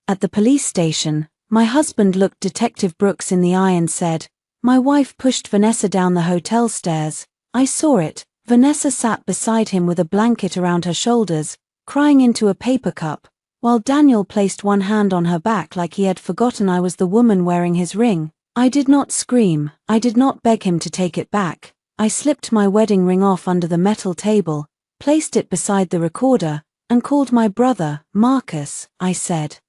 At the police station, my husband looked Detective Brooks in the eye and said, "My wife pushed Vanessa down the hotel stairs. I saw it." Vanessa sat beside him with a blanket around her shoulders, crying into a paper cup, while Daniel placed one hand on her back like he had forgotten I was the woman wearing his ring. I did not scream, I did not beg him to take it back. I slipped my wedding ring off under the metal table, placed it beside the recorder, and called my brother. "Marcus," I said,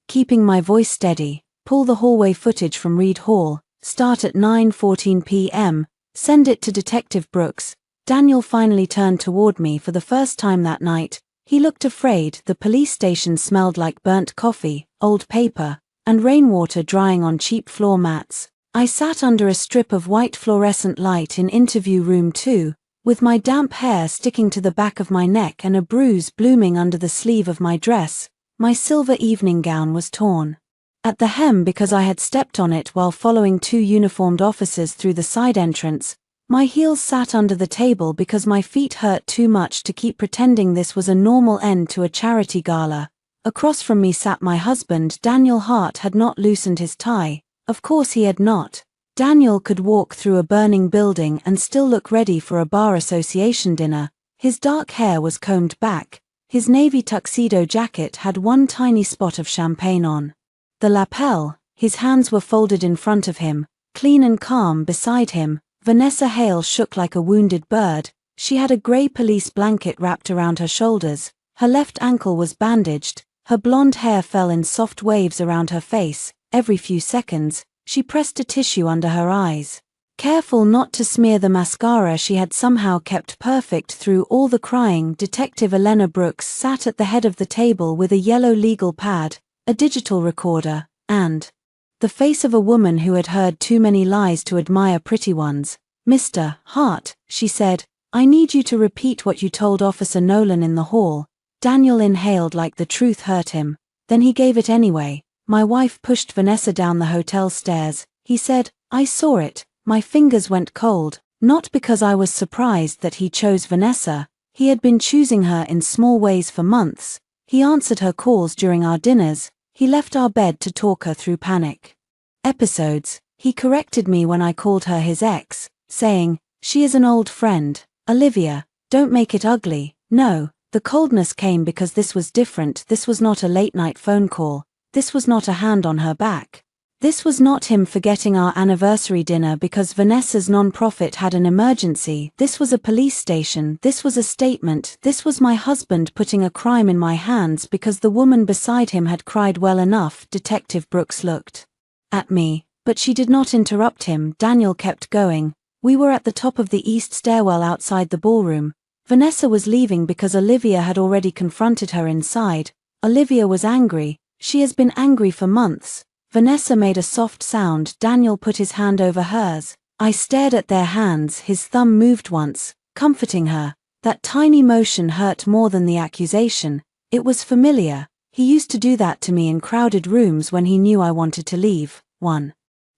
keeping my voice steady, "pull the hallway footage from Reed Hall, start at 9:14 p.m., send it to Detective Brooks." Daniel finally turned toward me for the first time that night. He looked afraid. The police station smelled like burnt coffee, old paper, and rainwater drying on cheap floor mats. I sat under a strip of white fluorescent light in interview room 2, with my damp hair sticking to the back of my neck and a bruise blooming under the sleeve of my dress. My silver evening gown was torn at the hem because I had stepped on it while following 2 uniformed officers through the side entrance. My heels sat under the table because my feet hurt too much to keep pretending this was a normal end to a charity gala. Across from me sat my husband. Daniel Hart had not loosened his tie. Of course he had not. Daniel could walk through a burning building and still look ready for a bar association dinner. His dark hair was combed back. His navy tuxedo jacket had one tiny spot of champagne on the lapel. His hands were folded in front of him, clean and calm. Beside him, Vanessa Hale shook like a wounded bird. She had a grey police blanket wrapped around her shoulders. Her left ankle was bandaged. Her blonde hair fell in soft waves around her face. Every few seconds, she pressed a tissue under her eyes, careful not to smear the mascara she had somehow kept perfect through all the crying. Detective Elena Brooks sat at the head of the table with a yellow legal pad, a digital recorder, and the face of a woman who had heard too many lies to admire pretty ones. "Mr. Hart," she said, "I need you to repeat what you told Officer Nolan in the hall." Daniel inhaled like the truth hurt him. Then he gave it anyway. "My wife pushed Vanessa down the hotel stairs," he said. "I saw it." My fingers went cold, not because I was surprised that he chose Vanessa. He had been choosing her in small ways for months. He answered her calls during our dinners. He left our bed to talk her through panic episodes. He corrected me when I called her his ex, saying, "She is an old friend. Olivia, don't make it ugly." No, the coldness came because this was different. This was not a late-night phone call. This was not a hand on her back. This was not him forgetting our anniversary dinner because Vanessa's non-profit had an emergency. This was a police station. This was a statement. This was my husband putting a crime in my hands because the woman beside him had cried well enough. Detective Brooks looked at me, but she did not interrupt him. Daniel kept going. We were at the top of the east stairwell outside the ballroom. Vanessa was leaving because Olivia had already confronted her inside. Olivia was angry. She has been angry for months. Vanessa made a soft sound. Daniel put his hand over hers. I stared at their hands. His thumb moved once, comforting her. That tiny motion hurt more than the accusation. It was familiar. He used to do that to me in crowded rooms when he knew I wanted to leave. One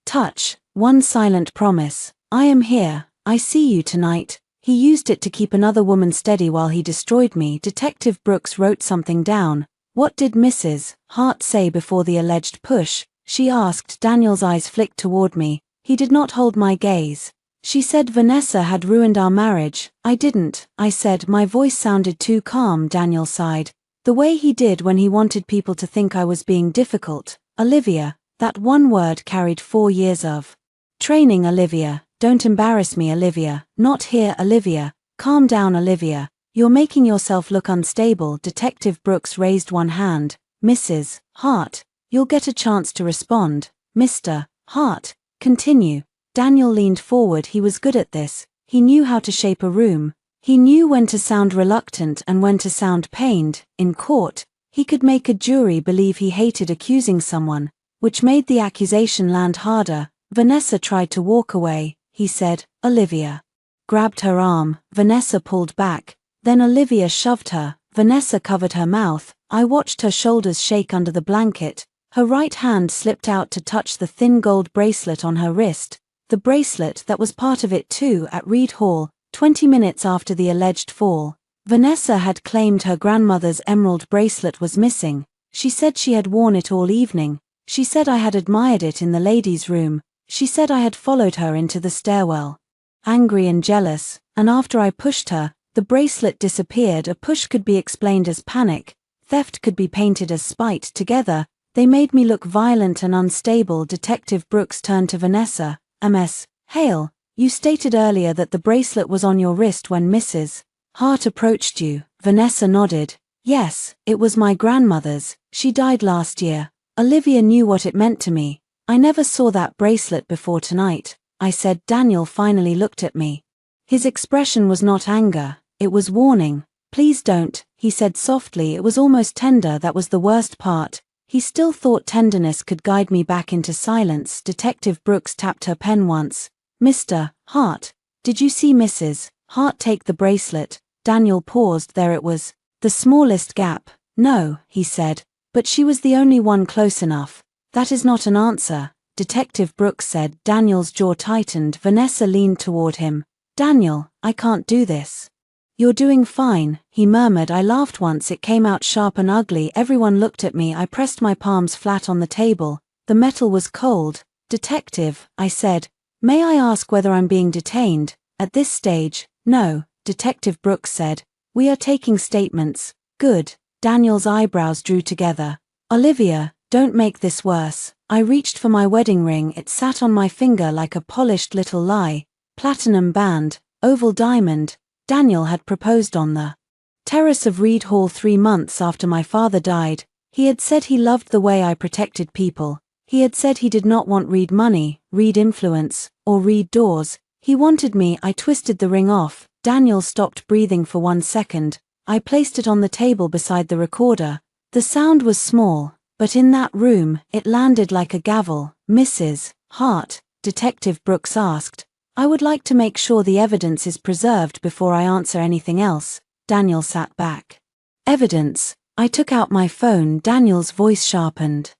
touch, one silent promise. "I am here. I see you tonight." He used it to keep another woman steady while he destroyed me. Detective Brooks wrote something down. "What did Mrs. Hart say before the alleged push?" she asked. Daniel's eyes flicked toward me. He did not hold my gaze. "She said Vanessa had ruined our marriage." "I didn't," I said. My voice sounded too calm. Daniel sighed. The way he did when he wanted people to think I was being difficult. "Olivia." That one word carried 4 years of training. "Olivia. Don't embarrass me, Olivia." "Not here, Olivia. Calm down, Olivia. You're making yourself look unstable." Detective Brooks raised one hand. "Mrs. Hart, you'll get a chance to respond." "Mr. Hart, continue." Daniel leaned forward. He was good at this. He knew how to shape a room. He knew when to sound reluctant and when to sound pained. In court, he could make a jury believe he hated accusing someone, which made the accusation land harder. "Vanessa tried to walk away," he said. Olivia grabbed her arm. Vanessa pulled back. Then Olivia shoved her. Vanessa covered her mouth. I watched her shoulders shake under the blanket. Her right hand slipped out to touch the thin gold bracelet on her wrist, the bracelet that was part of it too at Reed Hall, 20 minutes after the alleged fall. Vanessa had claimed her grandmother's emerald bracelet was missing. She said she had worn it all evening. She said I had admired it in the ladies' room. She said I had followed her into the stairwell. Angry and jealous, and after I pushed her, the bracelet disappeared. A push could be explained as panic, theft could be painted as spite. Together, they made me look violent and unstable. Detective Brooks turned to Vanessa. Ms. Hale, you stated earlier that the bracelet was on your wrist when Mrs. Hart approached you. Vanessa nodded. Yes, it was my grandmother's. She died last year. Olivia knew what it meant to me. I never saw that bracelet before tonight, I said. Daniel finally looked at me. His expression was not anger, it was warning. Please don't, he said softly. It was almost tender. That was the worst part. He still thought tenderness could guide me back into silence. Detective Brooks tapped her pen once. Mr. Hart, did you see Mrs. Hart take the bracelet? Daniel paused. There it was. The smallest gap. No, he said, but she was the only one close enough. That is not an answer, Detective Brooks said. Daniel's jaw tightened. Vanessa leaned toward him. Daniel, I can't do this. You're doing fine, he murmured. I laughed once. It came out sharp and ugly. Everyone looked at me. I pressed my palms flat on the table. The metal was cold. Detective, I said, may I ask whether I'm being detained? At this stage, no, Detective Brooks said. We are taking statements. Good. Daniel's eyebrows drew together. Olivia, don't make this worse. I reached for my wedding ring. It sat on my finger like a polished little lie. Platinum band, oval diamond. Daniel had proposed on the terrace of Reed Hall 3 months after my father died. He had said he loved the way I protected people. He had said he did not want Reed money, Reed influence, or Reed doors. He wanted me. I twisted the ring off. Daniel stopped breathing for 1 second. I placed it on the table beside the recorder. The sound was small, but in that room, it landed like a gavel. Mrs. Hart, Detective Brooks asked. I would like to make sure the evidence is preserved before I answer anything else. Daniel sat back. Evidence. I took out my phone. Daniel's voice sharpened.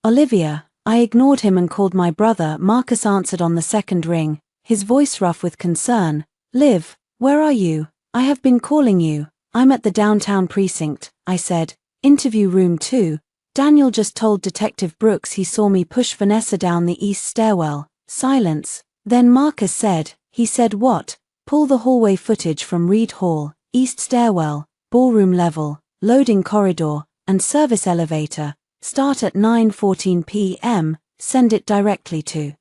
Olivia. I ignored him and called my brother. Marcus answered on the second ring, his voice rough with concern. Liv, where are you? I have been calling you. I'm at the downtown precinct, I said. Interview room 2. Daniel just told Detective Brooks he saw me push Vanessa down the east stairwell. Silence. Then Marcus said, he said what? Pull the hallway footage from Reed Hall, east stairwell, ballroom level, loading corridor, and service elevator. Start at 9:14 p.m., send it directly to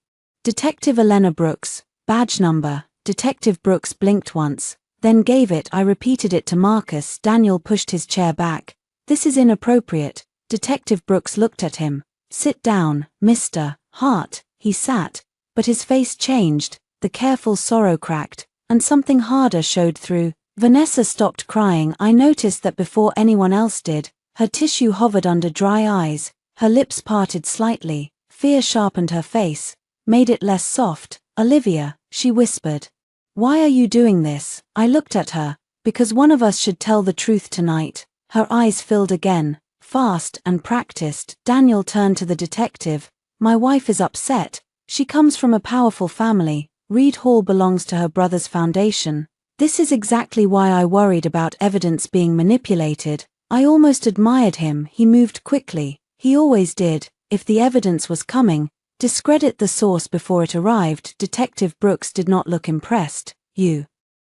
Detective Elena Brooks, badge number. Detective Brooks blinked once, then gave it. I repeated it to Marcus. Daniel pushed his chair back. This is inappropriate. Detective Brooks looked at him. Sit down, Mr. Hart. He sat, but his face changed, the careful sorrow cracked, and something harder showed through. Vanessa stopped crying. I noticed that before anyone else did. Her tissue hovered under dry eyes, her lips parted slightly. Fear sharpened her face, made it less soft. Olivia, she whispered. Why are you doing this? I looked at her. Because one of us should tell the truth tonight. Her eyes filled again, fast and practiced. Daniel turned to the detective. My wife is upset. She comes from a powerful family. Reed Hall belongs to her brother's foundation. This is exactly why I worried about evidence being manipulated. I almost admired him. He moved quickly. He always did. If the evidence was coming, discredit the source before it arrived. Detective Brooks did not look impressed. You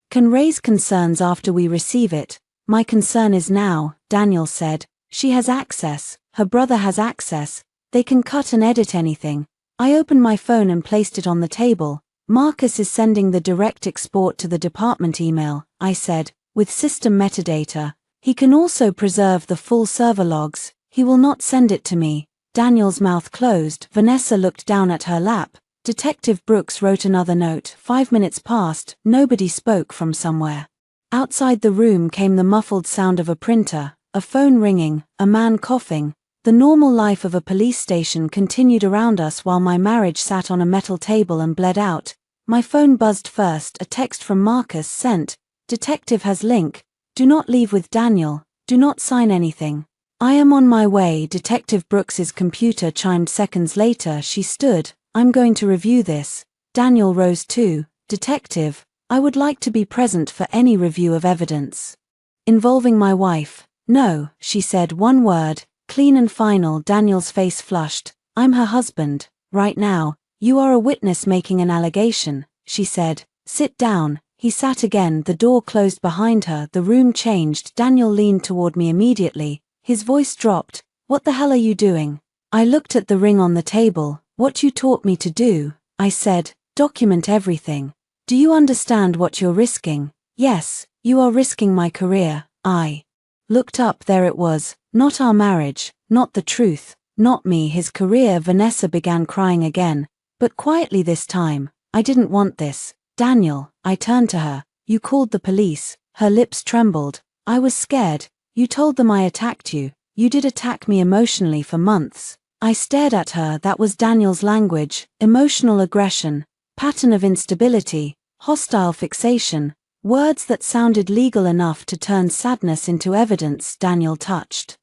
can raise concerns after we receive it. My concern is now, Daniel said. She has access. Her brother has access. They can cut and edit anything. I opened my phone and placed it on the table. Marcus is sending the direct export to the department email, I said, with system metadata. He can also preserve the full server logs. He will not send it to me. Daniel's mouth closed. Vanessa looked down at her lap. Detective Brooks wrote another note. 5 minutes passed. Nobody spoke from somewhere. Outside the room came the muffled sound of a printer, a phone ringing, a man coughing. The normal life of a police station continued around us while my marriage sat on a metal table and bled out. My phone buzzed first. A text from Marcus sent. Detective has link. Do not leave with Daniel. Do not sign anything. I am on my way. Detective Brooks's computer chimed seconds later. She stood. I'm going to review this. Daniel rose too. Detective, I would like to be present for any review of evidence involving my wife. No, she said one word. Clean and final. Daniel's face flushed. I'm her husband, right now. You are a witness making an allegation, she said. Sit down. He sat again. The door closed behind her. The room changed. Daniel leaned toward me immediately. His voice dropped. What the hell are you doing? I looked at the ring on the table. What you taught me to do, I said. Document everything. Do you understand what you're risking? Yes, you are risking my career. I looked up. There it was. Not our marriage, not the truth, not me, his career. Vanessa began crying again, but quietly this time. I didn't want this. Daniel, I turned to her. You called the police. Her lips trembled. I was scared. You told them I attacked you. You did attack me emotionally for months. I stared at her. That was Daniel's language. Emotional aggression, pattern of instability, hostile fixation, words that sounded legal enough to turn sadness into evidence. Daniel touched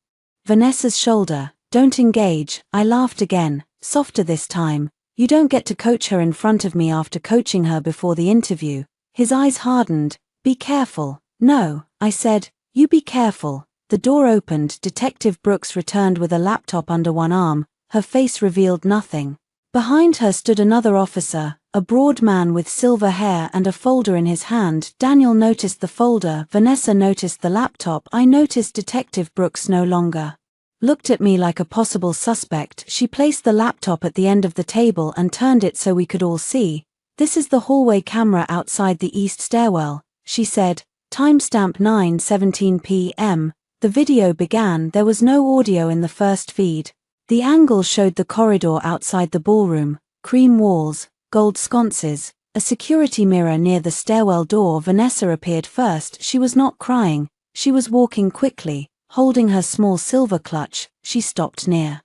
Vanessa's shoulder. Don't engage. I laughed again, softer this time. You don't get to coach her in front of me after coaching her before the interview. His eyes hardened. Be careful. No, I said. You be careful. The door opened. Detective Brooks returned with a laptop under one arm. Her face revealed nothing. Behind her stood another officer, a broad man with silver hair and a folder in his hand. Daniel noticed the folder. Vanessa noticed the laptop. I noticed Detective Brooks no longer looked at me like a possible suspect. She placed the laptop at the end of the table and turned it so we could all see. This is the hallway camera outside the east stairwell, she said. Timestamp 9:17 p.m. The video began. There was no audio in the first feed. The angle showed the corridor outside the ballroom, cream walls, gold sconces, a security mirror near the stairwell door. Vanessa appeared first. She was not crying. She was walking quickly, holding her small silver clutch. She stopped near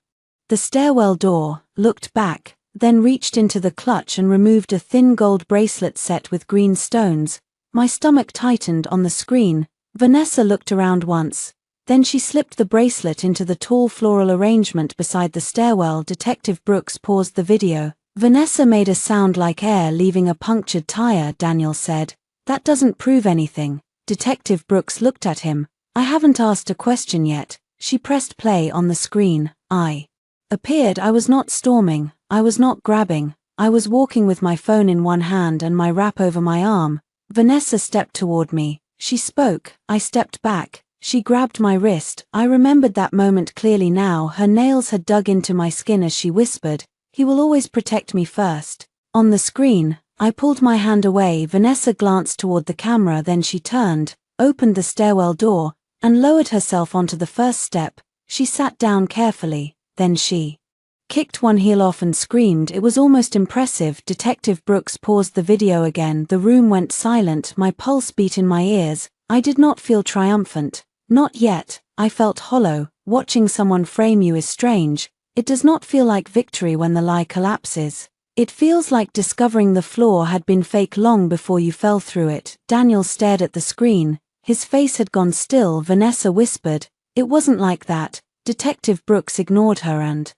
the stairwell door, looked back, then reached into the clutch and removed a thin gold bracelet set with green stones. My stomach tightened on the screen. Vanessa looked around once. Then she slipped the bracelet into the tall floral arrangement beside the stairwell. Detective Brooks paused the video. Vanessa made a sound like air leaving a punctured tire. Daniel said, "That doesn't prove anything." Detective Brooks looked at him. "I haven't asked a question yet." She pressed play on the screen. I appeared. I was not storming. I was not grabbing. I was walking with my phone in one hand and my wrap over my arm. Vanessa stepped toward me. She spoke. I stepped back. She grabbed my wrist. I remembered that moment clearly now. Her nails had dug into my skin as she whispered, "He will always protect me first." On the screen, I pulled my hand away. Vanessa glanced toward the camera, then she turned, opened the stairwell door, and lowered herself onto the first step. She sat down carefully, then she kicked one heel off and screamed. It was almost impressive. Detective Brooks paused the video again. The room went silent. My pulse beat in my ears. I did not feel triumphant. Not yet. I felt hollow. Watching someone frame you is strange. It does not feel like victory when the lie collapses. It feels like discovering the flaw had been fake long before you fell through it. Daniel stared at the screen. His face had gone still. Vanessa whispered, "It wasn't like that." Detective Brooks ignored her and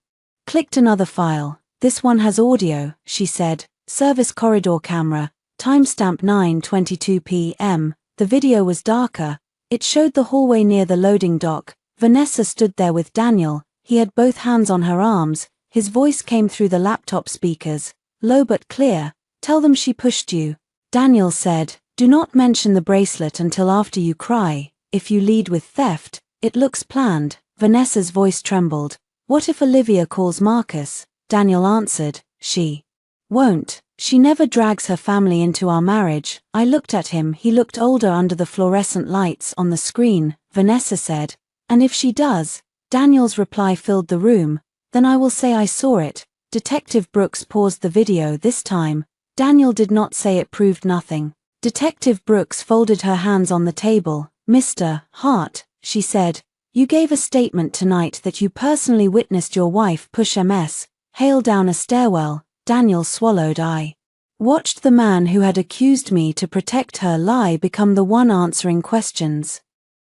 clicked another file. "This one has audio," she said. "Service corridor camera. Timestamp 9:22 p.m. The video was darker. It showed the hallway near the loading dock. Vanessa stood there with Daniel. He had both hands on her arms. His voice came through the laptop speakers, low but clear. "Tell them she pushed you." Daniel said, "Do not mention the bracelet until after you cry. If you lead with theft, it looks planned." Vanessa's voice trembled. "What if Olivia calls Marcus?" Daniel answered, "She won't. She never drags her family into our marriage." I looked at him. He looked older under the fluorescent lights on the screen. Vanessa said, "And if she does?" Daniel's reply filled the room. "Then I will say I saw it." Detective Brooks paused the video. This time, Daniel did not say it proved nothing. Detective Brooks folded her hands on the table. "Mr. Hart," she said, "you gave a statement tonight that you personally witnessed your wife push Hale down a stairwell." Daniel swallowed. I watched the man who had accused me to protect her lie become the one answering questions.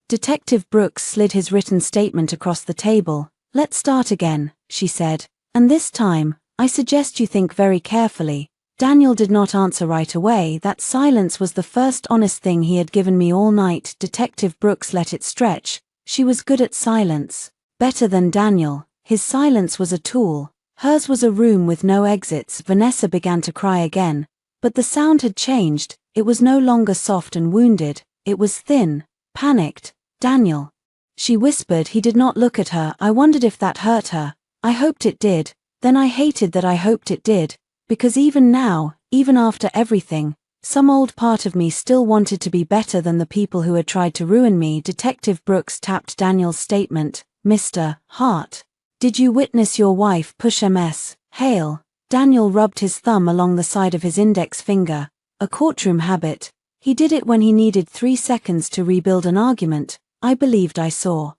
Detective Brooks slid his written statement across the table. "Let's start again," she said. "And this time, I suggest you think very carefully." Daniel did not answer right away. That silence was the first honest thing he had given me all night. Detective Brooks let it stretch. She was good at silence. Better than Daniel. His silence was a tool. Hers was a room with no exits. Vanessa began to cry again. But the sound had changed. It was no longer soft and wounded. It was thin, panicked. Daniel. She whispered. He did not look at her. I wondered if that hurt her. I hoped it did. Then I hated that I hoped it did. Because even now, even after everything, some old part of me still wanted to be better than the people who had tried to ruin me. Detective Brooks tapped Daniel's statement. Mr. Hart. Did you witness your wife push Ms. Hale? Daniel rubbed his thumb along the side of his index finger. A courtroom habit. He did it when he needed 3 seconds to rebuild an argument. I believed I saw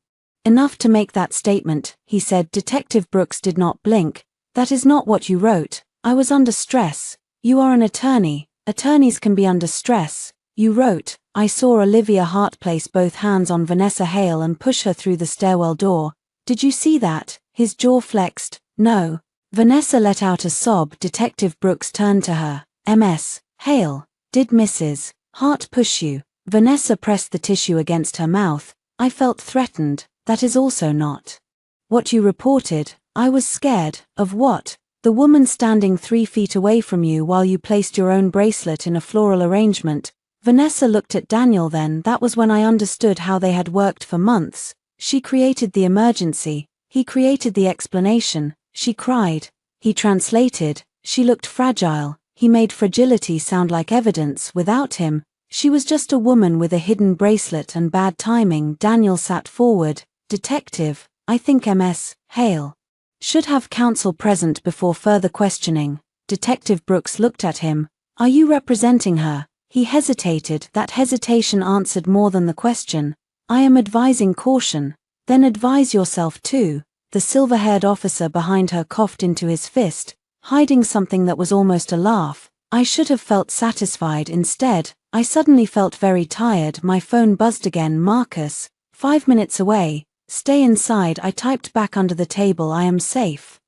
enough to make that statement, he said. Detective Brooks did not blink. That is not what you wrote. I was under stress. You are an attorney. Attorneys can be under stress. You wrote, I saw Olivia Hart place both hands on Vanessa Hale and push her through the stairwell door. Did you see that? His jaw flexed. No. Vanessa let out a sob. Detective Brooks turned to her. Ms. Hale, did Mrs. Hart push you? Vanessa pressed the tissue against her mouth. I felt threatened. That is also not what you reported. I was scared. Of what? The woman standing 3 feet away from you while you placed your own bracelet in a floral arrangement. Vanessa looked at Daniel. Then that was when I understood how they had worked for months. She created the emergency. He created the explanation. She cried. He translated. She looked fragile. He made fragility sound like evidence. Without him, she was just a woman with a hidden bracelet and bad timing. Daniel sat forward. Detective, I think Ms. Hale should have counsel present before further questioning. Detective Brooks looked at him. Are you representing her? He hesitated. That hesitation answered more than the question. I am advising caution. Then advise yourself too. The silver-haired officer behind her coughed into his fist, hiding something that was almost a laugh. I should have felt satisfied. Instead, I suddenly felt very tired. My phone buzzed again. Marcus, 5 minutes away. Stay inside. I typed back under the table. I am safe.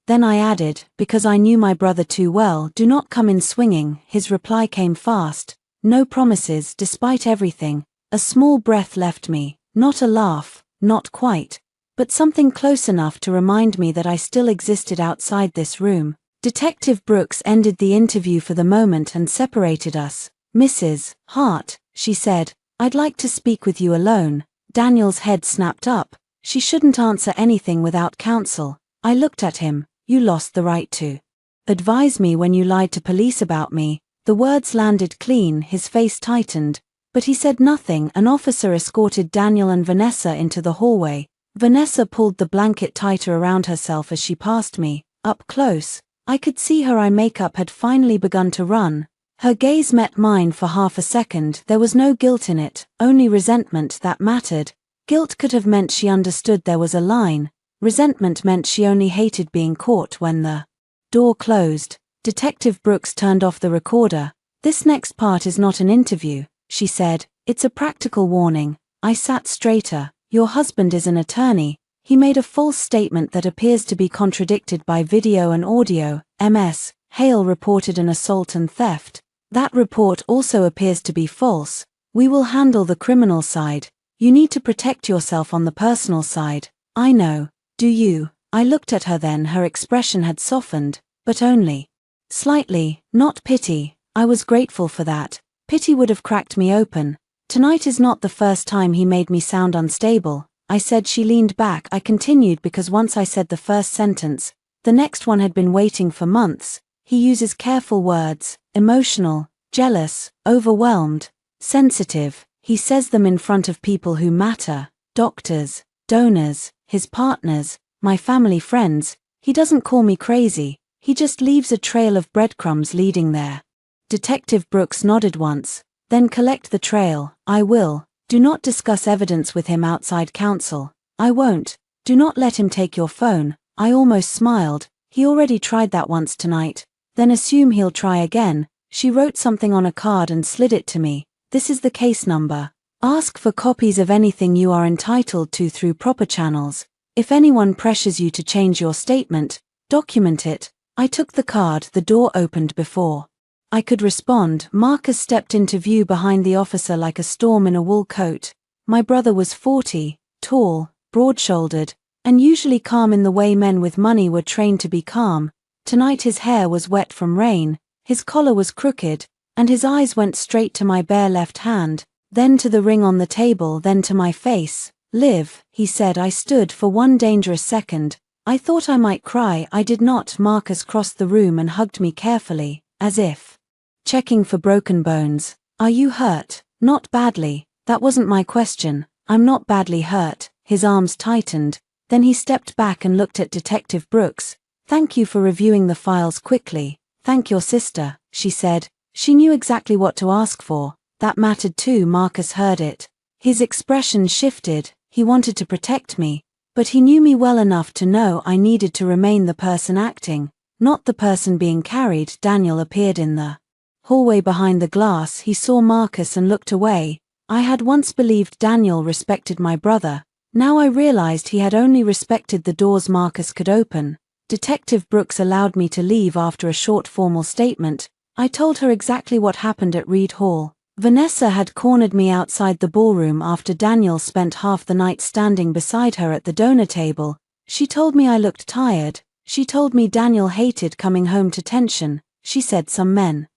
Then I added, because I knew my brother too well, do not come in swinging. His reply came fast. No promises. Despite everything, a small breath left me. Not a laugh, not quite, but something close enough to remind me that I still existed outside this room. Detective Brooks ended the interview for the moment and separated us. Mrs. Hart, she said, I'd like to speak with you alone. Daniel's head snapped up. She shouldn't answer anything without counsel. I looked at him. You lost the right to advise me when you lied to police about me. The words landed clean. His face tightened, but he said nothing. An officer escorted Daniel and Vanessa into the hallway. Vanessa pulled the blanket tighter around herself as she passed me. Up close, I could see her eye makeup had finally begun to run. Her gaze met mine for half a second. There was no guilt in it, only resentment that mattered. Guilt could have meant she understood there was a line. Resentment meant she only hated being caught. When the door closed, Detective Brooks turned off the recorder. This next part is not an interview, she said. It's a practical warning. I sat straighter. Your husband is an attorney. He made a false statement that appears to be contradicted by video and audio. Ms. Hale reported an assault and theft. That report also appears to be false. We will handle the criminal side. You need to protect yourself on the personal side. I know. Do you? I looked at her. Then her expression had softened, but only slightly. Not pity. I was grateful for that. Pity would have cracked me open. Tonight is not the first time he made me sound unstable. I said. She leaned back. I continued because once I said the first sentence, the next one had been waiting for months. He uses careful words. Emotional, jealous, overwhelmed, sensitive. He says them in front of people who matter. Doctors, donors, his partners, my family friends. He doesn't call me crazy. He just leaves a trail of breadcrumbs leading there. Detective Brooks nodded once. Then collect the trail. I will. Do not discuss evidence with him outside counsel. I won't. Do not let him take your phone. I almost smiled. He already tried that once tonight. Then assume he'll try again. She wrote something on a card and slid it to me. This is the case number. Ask for copies of anything you are entitled to through proper channels. If anyone pressures you to change your statement, document it. I took the card. The door opened before I could respond. Marcus stepped into view behind the officer like a storm in a wool coat. My brother was 40, tall, broad-shouldered, and usually calm in the way men with money were trained to be calm. Tonight his hair was wet from rain, his collar was crooked, and his eyes went straight to my bare left hand, then to the ring on the table, then to my face. "Liv," he said. I stood for one dangerous second. I thought I might cry. I did not. Marcus crossed the room and hugged me carefully, as if checking for broken bones. "Are you hurt?" "Not badly." "That wasn't my question. I'm not badly hurt." His arms tightened. Then he stepped back and looked at Detective Brooks. "Thank you for reviewing the files quickly." "Thank your sister," she said. She knew exactly what to ask for. That mattered too. Marcus heard it. His expression shifted. He wanted to protect me, but he knew me well enough to know I needed to remain the person acting, not the person being carried. Daniel appeared in the hallway behind the glass. He saw Marcus and looked away. I had once believed Daniel respected my brother. Now I realized he had only respected the doors Marcus could open. Detective Brooks allowed me to leave after a short formal statement. I told her exactly what happened at Reed Hall. Vanessa had cornered me outside the ballroom after Daniel spent half the night standing beside her at the donor table. She told me I looked tired. She told me Daniel hated coming home to tension. She said some men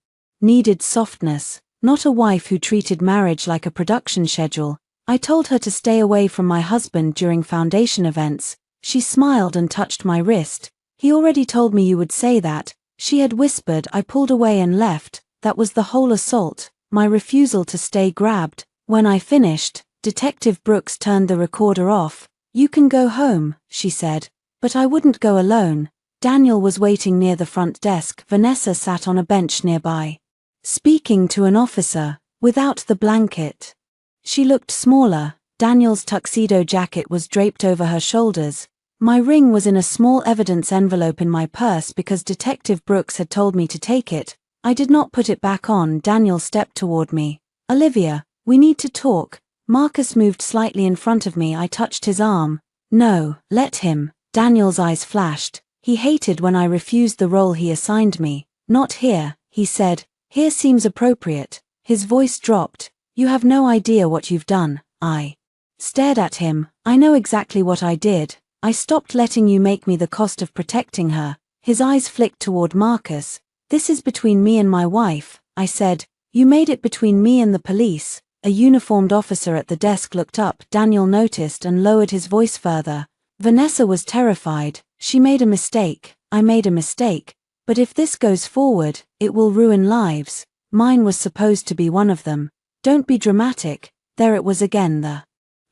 needed softness, not a wife who treated marriage like a production schedule. I told her to stay away from my husband during foundation events. She smiled and touched my wrist. "He already told me you would say that," she had whispered. I pulled away and left. That was the whole assault. My refusal to stay grabbed. When I finished, Detective Brooks turned the recorder off. "You can go home," she said. But I wouldn't go alone. Daniel was waiting near the front desk. Vanessa sat on a bench nearby, speaking to an officer, without the blanket. She looked smaller. Daniel's tuxedo jacket was draped over her shoulders. My ring was in a small evidence envelope in my purse because Detective Brooks had told me to take it. I did not put it back on. Daniel stepped toward me. "Olivia, we need to talk." Marcus moved slightly in front of me. I touched his arm. "No, let him." Daniel's eyes flashed. He hated when I refused the role he assigned me. "Not here," he said. "Here seems appropriate." His voice dropped. "You have no idea what you've done." I stared at him. "I know exactly what I did. I stopped letting you make me the cost of protecting her." His eyes flicked toward Marcus. "This is between me and my wife," I said. "You made it between me and the police." A uniformed officer at the desk looked up. Daniel noticed and lowered his voice further. Vanessa was terrified. "She made a mistake. I made a mistake. But if this goes forward, it will ruin lives. Mine was supposed to be one of them. Don't be dramatic." There it was again, the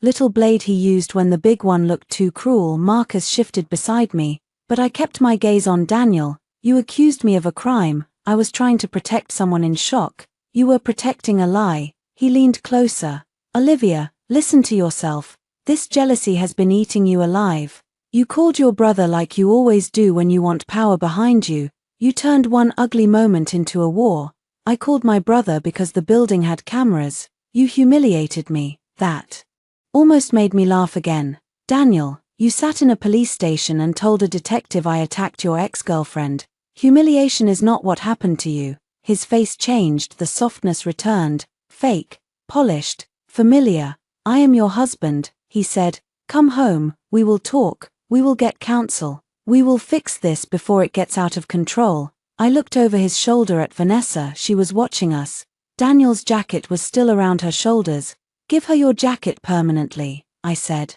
little blade he used when the big one looked too cruel. Marcus shifted beside me, but I kept my gaze on Daniel. "You accused me of a crime. I was trying to protect someone in shock. You were protecting a lie." He leaned closer. "Olivia, listen to yourself. This jealousy has been eating you alive. You called your brother like you always do when you want power behind you. You turned one ugly moment into a war. I called my brother because the building had cameras. You humiliated me. That almost made me laugh again. Daniel, you sat in a police station and told a detective I attacked your ex-girlfriend. Humiliation is not what happened to you." His face changed. The softness returned. "Fake, polished, familiar. I am your husband," he said. "Come home, we will talk, we will get counsel. We will fix this before it gets out of control." I looked over his shoulder at Vanessa. She was watching us. Daniel's jacket was still around her shoulders. "Give her your jacket permanently," I said.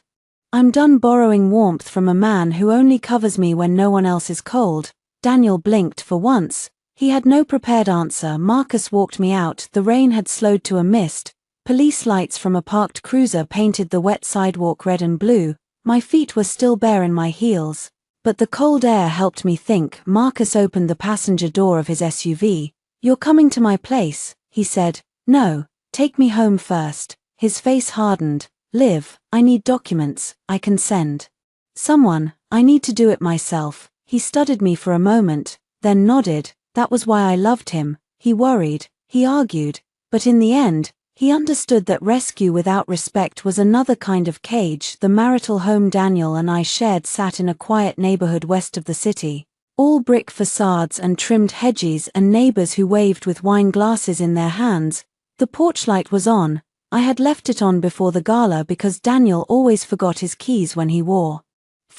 "I'm done borrowing warmth from a man who only covers me when no one else is cold." Daniel blinked for once. He had no prepared answer. Marcus walked me out. The rain had slowed to a mist. Police lights from a parked cruiser painted the wet sidewalk red and blue. My feet were still bare in my heels, but the cold air helped me think. Marcus opened the passenger door of his SUV. "You're coming to my place," he said. "No, take me home first." His face hardened. "Liv, I need documents. I can send someone. I need to do it myself." He studied me for a moment, then nodded. That was why I loved him. He worried, he argued, but in the end, he understood that rescue without respect was another kind of cage. The marital home Daniel and I shared sat in a quiet neighborhood west of the city. All brick facades and trimmed hedges and neighbors who waved with wine glasses in their hands. The porch light was on. I had left it on before the gala because Daniel always forgot his keys when he wore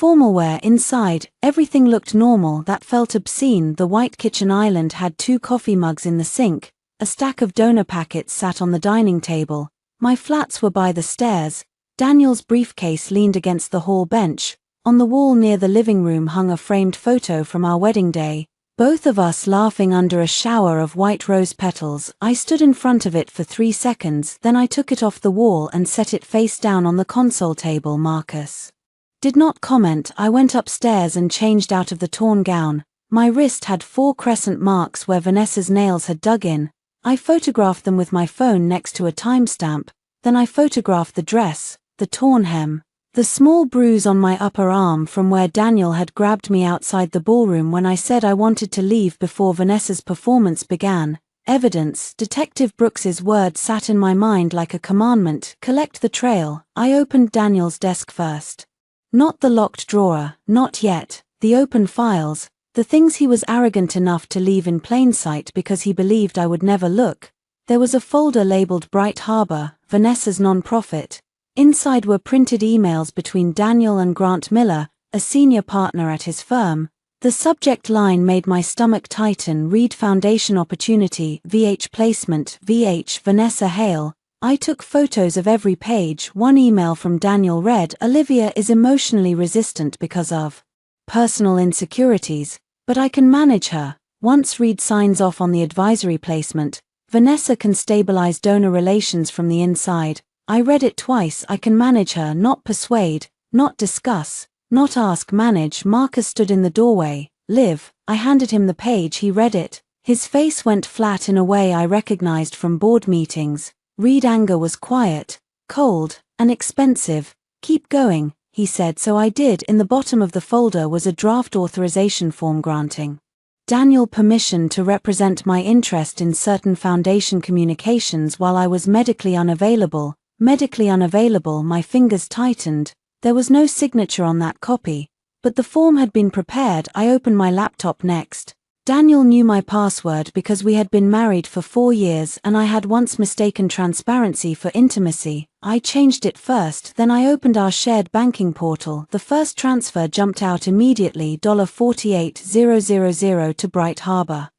Formal wear inside, everything looked normal. That felt obscene. The white kitchen island had 2 coffee mugs in the sink, a stack of donor packets sat on the dining table, my flats were by the stairs, Daniel's briefcase leaned against the hall bench, on the wall near the living room hung a framed photo from our wedding day, both of us laughing under a shower of white rose petals. I stood in front of it for 3 seconds, then I took it off the wall and set it face down on the console table. Marcus did not comment. I went upstairs and changed out of the torn gown. My wrist had 4 crescent marks where Vanessa's nails had dug in. I photographed them with my phone next to a timestamp, then I photographed the dress, the torn hem, the small bruise on my upper arm from where Daniel had grabbed me outside the ballroom when I said I wanted to leave before Vanessa's performance began. Evidence. Detective Brooks's word sat in my mind like a commandment. Collect the trail. I opened Daniel's desk first. Not the locked drawer, not yet, the open files, the things he was arrogant enough to leave in plain sight because he believed I would never look. There was a folder labeled Bright Harbor, Vanessa's non-profit. Inside were printed emails between Daniel and Grant Miller, a senior partner at his firm. The subject line made my stomach tighten. Read Foundation Opportunity, VH Placement, VH Vanessa Hale. I took photos of every page. One email from Daniel read, Olivia is emotionally resistant because of personal insecurities, but I can manage her. Once Reed signs off on the advisory placement, Vanessa can stabilize donor relations from the inside. I read it twice. I can manage her, not persuade, not discuss, not ask, manage. Marcus stood in the doorway. Liv. I handed him the page. He read it. His face went flat in a way I recognized from board meetings. Reed anger was quiet, cold, and expensive. Keep going, he said, so I did. In the bottom of the folder was a draft authorization form granting Daniel permission to represent my interest in certain foundation communications while I was medically unavailable. Medically unavailable. My fingers tightened. There was no signature on that copy, but the form had been prepared. I opened my laptop next. Daniel knew my password because we had been married for 4 years and I had once mistaken transparency for intimacy. I changed it first, then I opened our shared banking portal. The first transfer jumped out immediately, $48,000 to Bright Harbor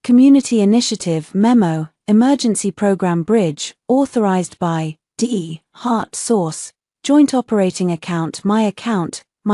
Community Initiative Memo, Emergency Program Bridge, authorized by D. Hart Source, Joint Operating Account. My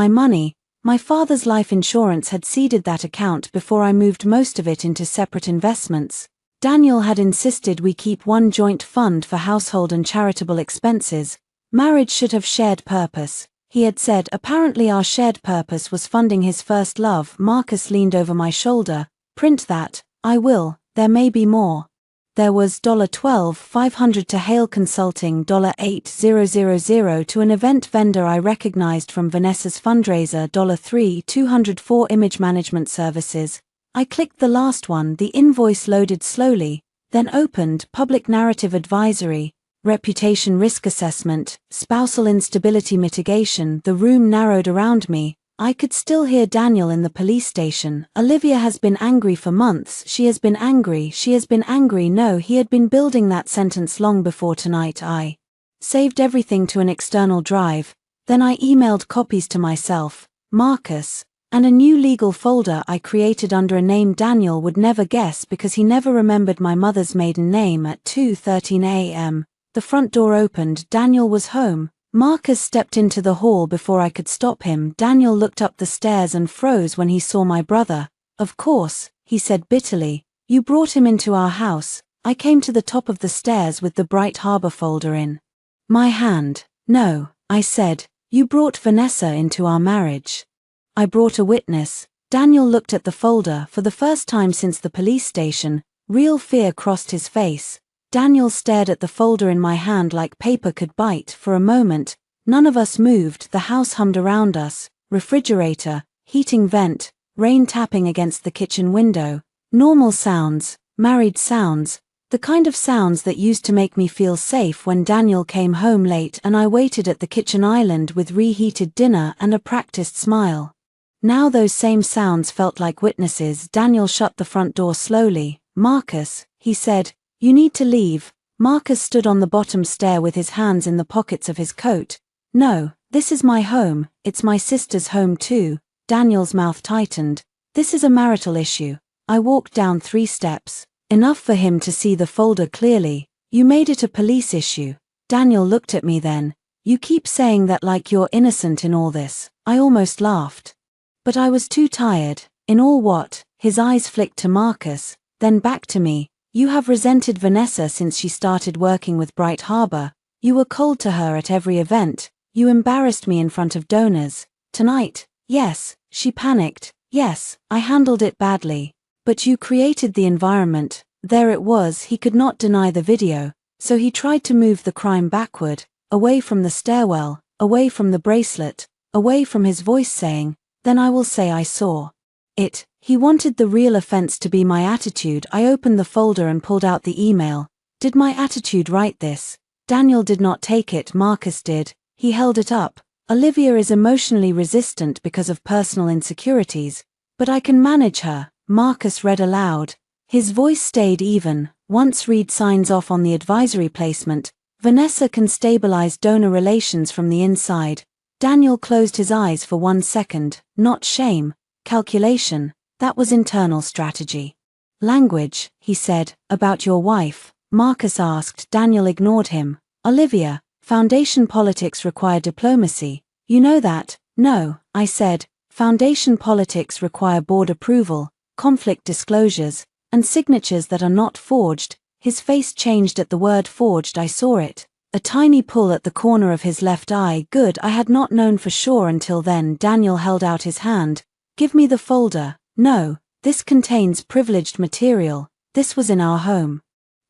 money. My father's life insurance had seeded that account before I moved most of it into separate investments. Daniel had insisted we keep one joint fund for household and charitable expenses. Marriage should have shared purpose, he had said. Apparently our shared purpose was funding his first love. Marcus leaned over my shoulder. Print that. I will. There may be more. There was $12,500 to Hale Consulting, $8,000 to an event vendor I recognized from Vanessa's fundraiser, $3,204 Image Management Services. I clicked the last one. The invoice loaded slowly, then opened. Public Narrative Advisory, Reputation Risk Assessment, Spousal Instability Mitigation. The room narrowed around me. I could still hear Daniel in the police station. Olivia has been angry for months. She has been angry. She has been angry. No, he had been building that sentence long before tonight. I saved everything to an external drive. Then I emailed copies to myself, Marcus, and a new legal folder I created under a name Daniel would never guess because he never remembered my mother's maiden name. At 2:13 a.m., the front door opened. Daniel was home. Marcus stepped into the hall before I could stop him. Daniel looked up the stairs and froze when he saw my brother. Of course, he said bitterly. You brought him into our house. I came to the top of the stairs with the Bright Harbor folder in my hand. No, I said. You brought Vanessa into our marriage. I brought a witness. Daniel looked at the folder. For the first time since the police station, real fear crossed his face. Daniel stared at the folder in my hand like paper could bite. For a moment, none of us moved. The house hummed around us. Refrigerator, heating vent, rain tapping against the kitchen window. Normal sounds, married sounds, the kind of sounds that used to make me feel safe when Daniel came home late and I waited at the kitchen island with reheated dinner and a practiced smile. Now those same sounds felt like witnesses. Daniel shut the front door slowly. Marcus, he said, you need to leave. Marcus stood on the bottom stair with his hands in the pockets of his coat. No, This is my home, it's my sister's home too. Daniel's mouth tightened. This is a marital issue. I walked down 3 steps. Enough for him to see the folder clearly. You made it a police issue. Daniel looked at me then. You keep saying that like you're innocent in all this. I almost laughed. But I was too tired. In all what? His eyes flicked to Marcus, then back to me. You have resented Vanessa since she started working with Bright Harbor. You were cold to her at every event. You embarrassed me in front of donors. Tonight, yes, she panicked. Yes, I handled it badly. But you created the environment. There it was, he could not deny the video. So he tried to move the crime backward, away from the stairwell, away from the bracelet, away from his voice saying, then I will say I saw it. He wanted the real offense to be my attitude. I opened the folder and pulled out the email. Did my attitude write this? Daniel did not take it, Marcus did. He held it up. Olivia is emotionally resistant because of personal insecurities. But I can manage her, Marcus read aloud. His voice stayed even. Once Reed signs off on the advisory placement, Vanessa can stabilize donor relations from the inside. Daniel closed his eyes for 1 second. Not shame. Calculation. That was internal strategy. Language, he said, about your wife. Marcus asked. Daniel ignored him. Olivia, foundation politics require diplomacy. You know that? No, I said. Foundation politics require board approval, conflict disclosures, and signatures that are not forged. His face changed at the word forged. I saw it. A tiny pull at the corner of his left eye. Good, I had not known for sure until then. Daniel held out his hand. Give me the folder. No, this contains privileged material. This was in our home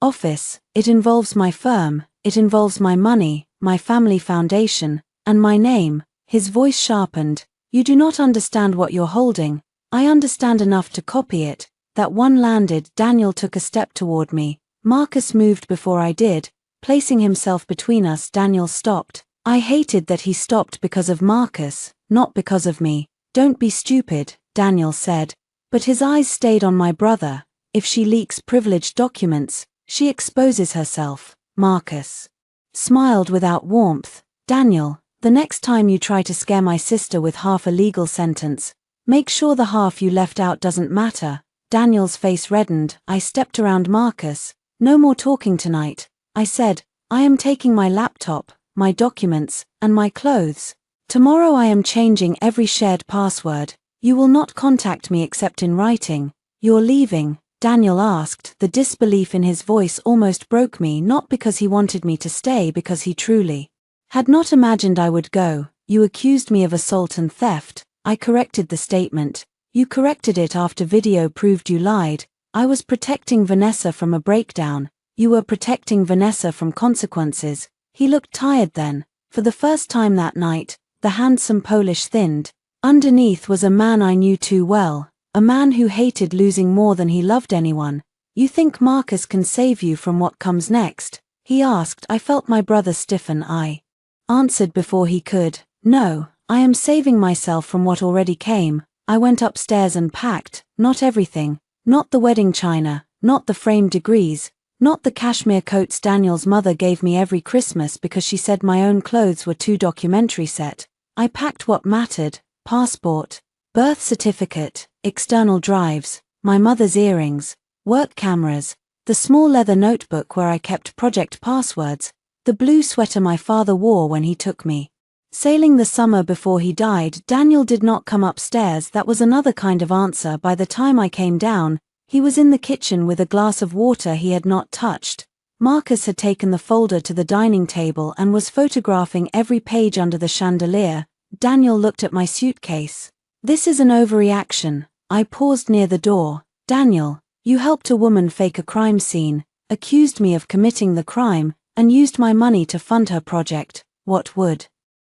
office. It involves my firm, it involves my money, my family foundation, and my name. His voice sharpened. You do not understand what you're holding. I understand enough to copy it. That one landed. Daniel took a step toward me. Marcus moved before I did, placing himself between us. Daniel stopped. I hated that he stopped because of Marcus, not because of me. Don't be stupid, Daniel said. But his eyes stayed on my brother. If she leaks privileged documents, she exposes herself. Marcus smiled without warmth. Daniel, the next time you try to scare my sister with half a legal sentence, make sure the half you left out doesn't matter. Daniel's face reddened. I stepped around Marcus. No more talking tonight. I said, I am taking my laptop, my documents, and my clothes. Tomorrow I am changing every shared password. You will not contact me except in writing. You're leaving? Daniel asked. The disbelief in his voice almost broke me, not because he wanted me to stay, because he truly had not imagined I would go. You accused me of assault and theft. I corrected the statement. You corrected it after video proved you lied. I was protecting Vanessa from a breakdown. You were protecting Vanessa from consequences. He looked tired then. For the first time that night, the handsome Polish thinned. Underneath was a man I knew too well, a man who hated losing more than he loved anyone. You think Marcus can save you from what comes next? He asked. I felt my brother stiffen. I answered before he could. No, I am saving myself from what already came. I went upstairs and packed, not everything, not the wedding china, not the framed degrees, not the cashmere coats Daniel's mother gave me every Christmas because she said my own clothes were too documentary set. I packed what mattered: passport, birth certificate, external drives, my mother's earrings, work cameras, the small leather notebook where I kept project passwords, the blue sweater my father wore when he took me sailing the summer before he died. Daniel did not come upstairs. That was another kind of answer. By the time I came down, he was in the kitchen with a glass of water he had not touched. Marcus had taken the folder to the dining table and was photographing every page under the chandelier. Daniel looked at my suitcase. This is an overreaction. I paused near the door. Daniel, you helped a woman fake a crime scene, accused me of committing the crime, and used my money to fund her project. What would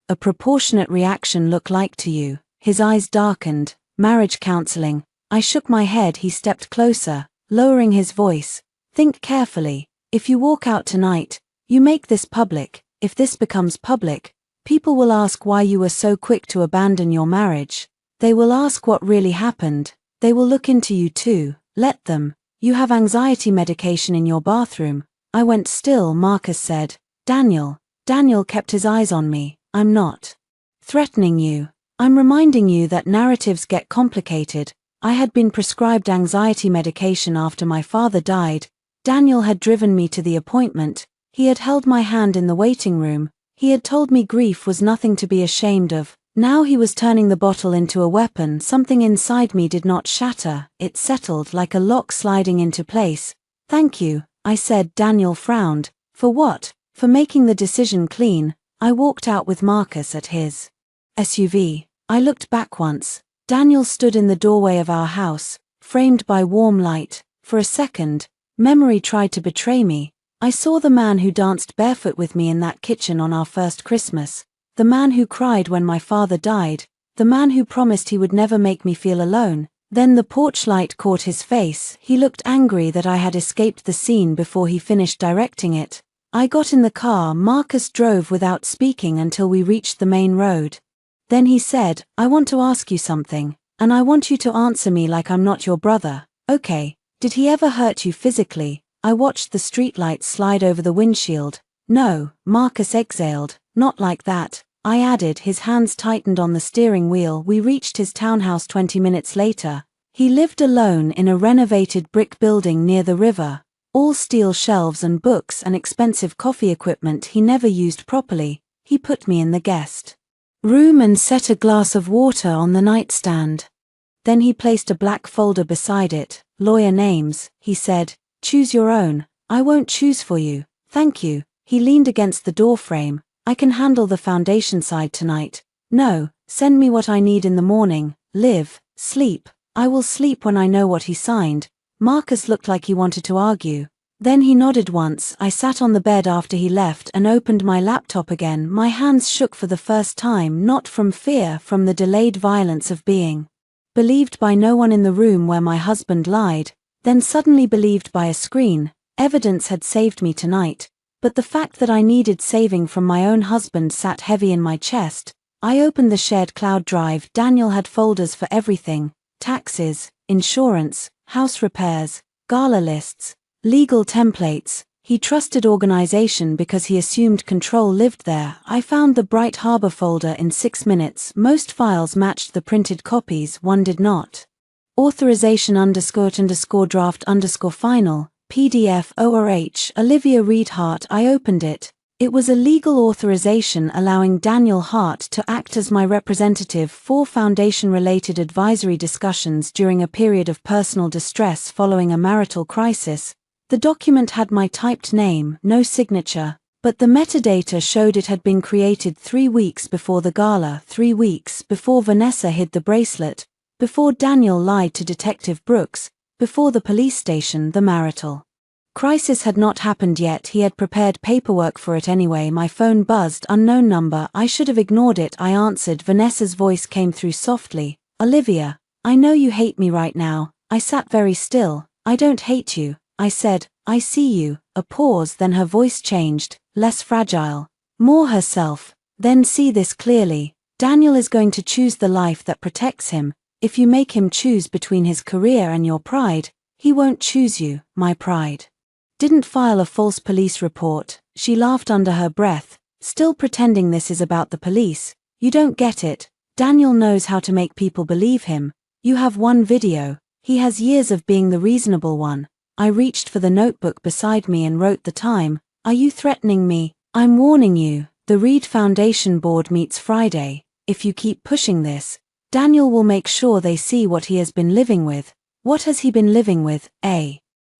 a proportionate reaction look like to you? His eyes darkened. Marriage counseling. I shook my head. He stepped closer, lowering his voice. Think carefully. If you walk out tonight, you make this public. If this becomes public, people will ask why you were so quick to abandon your marriage. They will ask what really happened. They will look into you too. Let them. You have anxiety medication in your bathroom. I went still. Marcus said. Daniel. Daniel kept his eyes on me. I'm not Threatening you. I'm reminding you that narratives get complicated. I had been prescribed anxiety medication after my father died. Daniel had driven me to the appointment. He had held my hand in the waiting room. He had told me grief was nothing to be ashamed of. Now he was turning the bottle into a weapon. Something inside me did not shatter. It settled like a lock sliding into place. Thank you, I said. Daniel frowned. For what? For making the decision clean. I walked out with Marcus at his SUV. I looked back once. Daniel stood in the doorway of our house, framed by warm light. For a second, memory tried to betray me. I saw the man who danced barefoot with me in that kitchen on our first Christmas. The man who cried when my father died. The man who promised he would never make me feel alone. Then the porch light caught his face. He looked angry that I had escaped the scene before he finished directing it. I got in the car. Marcus drove without speaking until we reached the main road. Then he said, I want to ask you something, and I want you to answer me like I'm not your brother. Okay, did he ever hurt you physically? I watched the streetlights slide over the windshield. No, Marcus exhaled. Not like that. I added. His hands tightened on the steering wheel. We reached his townhouse 20 minutes later. He lived alone in a renovated brick building near the river. All steel shelves and books and expensive coffee equipment he never used properly. He put me in the guest room and set a glass of water on the nightstand. Then he placed a black folder beside it. Lawyer names, he said. Choose your own. I won't choose for you. Thank you. He leaned against the doorframe. I can handle the foundation side tonight. No, send me what I need in the morning. Live, sleep. I will sleep when I know what he signed. Marcus looked like he wanted to argue. Then he nodded once. I sat on the bed after he left and opened my laptop again. My hands shook for the first time, not from fear, from the delayed violence of being believed by no one in the room where my husband lied, then suddenly believed by a screen. Evidence had saved me tonight, but the fact that I needed saving from my own husband sat heavy in my chest. I opened the shared cloud drive. Daniel had folders for everything: taxes, insurance, house repairs, gala lists, legal templates. He trusted organization because he assumed control lived there. I found the Bright Harbor folder in 6 minutes. Most files matched the printed copies, one did not. Authorization _draft_final, PDF ORH, Olivia Reed Hart. I opened it. It was a legal authorization allowing Daniel Hart to act as my representative for foundation-related advisory discussions during a period of personal distress following a marital crisis. The document had my typed name, no signature, but the metadata showed it had been created 3 weeks before the gala, 3 weeks before Vanessa hid the bracelet, before Daniel lied to Detective Brooks, before the police station. The marital crisis had not happened yet. He had prepared paperwork for it anyway. My phone buzzed. Unknown number. I should have ignored it. I answered. Vanessa's voice came through softly. Olivia, I know you hate me right now. I sat very still. I don't hate you, I said. I see you. A pause, then her voice changed, less fragile, more herself. Then see this clearly. Daniel is going to choose the life that protects him. If you make him choose between his career and your pride, he won't choose you. My pride didn't file a false police report. She laughed under her breath, still pretending this is about the police. You don't get it. Daniel knows how to make people believe him. You have one video. He has years of being the reasonable one. I reached for the notebook beside me and wrote the time. Are you threatening me? I'm warning you. The Reed Foundation board meets Friday. If you keep pushing this, Daniel will make sure they see what he has been living with. What has he been living with? A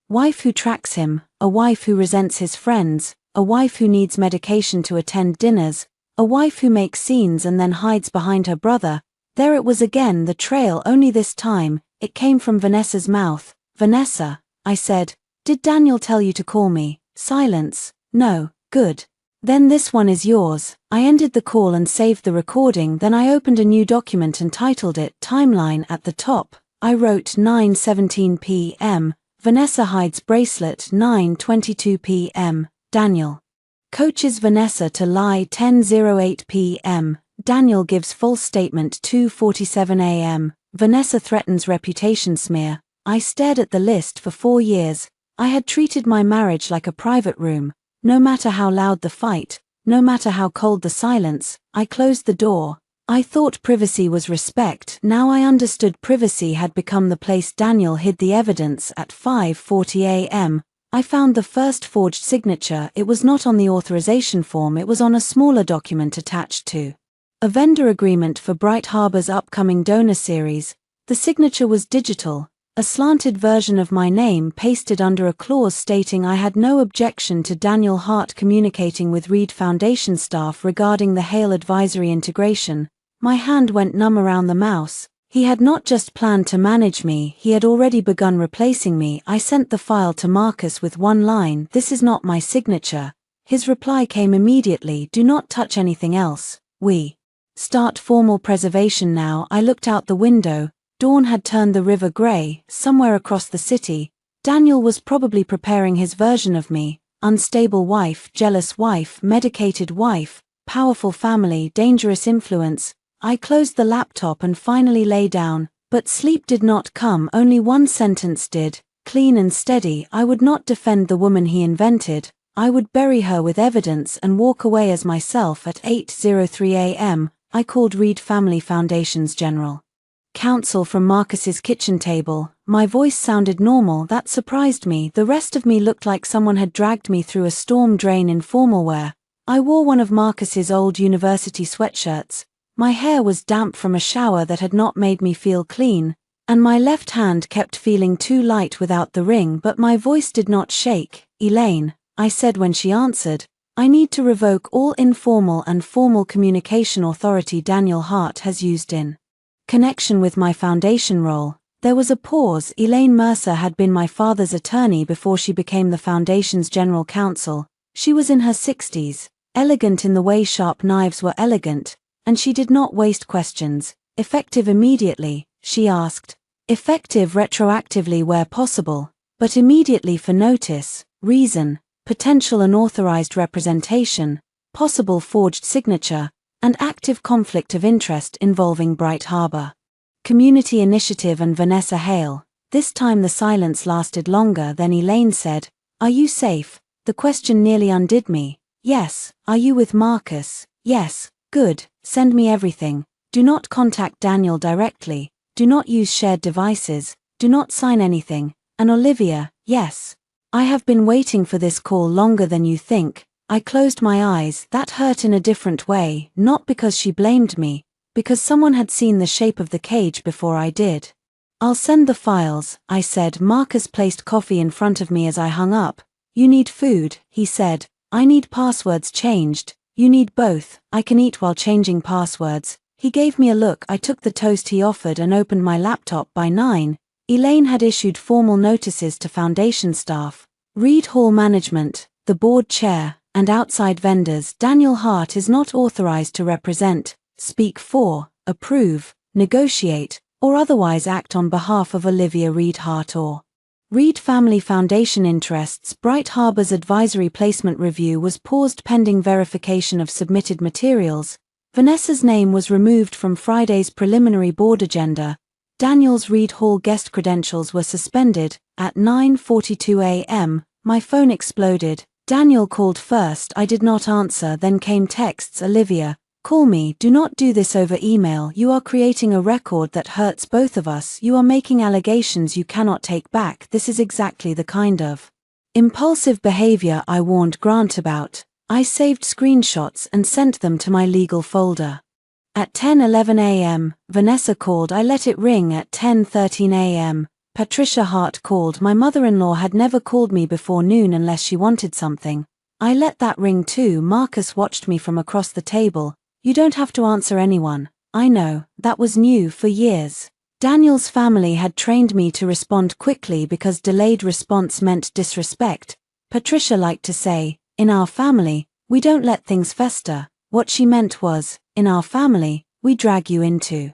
wife who tracks him, a wife who resents his friends, a wife who needs medication to attend dinners, a wife who makes scenes and then hides behind her brother. There it was again, the trail, only this time, it came from Vanessa's mouth. Vanessa, I said, did Daniel tell you to call me? Silence. No. Good. Then this one is yours. I ended the call and saved the recording. Then I opened a new document and titled it Timeline. At the top, I wrote 9:17 p.m. Vanessa hides bracelet. 9:22 p.m. Daniel coaches Vanessa to lie. 10:08 p.m. Daniel gives false statement. 2:47 a.m. Vanessa threatens reputation smear. I stared at the list. For 4 years, I had treated my marriage like a private room. No matter how loud the fight, no matter how cold the silence, I closed the door. I thought privacy was respect, now I understood privacy had become the place Daniel hid the evidence. At 5:40 a.m., I found the first forged signature. It was not on the authorization form, it was on a smaller document attached to a vendor agreement for Bright Harbor's upcoming donor series. The signature was digital, a slanted version of my name pasted under a clause stating I had no objection to Daniel Hart communicating with Reed Foundation staff regarding the Hale advisory integration. My hand went numb around the mouse. He had not just planned to manage me, he had already begun replacing me. I sent the file to Marcus with one line, "This is not my signature." His reply came immediately, "Do not touch anything else. We start formal preservation now." I looked out the window. Dawn had turned the river gray. Somewhere across the city, Daniel was probably preparing his version of me. Unstable wife, jealous wife, medicated wife, powerful family, dangerous influence. I closed the laptop and finally lay down, but sleep did not come. Only one sentence did, clean and steady. I would not defend the woman he invented. I would bury her with evidence and walk away as myself. At 8:03 a.m., I called Reed Family Foundation's General Counsel from Marcus's kitchen table. My voice sounded normal. That surprised me. The rest of me looked like someone had dragged me through a storm drain in formal wear. I wore one of Marcus's old university sweatshirts. My hair was damp from a shower that had not made me feel clean, and my left hand kept feeling too light without the ring, but my voice did not shake. "Elaine," I said when she answered, "I need to revoke all informal and formal communication authority Daniel Hart has used in connection with my foundation role." There was a pause. Elaine Mercer had been my father's attorney before she became the foundation's general counsel. She was in her 60s, elegant in the way sharp knives were elegant, and she did not waste questions. "Effective immediately?" she asked. "Effective retroactively where possible, but immediately for notice, reason, potential unauthorized representation, possible forged signature, and active conflict of interest involving Bright Harbor Community Initiative and Vanessa Hale." This time the silence lasted longer. Then Elaine said, "Are you safe?" The question nearly undid me. "Yes." "Are you with Marcus?" "Yes." "Good. Send me everything. Do not contact Daniel directly. Do not use shared devices. Do not sign anything." "And Olivia?" "Yes." "I have been waiting for this call longer than you think." I closed my eyes. That hurt in a different way, not because she blamed me, because someone had seen the shape of the cage before I did. "I'll send the files," I said. Marcus placed coffee in front of me as I hung up. "You need food," he said. "I need passwords changed." "You need both. I can eat while changing passwords." He gave me a look. I took the toast he offered and opened my laptop. By 9, Elaine had issued formal notices to foundation staff, Reed Hall management, the board chair, and outside vendors. "Daniel Hart is not authorized to represent, speak for, approve, negotiate, or otherwise act on behalf of Olivia Reed Hart or Reed Family Foundation interests." Bright Harbor's advisory placement review was paused pending verification of submitted materials. Vanessa's name was removed from Friday's preliminary board agenda. Daniel's Reed Hall guest credentials were suspended. At 9:42 a.m., my phone exploded. Daniel called first. I did not answer. Then came texts. "Olivia, call me. Do not do this over email. You are creating a record that hurts both of us. You are making allegations you cannot take back. This is exactly the kind of impulsive behavior I warned Grant about." I saved screenshots and sent them to my legal folder. At 10:11 a.m., Vanessa called. I let it ring. At 10:13 a.m., Patricia Hart called. My mother-in-law had never called me before noon unless she wanted something. I let that ring too. Marcus watched me from across the table. "You don't have to answer anyone." I know, that was new. For years, Daniel's family had trained me to respond quickly because delayed response meant disrespect. Patricia liked to say, "In our family, we don't let things fester." What she meant was, in our family, we drag you into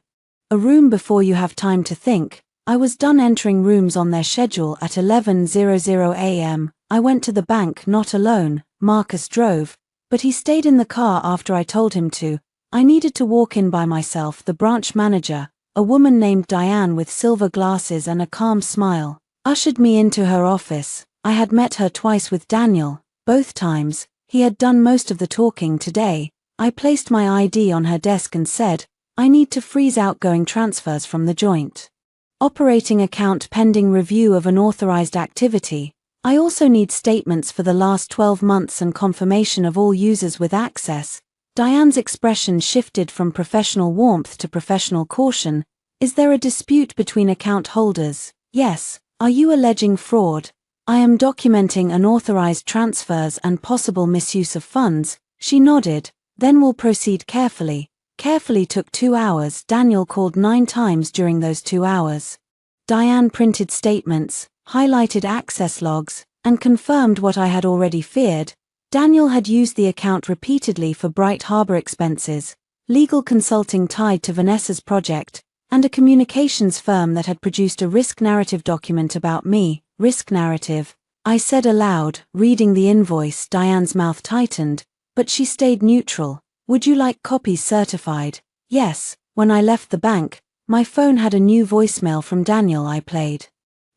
a room before you have time to think. I was done entering rooms on their schedule. At 11:00 a.m., I went to the bank, not alone. Marcus drove, but he stayed in the car after I told him to. I needed to walk in by myself. The branch manager, a woman named Diane with silver glasses and a calm smile, ushered me into her office. I had met her twice with Daniel. Both times, he had done most of the talking. Today, I placed my ID on her desk and said, I need to freeze outgoing transfers from the joint operating account pending review of unauthorized activity. I also need statements for the last 12 months and confirmation of all users with access. Diane's expression shifted from professional warmth to professional caution. Is there a dispute between account holders? Yes. Are you alleging fraud? I am documenting unauthorized transfers and possible misuse of funds. She nodded. Then we'll proceed carefully. Carefully took 2 hours. Daniel called 9 times during those 2 hours. Diane printed statements, highlighted access logs, and confirmed what I had already feared. Daniel had used the account repeatedly for Bright Harbor expenses, legal consulting tied to Vanessa's project, and a communications firm that had produced a risk narrative document about me. Risk narrative, I said aloud, reading the invoice. Diane's mouth tightened, but she stayed neutral. Would you like copies certified? Yes. When I left the bank, my phone had a new voicemail from Daniel. I played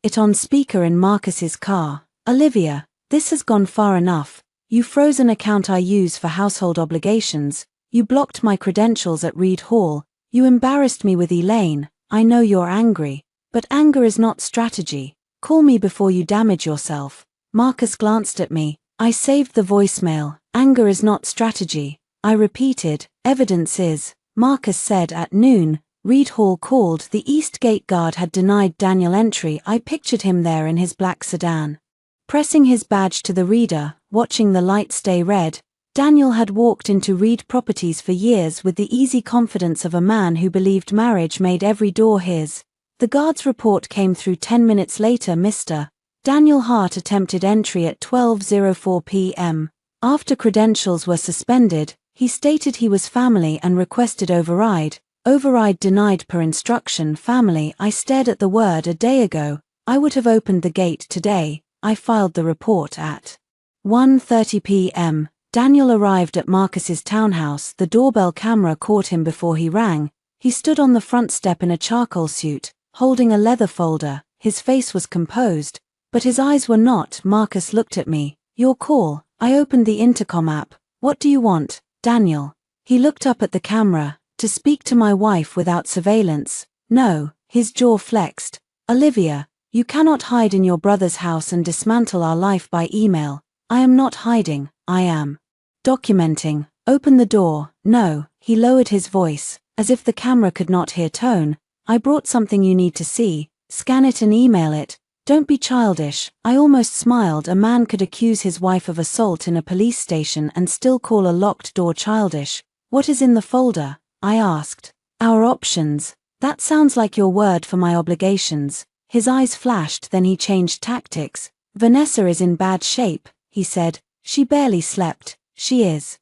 it on speaker in Marcus's car. Olivia, this has gone far enough. You froze an account I use for household obligations. You blocked my credentials at Reed Hall. You embarrassed me with Elaine. I know you're angry, but anger is not strategy. Call me before you damage yourself. Marcus glanced at me. I saved the voicemail. Anger is not strategy. I repeated. Evidence is. Marcus said at noon. Reed Hall called. The East Gate guard had denied Daniel entry. I pictured him there in his black sedan, pressing his badge to the reader, watching the light stay red. Daniel had walked into Reed Properties for years with the easy confidence of a man who believed marriage made every door his. The guard's report came through 10 minutes later. Mr. Daniel Hart attempted entry at 12:04 p.m. After credentials were suspended, he stated he was family and requested override. Override denied per instruction. Family. I stared at the word. A day ago, I would have opened the gate today. I filed the report at 1:30 p.m. Daniel arrived at Marcus's townhouse. The doorbell camera caught him before he rang. He stood on the front step in a charcoal suit, holding a leather folder. His face was composed, but his eyes were not. Marcus looked at me. Your call. I opened the intercom app. What do you want, Daniel? He looked up at the camera. To speak to my wife without surveillance. No. His jaw flexed. Olivia, you cannot hide in your brother's house and dismantle our life by email. I am not hiding. I am documenting. Open the door. No. He lowered his voice, as if the camera could not hear tone. I brought something you need to see. Scan it and email it. Don't be childish. I almost smiled. A man could accuse his wife of assault in a police station and still call a locked door childish. What is in the folder? I asked. Our options. That sounds like your word for my obligations. His eyes flashed, then he changed tactics. Vanessa is in bad shape, he said. She barely slept. She is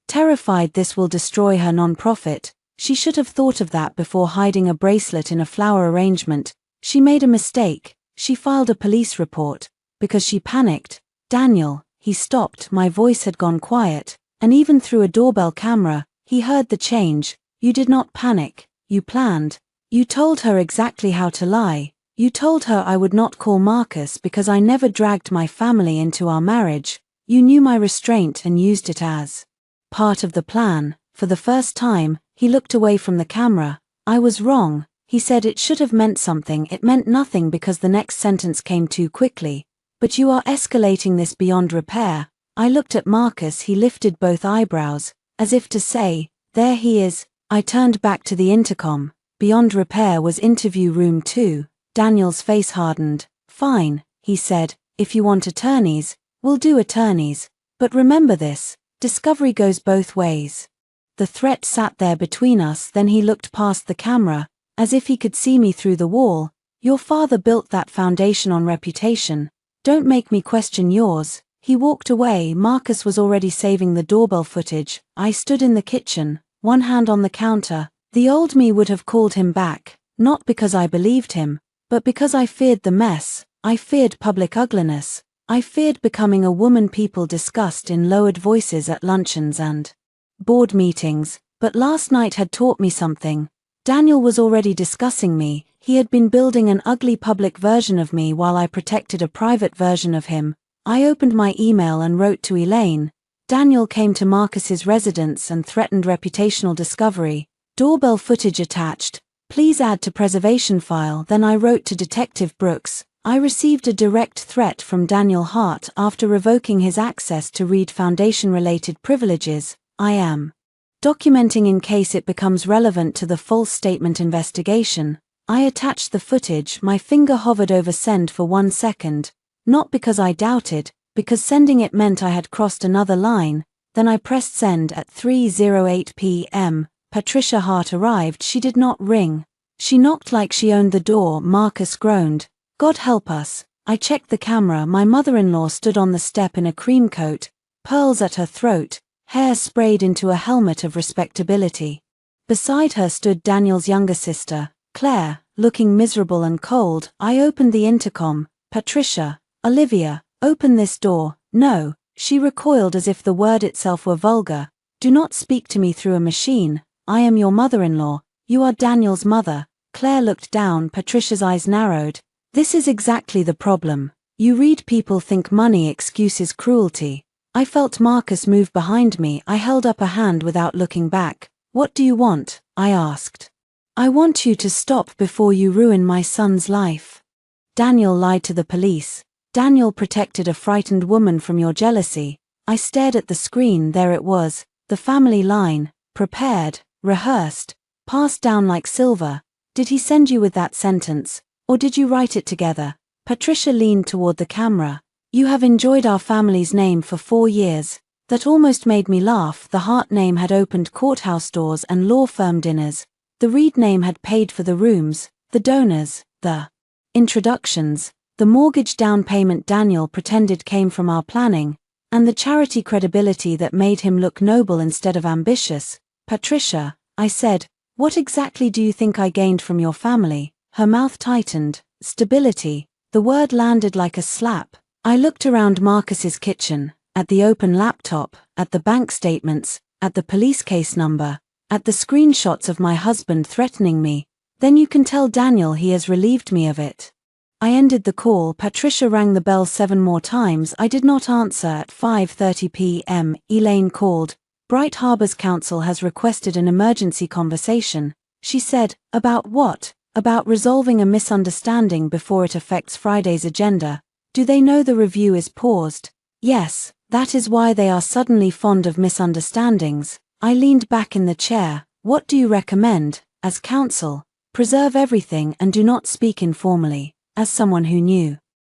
terrified this will destroy her non-profit. She should have thought of that before hiding a bracelet in a flower arrangement. She made a mistake. She filed a police report because she panicked. Daniel, he stopped. My voice had gone quiet, and even through a doorbell camera, he heard the change. You did not panic. You planned. You told her exactly how to lie. You told her I would not call Marcus because I never dragged my family into our marriage. You knew my restraint and used it as part of the plan. For the first time, he looked away from the camera. I was wrong. He said it should have meant something. It meant nothing because the next sentence came too quickly. But you are escalating this beyond repair. I looked at Marcus. He lifted both eyebrows, as if to say, there he is. I turned back to the intercom. Beyond repair was interview room 2. Daniel's face hardened. Fine, he said, if you want attorneys, we'll do attorneys. But remember this, discovery goes both ways. The threat sat there between us. Then he looked past the camera, as if he could see me through the wall. Your father built that foundation on reputation. Don't make me question yours. He walked away. Marcus was already saving the doorbell footage. I stood in the kitchen, one hand on the counter. The old me would have called him back, not because I believed him, but because I feared the mess. I feared public ugliness. I feared becoming a woman people discussed in lowered voices at luncheons and board meetings. But last night had taught me something. Daniel was already discussing me. He had been building an ugly public version of me while I protected a private version of him. I opened my email and wrote to Elaine. Daniel came to Marcus's residence and threatened reputational discovery. Doorbell footage attached. Please add to preservation file. Then I wrote to Detective Brooks. I received a direct threat from Daniel Hart after revoking his access to read Foundation-related privileges. I am documenting in case it becomes relevant to the false statement investigation. I attached the footage. My finger hovered over send for 1 second. Not because I doubted, because sending it meant I had crossed another line. Then I pressed send at 3:08 p.m. Patricia Hart arrived. She did not ring. She knocked like she owned the door. Marcus groaned. God help us. I checked the camera. My mother-in-law stood on the step in a cream coat, pearls at her throat, hair sprayed into a helmet of respectability. Beside her stood Daniel's younger sister, Claire, looking miserable and cold. I opened the intercom. Patricia, Olivia, open this door. No, she recoiled as if the word itself were vulgar. Do not speak to me through a machine. I am your mother-in-law. You are Daniel's mother. Claire looked down. Patricia's eyes narrowed. This is exactly the problem. You read people think money excuses cruelty. I felt Marcus move behind me. I held up a hand without looking back. What do you want? I asked. I want you to stop before you ruin my son's life. Daniel lied to the police. Daniel protected a frightened woman from your jealousy. I stared at the screen. There it was, the family line, prepared, rehearsed, passed down like silver. Did he send you with that sentence, or did you write it together? Patricia leaned toward the camera. You have enjoyed our family's name for 4 years. That almost made me laugh. The Hart name had opened courthouse doors and law firm dinners. The Reed name had paid for the rooms, the donors, the introductions, the mortgage down payment Daniel pretended came from our planning, and the charity credibility that made him look noble instead of ambitious. Patricia, I said, what exactly do you think I gained from your family? Her mouth tightened. Stability. The word landed like a slap. I looked around Marcus's kitchen, at the open laptop, at the bank statements, at the police case number, at the screenshots of my husband threatening me. Then you can tell Daniel he has relieved me of it. I ended the call. Patricia rang the bell 7 more times. I did not answer. At 5:30 p.m., Elaine called. Bright Harbor's counsel has requested an emergency conversation. She said, about what? About resolving a misunderstanding before it affects Friday's agenda. Do they know the review is paused? Yes, that is why they are suddenly fond of misunderstandings. I leaned back in the chair. What do you recommend, as counsel? Preserve everything and do not speak informally, as someone who knew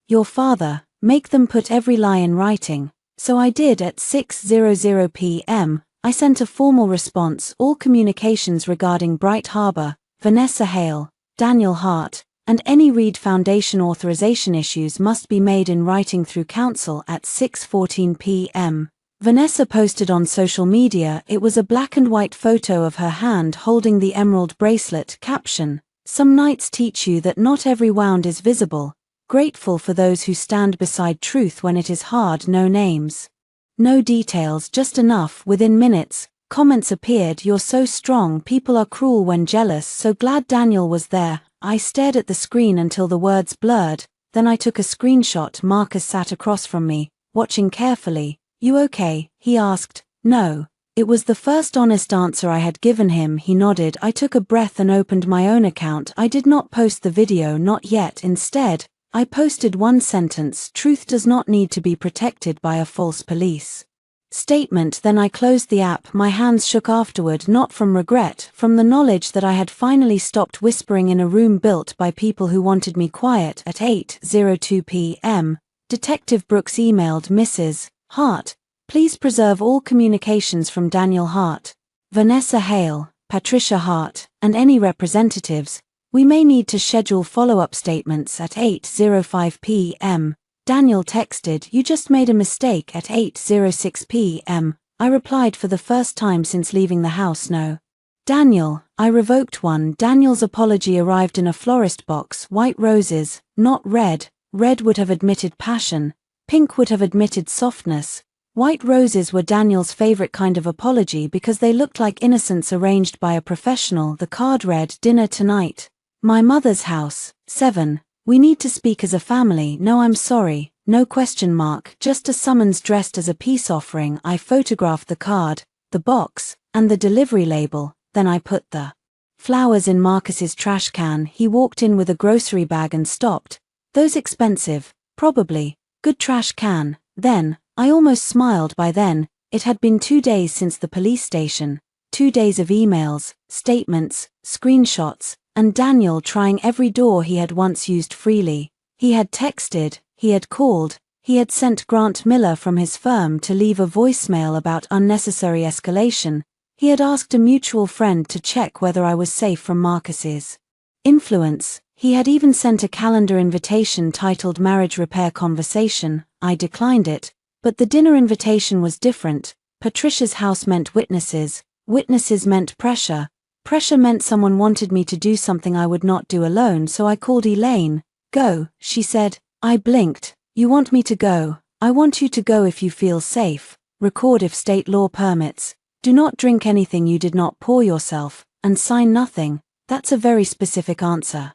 your father. Make them put every lie in writing. So I did. At 6:00 p.m., I sent a formal response. All communications regarding Bright Harbor, Vanessa Hale, Daniel Hart, and any Reed Foundation authorization issues must be made in writing through counsel. At 6:14 p.m., Vanessa posted on social media. It was a black and white photo of her hand holding the emerald bracelet. Caption: Some nights teach you that not every wound is visible. Grateful for those who stand beside truth when it is hard. No names, no details, just enough. Within minutes, comments appeared. You're so strong. People are cruel when jealous. So glad Daniel was there. I stared at the screen until the words blurred. Then I took a screenshot. Marcus sat across from me, watching carefully. You okay? He asked. No. It was the first honest answer I had given him. He nodded. I took a breath and opened my own account. I did not post the video, not yet. Instead, I posted one sentence: truth does not need to be protected by a false police statement. Then I closed the app. My hands shook afterward, not from regret, from the knowledge that I had finally stopped whispering in a room built by people who wanted me quiet. At 8:02 p.m., Detective Brooks emailed Mrs. Hart, please preserve all communications from Daniel Hart, Vanessa Hale, Patricia Hart, and any representatives. We may need to schedule follow-up statements. At 8:05 p.m., Daniel texted, you just made a mistake. At 8:06 p.m., I replied, for the first time since leaving the house, no. Daniel, I revoked one. Daniel's apology arrived in a florist box. White roses, not red. Red would have admitted passion. Pink would have admitted softness. White roses were Daniel's favorite kind of apology because they looked like innocence arranged by a professional. The card read, dinner tonight. My mother's house. 7. We need to speak as a family. No, I'm sorry. No question mark. Just a summons dressed as a peace offering. I photographed the card, the box, and the delivery label. Then I put the flowers in Marcus's trash can. He walked in with a grocery bag and stopped. Those expensive, probably, good trash can. Then, I almost smiled. By then, it had been 2 days since the police station. 2 days of emails, statements, screenshots, and Daniel trying every door he had once used freely. He had texted, he had called, he had sent Grant Miller from his firm to leave a voicemail about unnecessary escalation. He had asked a mutual friend to check whether I was safe from Marcus's influence. He had even sent a calendar invitation titled Marriage Repair Conversation. I declined it, but the dinner invitation was different. Patricia's house meant witnesses. Witnesses meant pressure. Pressure meant someone wanted me to do something I would not do alone, so I called Elaine. Go, she said. I blinked. You want me to go? I want you to go if you feel safe. Record if state law permits. Do not drink anything you did not pour yourself, and sign nothing. That's a very specific answer.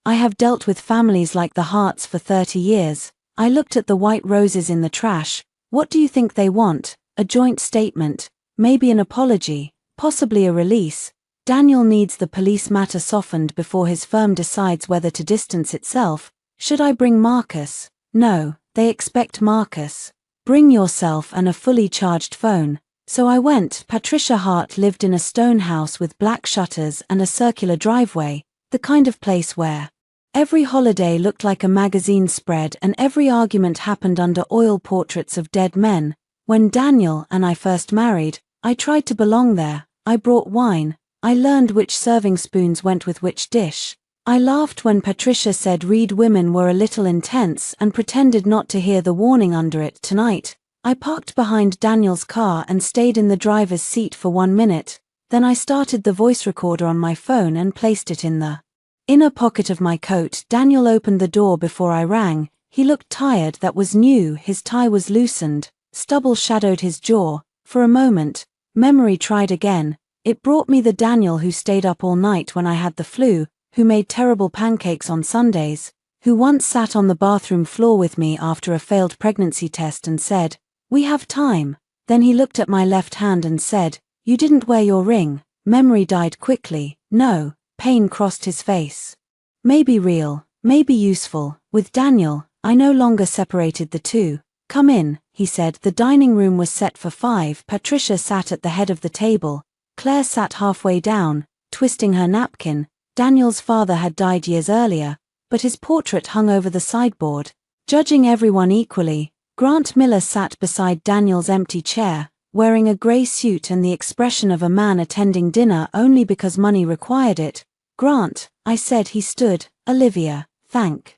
I have dealt with families like the Harts for 30 years. I looked at the white roses in the trash. What do you think they want? A joint statement, maybe an apology, possibly a release. Daniel needs the police matter softened before his firm decides whether to distance itself. Should I bring Marcus? No, they expect Marcus. Bring yourself and a fully charged phone. So I went. Patricia Hart lived in a stone house with black shutters and a circular driveway, the kind of place where every holiday looked like a magazine spread and every argument happened under oil portraits of dead men. When Daniel and I first married, I tried to belong there. I brought wine. I learned which serving spoons went with which dish. I laughed when Patricia said read women were a little intense and pretended not to hear the warning under it. Tonight, I parked behind Daniel's car and stayed in the driver's seat for 1 minute. Then I started the voice recorder on my phone and placed it in the inner pocket of my coat. Daniel opened the door before I rang. He looked tired. That was new. His tie was loosened. Stubble shadowed his jaw. For a moment, memory tried again. It brought me the Daniel who stayed up all night when I had the flu, who made terrible pancakes on Sundays, who once sat on the bathroom floor with me after a failed pregnancy test and said, "We have time." Then he looked at my left hand and said, "You didn't wear your ring." Memory died quickly. No, pain crossed his face. Maybe real, maybe useful. With Daniel, I no longer separated the two. "Come in," he said. The dining room was set for 5. Patricia sat at the head of the table. Claire sat halfway down, twisting her napkin. Daniel's father had died years earlier, but his portrait hung over the sideboard. Judging everyone equally, Grant Miller sat beside Daniel's empty chair, wearing a grey suit and the expression of a man attending dinner only because money required it. "Grant," I said. He stood. "Olivia, thank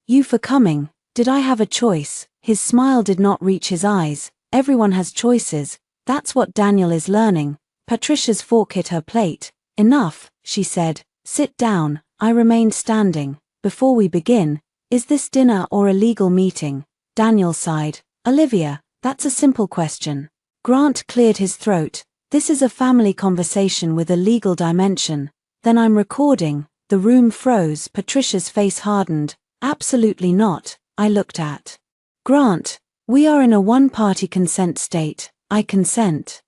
you for coming. Did I have a choice?" His smile did not reach his eyes. Everyone has choices. That's what Daniel is learning. Patricia's fork hit her plate. "Enough," she said. "Sit down." I remained standing. "Before we begin, is this dinner or a legal meeting?" Daniel sighed. "Olivia, that's a simple question." Grant cleared his throat. "This is a family conversation with a legal dimension." "Then I'm recording." The room froze. Patricia's face hardened. "Absolutely not." I looked at Grant. "We are in a one-party consent state. I consent."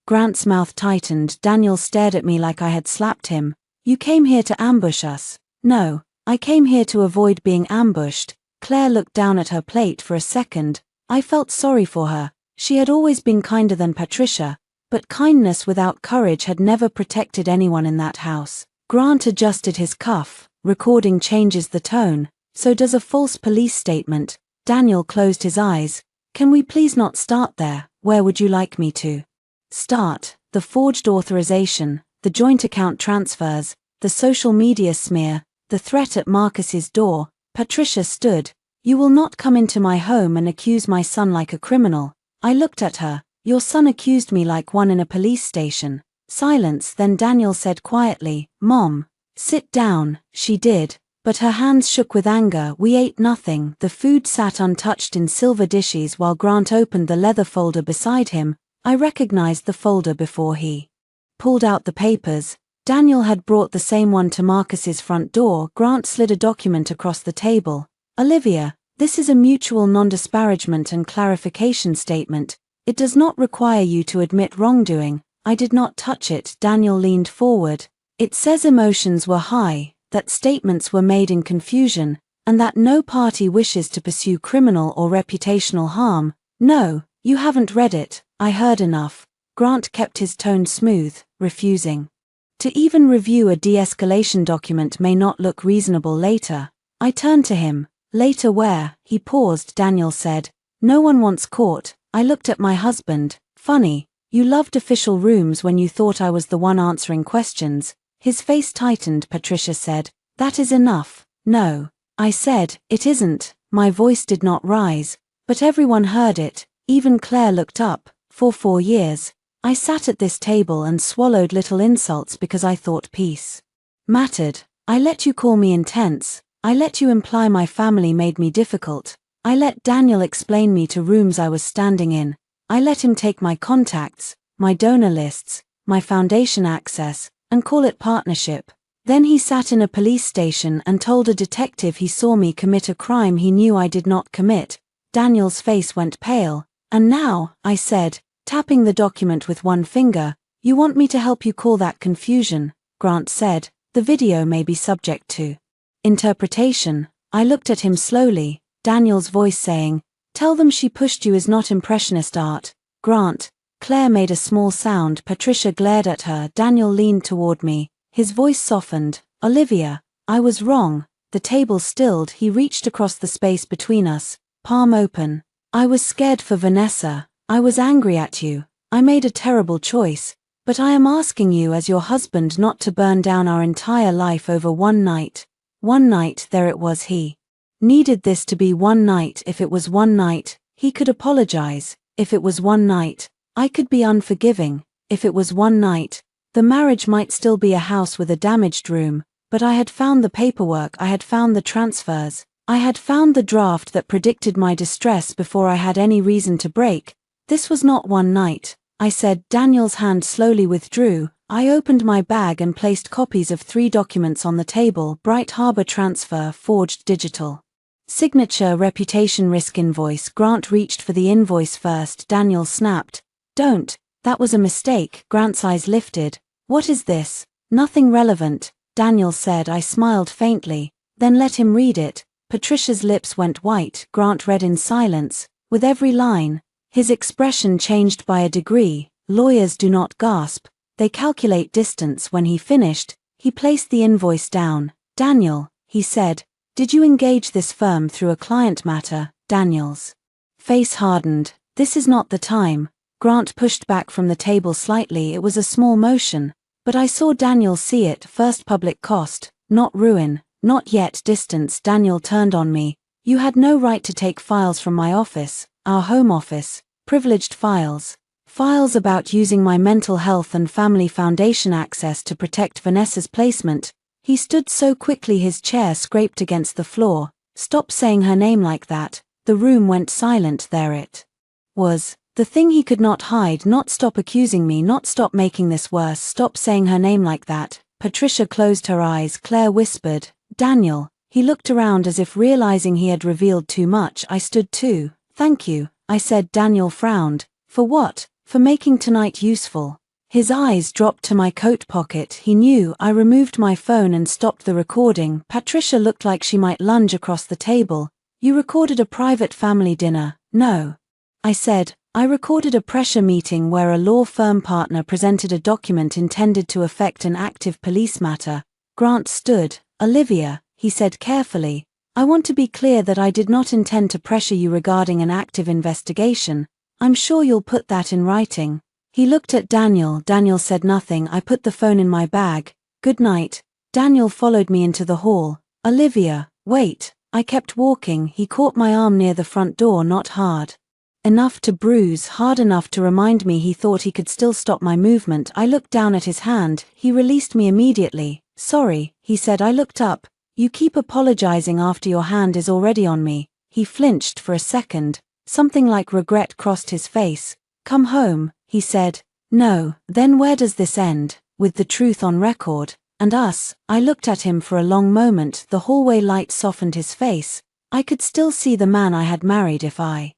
Grant's mouth tightened. Daniel stared at me like I had slapped him. "You came here to ambush us." "No, I came here to avoid being ambushed." Claire looked down at her plate for a second. I felt sorry for her. She had always been kinder than Patricia, but kindness without courage had never protected anyone in that house. Grant adjusted his cuff. "Recording changes the tone. So does a false police statement." Daniel closed his eyes. "Can we please not start there? Where would you like me to start?" The forged authorization, the joint account transfers, the social media smear, the threat at Marcus's door. Patricia stood. "You will not come into my home and accuse my son like a criminal." I looked at her. "Your son accused me like one in a police station." Silence. Then Daniel said quietly, "Mom, sit down." She did, but her hands shook with anger. We ate nothing. The food sat untouched in silver dishes while Grant opened the leather folder beside him. I recognized the folder before he pulled out the papers. Daniel had brought the same one to Marcus's front door. Grant slid a document across the table. "Olivia, this is a mutual non-disparagement and clarification statement. It does not require you to admit wrongdoing. I did not touch it. Daniel leaned forward. It says emotions were high, that statements were made in confusion, and that no party wishes to pursue criminal or reputational harm. No, you haven't read it. I heard enough. Grant kept his tone smooth, refusing to even review a de-escalation document may not look reasonable later. I turned to him. Later where? He paused. Daniel said, no one wants court. I looked at my husband. Funny, you loved official rooms when you thought I was the one answering questions. His face tightened. Patricia said, that is enough. No. I said, it isn't. My voice did not rise, but everyone heard it. Even Claire looked up. For 4 years, I sat at this table and swallowed little insults because I thought peace mattered. I let you call me intense. I let you imply my family made me difficult. I let Daniel explain me to rooms I was standing in. I let him take my contacts, my donor lists, my foundation access, and call it partnership. Then he sat in a police station and told a detective he saw me commit a crime he knew I did not commit. Daniel's face went pale. And now, I said, tapping the document with one finger, you want me to help you call that confusion? Grant said, the video may be subject to interpretation. I looked at him slowly, Daniel's voice saying, tell them she pushed you is not impressionist art. Grant. Claire made a small sound. Patricia glared at her. Daniel leaned toward me. His voice softened. Olivia, I was wrong. The table stilled. He reached across the space between us, palm open. I was scared for Vanessa. I was angry at you. I made a terrible choice. But I am asking you as your husband not to burn down our entire life over one night. One night. There it was. He needed this to be one night. If it was one night, he could apologize. If it was one night, I could be unforgiving. If it was one night, the marriage might still be a house with a damaged room, but I had found the paperwork, I had found the transfers, I had found the draft that predicted my distress before I had any reason to break. This was not one night, I said. Daniel's hand slowly withdrew. I opened my bag and placed copies of 3 documents on the table. Bright Harbor transfer, forged digital signature, reputation risk invoice. Grant reached for the invoice first. Daniel snapped, don't, that was a mistake. Grant's eyes lifted. What is this? Nothing relevant, Daniel said. I smiled faintly, then let him read it. Patricia's lips went white. Grant read in silence. With every line, his expression changed by a degree. Lawyers do not gasp, they calculate distance. When he finished, he placed the invoice down. Daniel, he said, did you engage this firm through a client matter? Daniel's face hardened. This is not the time. Grant pushed back from the table slightly. It was a small motion, but I saw Daniel see it. First public cost, not ruin, not yet distance. Daniel turned on me. You had no right to take files from my office, our home office, privileged files. Files about using my mental health and family foundation access to protect Vanessa's placement. He stood so quickly his chair scraped against the floor. Stop saying her name like that. The room went silent. There it was. The thing he could not hide. Not stop accusing me, not stop making this worse. Stop saying her name like that. Patricia closed her eyes. Claire whispered, Daniel. He looked around as if realizing he had revealed too much. I stood too. Thank you, I said. Daniel frowned. For what? For making tonight useful. His eyes dropped to my coat pocket. He knew. I removed my phone and stopped the recording. Patricia looked like she might lunge across the table. You recorded a private family dinner. No. I said, I recorded a pressure meeting where a law firm partner presented a document intended to affect an active police matter. Grant stood. Olivia, he said carefully, I want to be clear that I did not intend to pressure you regarding an active investigation. I'm sure you'll put that in writing. He looked at Daniel. Daniel said nothing. I put the phone in my bag. Good night. Daniel followed me into the hall. Olivia, wait. I kept walking. He caught my arm near the front door. Not hard enough to bruise, hard enough to remind me he thought he could still stop my movement. I looked down at his hand. He released me immediately. Sorry, he said. I looked up. You keep apologizing after your hand is already on me. He flinched for a second. Something like regret crossed his face. Come home, he said. No. Then where does this end? With the truth on record, and us? I looked at him for a long moment. The hallway light softened his face. I could still see the man I had married if I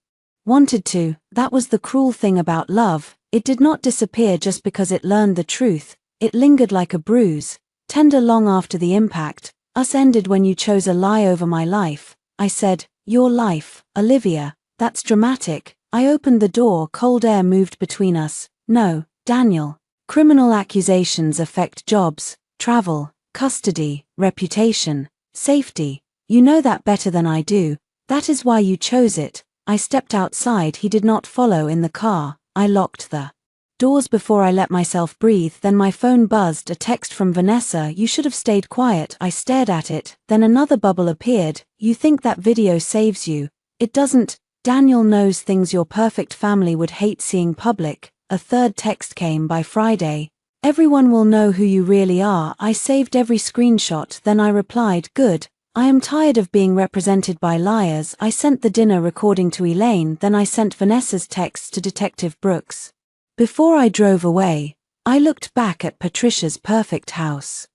wanted to. That was the cruel thing about love. It did not disappear just because it learned the truth, it lingered like a bruise, tender long after the impact. Us ended when you chose a lie over my life. I said, your life, Olivia, that's dramatic. I opened the door, cold air moved between us. No, Daniel. Criminal accusations affect jobs, travel, custody, reputation, safety. You know that better than I do. That is why you chose it. I stepped outside. He did not follow in the car. I locked the doors before I let myself breathe. Then my phone buzzed, a text from Vanessa. You should have stayed quiet. I stared at it. Then another bubble appeared. You think that video saves you. It doesn't. Daniel knows things your perfect family would hate seeing public. A third text came by Friday. Everyone will know who you really are. I saved every screenshot. Then I replied, good. I am tired of being represented by liars. I sent the dinner recording to Elaine. Then I sent Vanessa's texts to Detective Brooks. Before I drove away, I looked back at Patricia's perfect house.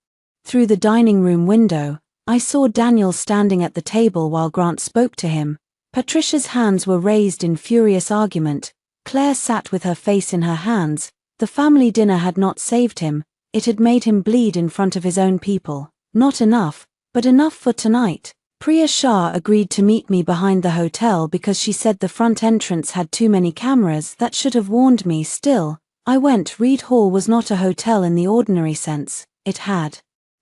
Through the dining room window, I saw Daniel standing at the table while Grant spoke to him. Patricia's hands were raised in furious argument. Claire sat with her face in her hands. The family dinner had not saved him, it had made him bleed in front of his own people. Not enough, but enough for tonight. Priya Shah agreed to meet me behind the hotel because she said the front entrance had too many cameras. That should have warned me. Still, I went. Reed Hall was not a hotel in the ordinary sense. It had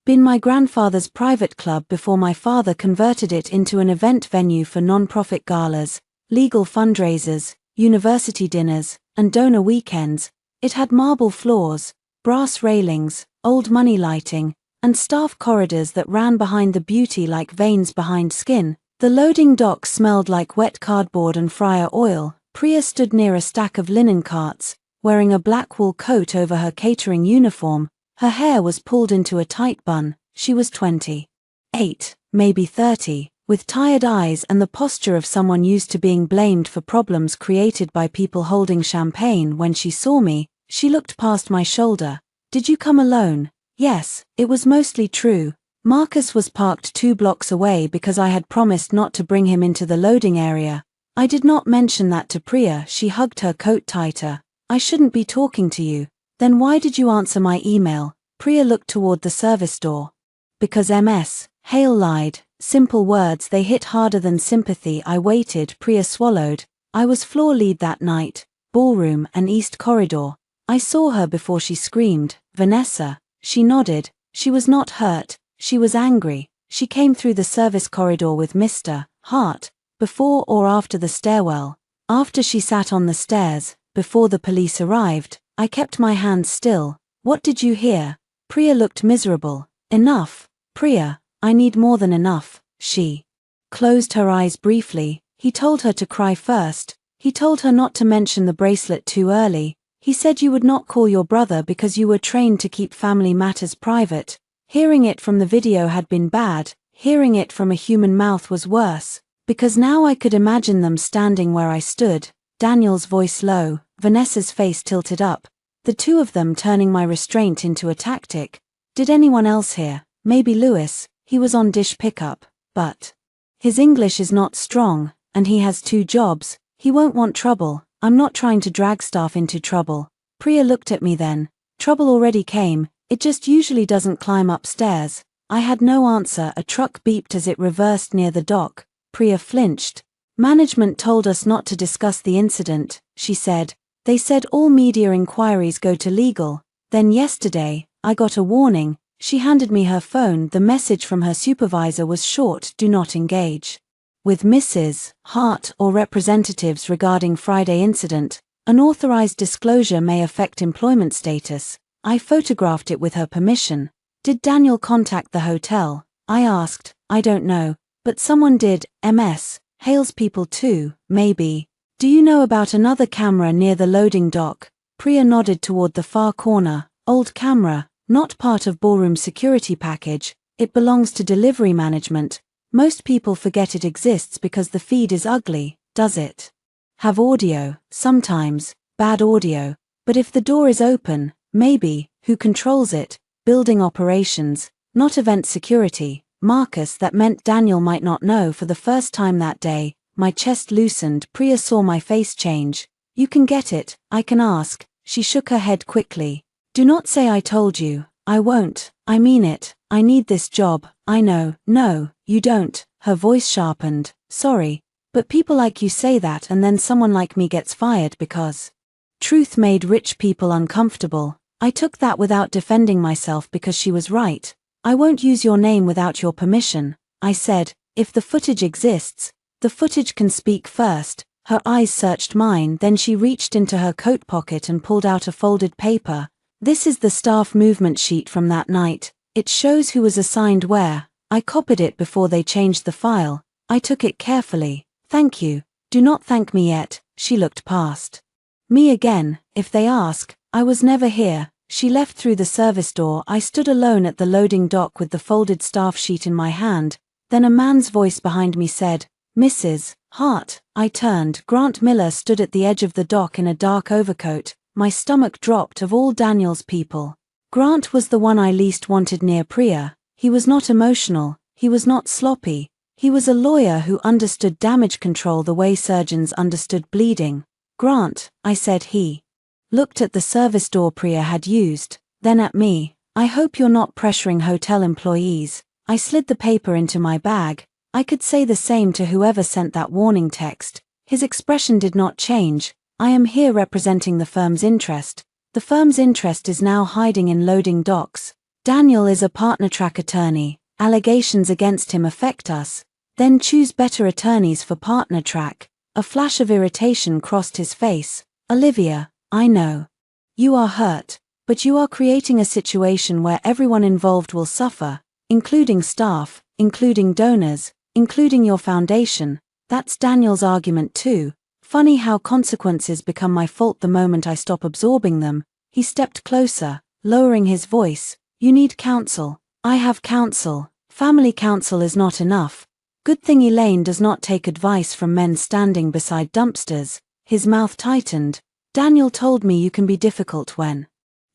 been my grandfather's private club before my father converted it into an event venue for non-profit galas, legal fundraisers, university dinners, and donor weekends. It had marble floors, brass railings, old money lighting, and staff corridors that ran behind the beauty like veins behind skin. The loading dock smelled like wet cardboard and fryer oil. Priya stood near a stack of linen carts, wearing a black wool coat over her catering uniform. Her hair was pulled into a tight bun. She was 28, maybe 30, with tired eyes and the posture of someone used to being blamed for problems created by people holding champagne. When she saw me, she looked past my shoulder. Did you come alone? Yes, it was mostly true. Marcus was parked 2 blocks away because I had promised not to bring him into the loading area. I did not mention that to Priya. She hugged her coat tighter. I shouldn't be talking to you. Then why did you answer my email? Priya looked toward the service door. Because Ms. Hale lied. Simple words, they hit harder than sympathy. I waited. Priya swallowed. I was floor lead that night, ballroom and east corridor. I saw her before she screamed. Vanessa. She nodded. She was not hurt, she was angry. She came through the service corridor with Mr. Hart, before or after the stairwell. After she sat on the stairs, before the police arrived. I kept my hands still. What did you hear? Priya looked miserable. Enough. Priya, I need more than enough. She closed her eyes briefly. He told her to cry first. He told her not to mention the bracelet too early. He said you would not call your brother because you were trained to keep family matters private. Hearing it from the video had been bad. Hearing it from a human mouth was worse. Because now I could imagine them standing where I stood. Daniel's voice low, Vanessa's face tilted up. The two of them turning my restraint into a tactic. Did anyone else hear? Maybe Lewis. He was on dish pickup. But his English is not strong, and he has 2 jobs. He won't want trouble. I'm not trying to drag staff into trouble. Priya looked at me then. Trouble already came, it just usually doesn't climb upstairs. I had no answer. A truck beeped as it reversed near the dock. Priya flinched. Management told us not to discuss the incident, she said. They said all media inquiries go to legal. Then yesterday, I got a warning. She handed me her phone. The message from her supervisor was short: do not engage with Mrs. Hart or representatives regarding Friday incident. Unauthorized disclosure may affect employment status. I photographed it with her permission. Did Daniel contact the hotel? I asked. I don't know. But someone did. Ms. Hale's people too, maybe. Do you know about another camera near the loading dock? Priya nodded toward the far corner. Old camera, not part of ballroom security package. It belongs to delivery management. Most people forget it exists because the feed is ugly. Does it have audio? Sometimes, bad audio. But if the door is open, maybe. Who controls it? Building operations, not event security. Marcus. That meant Daniel might not know. For the first time that day, my chest loosened. Priya saw my face change. You can get it, I can ask. She shook her head quickly. Do not say I told you. I won't. I mean it. I need this job. I know. No, you don't. Her voice sharpened. Sorry. But people like you say that and then someone like me gets fired because truth made rich people uncomfortable. I took that without defending myself because she was right. I won't use your name without your permission, I said. If the footage exists, the footage can speak first. Her eyes searched mine, then she reached into her coat pocket and pulled out a folded paper. This is the staff movement sheet from that night. It shows who was assigned where. I copied it before they changed the file. I took it carefully. Thank you. Do not thank me yet. She looked past me again. If they ask, I was never here. She left through the service door. I stood alone at the loading dock with the folded staff sheet in my hand. Then a man's voice behind me said, Mrs. Hart. I turned. Grant Miller stood at the edge of the dock in a dark overcoat. My stomach dropped. Of all Daniel's people, Grant was the one I least wanted near Priya. He was not emotional. He was not sloppy. He was a lawyer who understood damage control the way surgeons understood bleeding. Grant, I said. He looked at the service door Priya had used, then at me. I hope you're not pressuring hotel employees. I slid the paper into my bag. I could say the same to whoever sent that warning text. His expression did not change. I am here representing the firm's interest. The firm's interest is now hiding in loading docks. Daniel is a partner track attorney. Allegations against him affect us. Then choose better attorneys for partner track. A flash of irritation crossed his face. Olivia, I know. You are hurt, but you are creating a situation where everyone involved will suffer, including staff, including donors, including your foundation. That's Daniel's argument too. Funny how consequences become my fault the moment I stop absorbing them. He stepped closer, lowering his voice. You need counsel. I have counsel. Family counsel is not enough. Good thing Elaine does not take advice from men standing beside dumpsters. His mouth tightened. Daniel told me you can be difficult when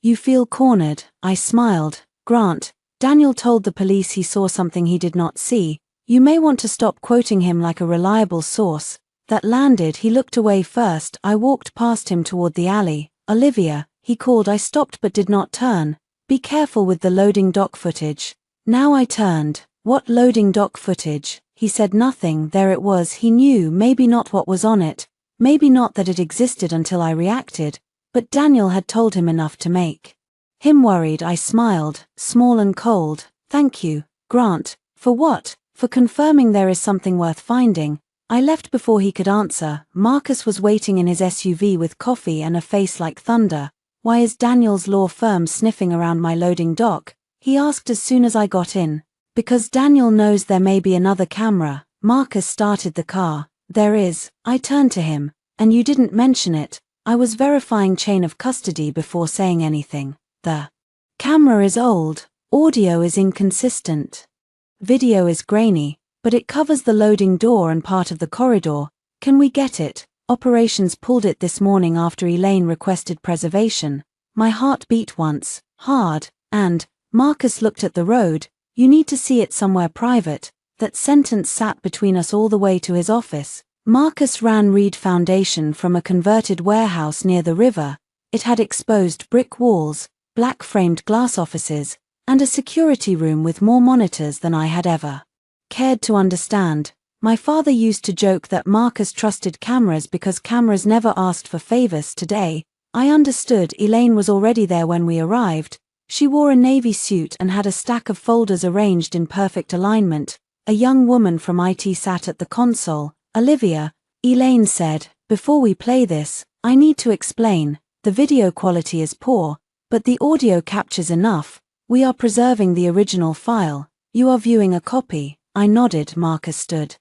you feel cornered. I smiled. Grant, Daniel told the police he saw something he did not see. You may want to stop quoting him like a reliable source. That landed. He looked away first. I walked past him toward the alley. Olivia, he called. I stopped but did not turn. Be careful with the loading dock footage. Now I turned. What loading dock footage? He said nothing. There it was. He knew, maybe not what was on it. Maybe not that it existed until I reacted. But Daniel had told him enough to make him worried. I smiled, small and cold. Thank you, Grant. For what? For confirming there is something worth finding. I left before he could answer. Marcus was waiting in his SUV with coffee and a face like thunder. Why is Daniel's law firm sniffing around my loading dock? He asked as soon as I got in. Because Daniel knows there may be another camera. Marcus started the car. There is. I turned to him. And you didn't mention it. I was verifying chain of custody before saying anything. The camera is old. Audio is inconsistent. Video is grainy, but it covers the loading door and part of the corridor. Can we get it? Operations pulled it this morning after Elaine requested preservation. My heart beat once, hard, and Marcus looked at the road. You need to see it somewhere private. That sentence sat between us all the way to his office. Marcus ran Reed Foundation from a converted warehouse near the river. It had exposed brick walls, black-framed glass offices, and a security room with more monitors than I had ever cared to understand. My father used to joke that Marcus trusted cameras because cameras never asked for favors. Today, I understood. Elaine was already there when we arrived. She wore a navy suit and had a stack of folders arranged in perfect alignment. A young woman from IT sat at the console. Olivia, Elaine said, before we play this, I need to explain. The video quality is poor, but the audio captures enough. We are preserving the original file. You are viewing a copy. I nodded. Marcus stood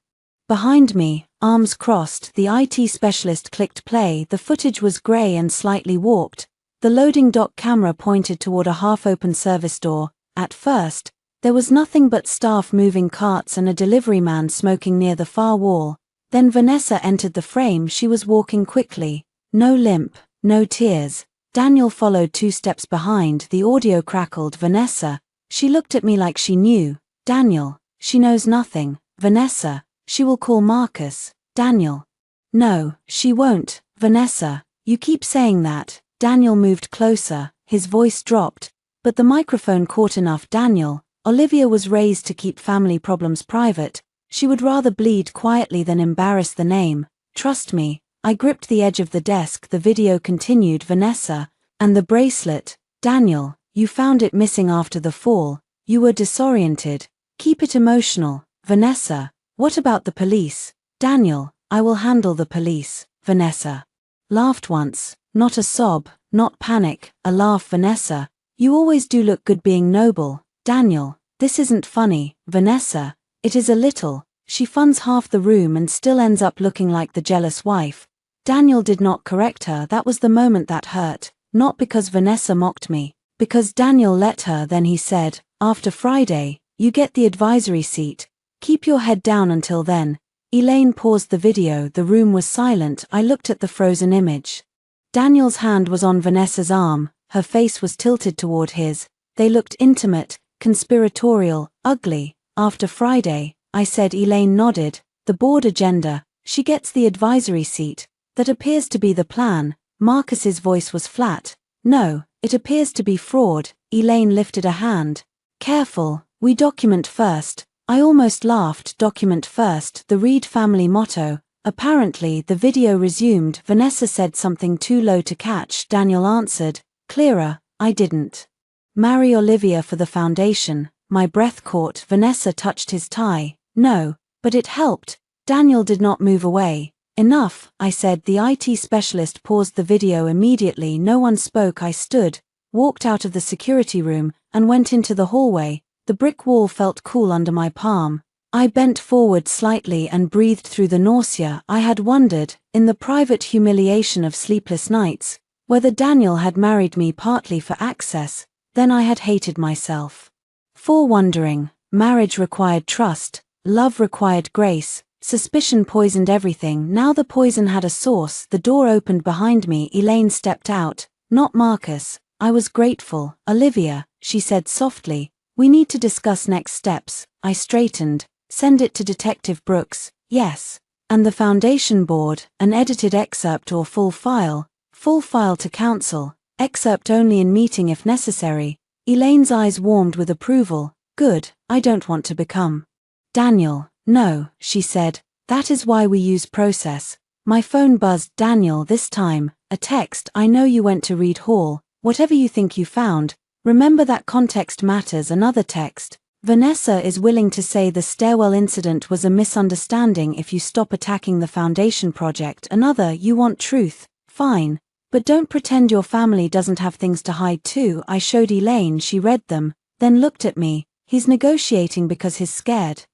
behind me, arms crossed. The IT specialist clicked play. The footage was grey and slightly warped. The loading dock camera pointed toward a half-open service door. At first, there was nothing but staff moving carts and a delivery man smoking near the far wall. Then Vanessa entered the frame. She was walking quickly. No limp, no tears. Daniel followed 2 steps behind. The audio crackled. Vanessa. She looked at me like she knew. Daniel. She knows nothing. Vanessa. She will call Marcus. Daniel. No, she won't. Vanessa. You keep saying that. Daniel moved closer, his voice dropped, but the microphone caught enough. Daniel, Olivia was raised to keep family problems private. She would rather bleed quietly than embarrass the name. Trust me. I gripped the edge of the desk. The video continued. Vanessa, and the bracelet. Daniel, you found it missing after the fall. You were disoriented. Keep it emotional. Vanessa, what about the police? Daniel, I will handle the police. Vanessa laughed once, not a sob, not panic, a laugh. Vanessa, you always do look good being noble. Daniel, this isn't funny. Vanessa, it is a little. She funds half the room and still ends up looking like the jealous wife. Daniel did not correct her. That was the moment that hurt, not because Vanessa mocked me, because Daniel let her. Then he said, after Friday, you get the advisory seat. Keep your head down until then. Elaine paused the video. The room was silent. I looked at the frozen image. Daniel's hand was on Vanessa's arm, her face was tilted toward his. They looked intimate, conspiratorial, ugly. After Friday, I said. Elaine nodded. The board agenda, she gets the advisory seat. That appears to be the plan. Marcus's voice was flat. No, it appears to be fraud. Elaine lifted a hand. Careful, we document first. I almost laughed. Document first, the Reed family motto. Apparently, the video resumed. Vanessa said something too low to catch. Daniel answered, clearer, I didn't marry Olivia for the foundation. My breath caught. Vanessa touched his tie. No, but it helped. Daniel did not move away. Enough, I said. The IT specialist paused the video immediately. No one spoke. I stood, walked out of the security room, and went into the hallway. The brick wall felt cool under my palm. I bent forward slightly and breathed through the nausea. I had wondered, in the private humiliation of sleepless nights, whether Daniel had married me partly for access. Then I had hated myself for wondering. Marriage required trust, love required grace. Suspicion poisoned everything. Now the poison had a source. The door opened behind me. Elaine stepped out. Not Marcus. I was grateful. Olivia, she said softly, we need to discuss next steps. I straightened. Send it to Detective Brooks. Yes. And the foundation board, an edited excerpt or full file? Full file to counsel. Excerpt only in meeting if necessary. Elaine's eyes warmed with approval. Good, I don't want to become Daniel. No, she said, that is why we use process. My phone buzzed. Daniel, this time, a text. I know you went to Reed Hall. Whatever you think you found, remember that context matters. Another text. Vanessa is willing to say the stairwell incident was a misunderstanding if you stop attacking the foundation project. Another, you want truth. Fine. But don't pretend your family doesn't have things to hide too. I showed Elaine. She read them, then looked at me. He's negotiating because he's scared.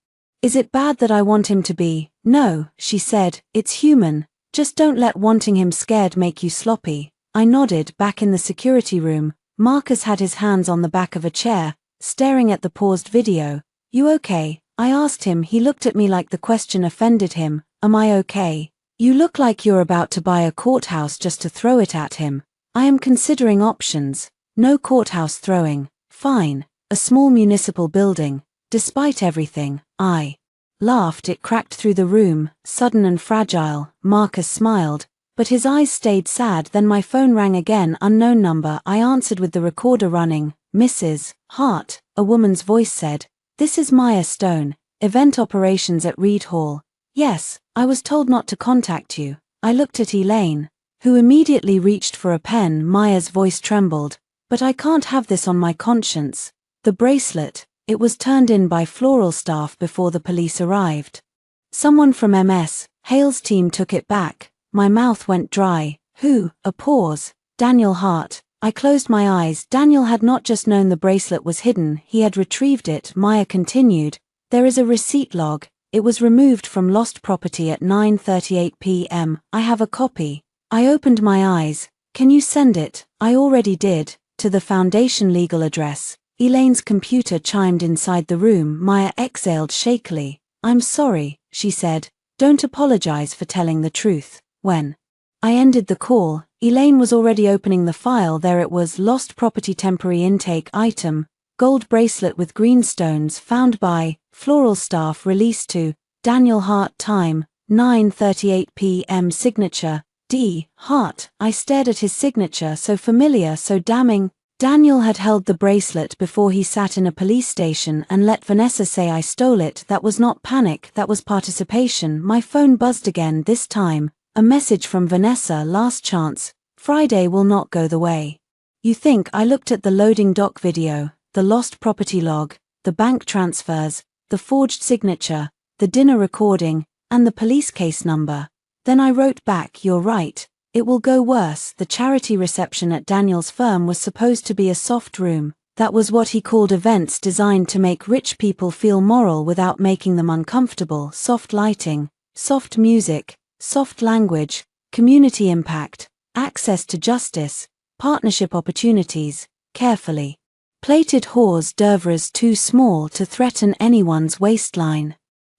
Is it bad that I want him to be? No, she said, it's human. Just don't let wanting him scared make you sloppy. I nodded. Back in the security room, Marcus had his hands on the back of a chair, staring at the paused video. You okay? I asked him. He looked at me like the question offended him. Am I okay? You look like you're about to buy a courthouse just to throw it at him. I am considering options. No courthouse throwing. Fine. A small municipal building. Despite everything, I laughed. It cracked through the room, sudden and fragile. Marcus smiled, but his eyes stayed sad. Then my phone rang again. Unknown number. I answered with the recorder running. Mrs. Hart, a woman's voice said. This is Maya Stone, event operations at Reed Hall. Yes, I was told not to contact you. I looked at Elaine, who immediately reached for a pen. Maya's voice trembled. But I can't have this on my conscience. The bracelet. It was turned in by floral staff before the police arrived. Someone from MS, Hale's team took it back. My mouth went dry. Who? A pause. Daniel Hart. I closed my eyes. Daniel had not just known the bracelet was hidden, he had retrieved it. Maya continued. There is a receipt log. It was removed from lost property at 9:38 p.m. I have a copy. I opened my eyes. Can you send it? I already did. To the foundation legal address. Elaine's computer chimed inside the room. Maya exhaled shakily. I'm sorry, she said. Don't apologize for telling the truth. When I ended the call, Elaine was already opening the file. There it was. Lost property temporary intake item. Gold bracelet with green stones found by floral staff released to Daniel Hart. Time 9:38 p.m. Signature D. Heart. I stared at his signature, so familiar, so damning. Daniel had held the bracelet before he sat in a police station and let Vanessa say I stole it. That was not panic, that was participation. My phone buzzed again, this time. A message from Vanessa. Last chance. Friday will not go the way you think. I looked at the loading dock video, the lost property log, the bank transfers, the forged signature, the dinner recording, and the police case number. Then I wrote back, you're right. It will go worse. The charity reception at Daniel's firm was supposed to be a soft room. That was what he called events designed to make rich people feel moral without making them uncomfortable. Soft lighting, soft music, soft language, community impact, access to justice, partnership opportunities, carefully plated hors d'oeuvres too small to threaten anyone's waistline.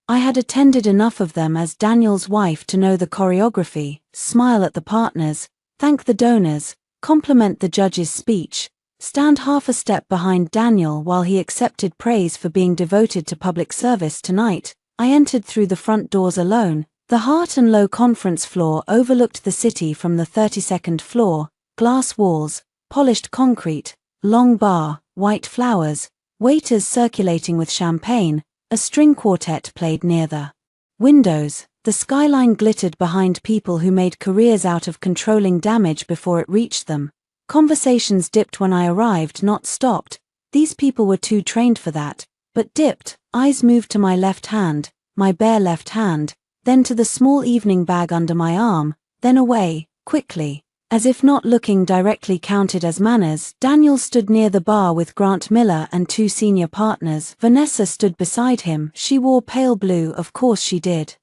I had attended enough of them as Daniel's wife to know the choreography, smile at the partners, thank the donors, compliment the judge's speech, stand half a step behind Daniel while he accepted praise for being devoted to public service. Tonight, I entered through the front doors alone. The Heart and Low conference floor overlooked the city from the 32nd floor, glass walls, polished concrete, long bar, white flowers, waiters circulating with champagne. A string quartet played near the windows. The skyline glittered behind people who made careers out of controlling damage before it reached them. Conversations dipped when I arrived, not stopped. These people were too trained for that, but dipped. Eyes moved to my left hand, my bare left hand, then to the small evening bag under my arm, then away, quickly. As if not looking directly counted as manners. Daniel stood near the bar with Grant Miller and two senior partners. Vanessa stood beside him. She wore pale blue, of course she did.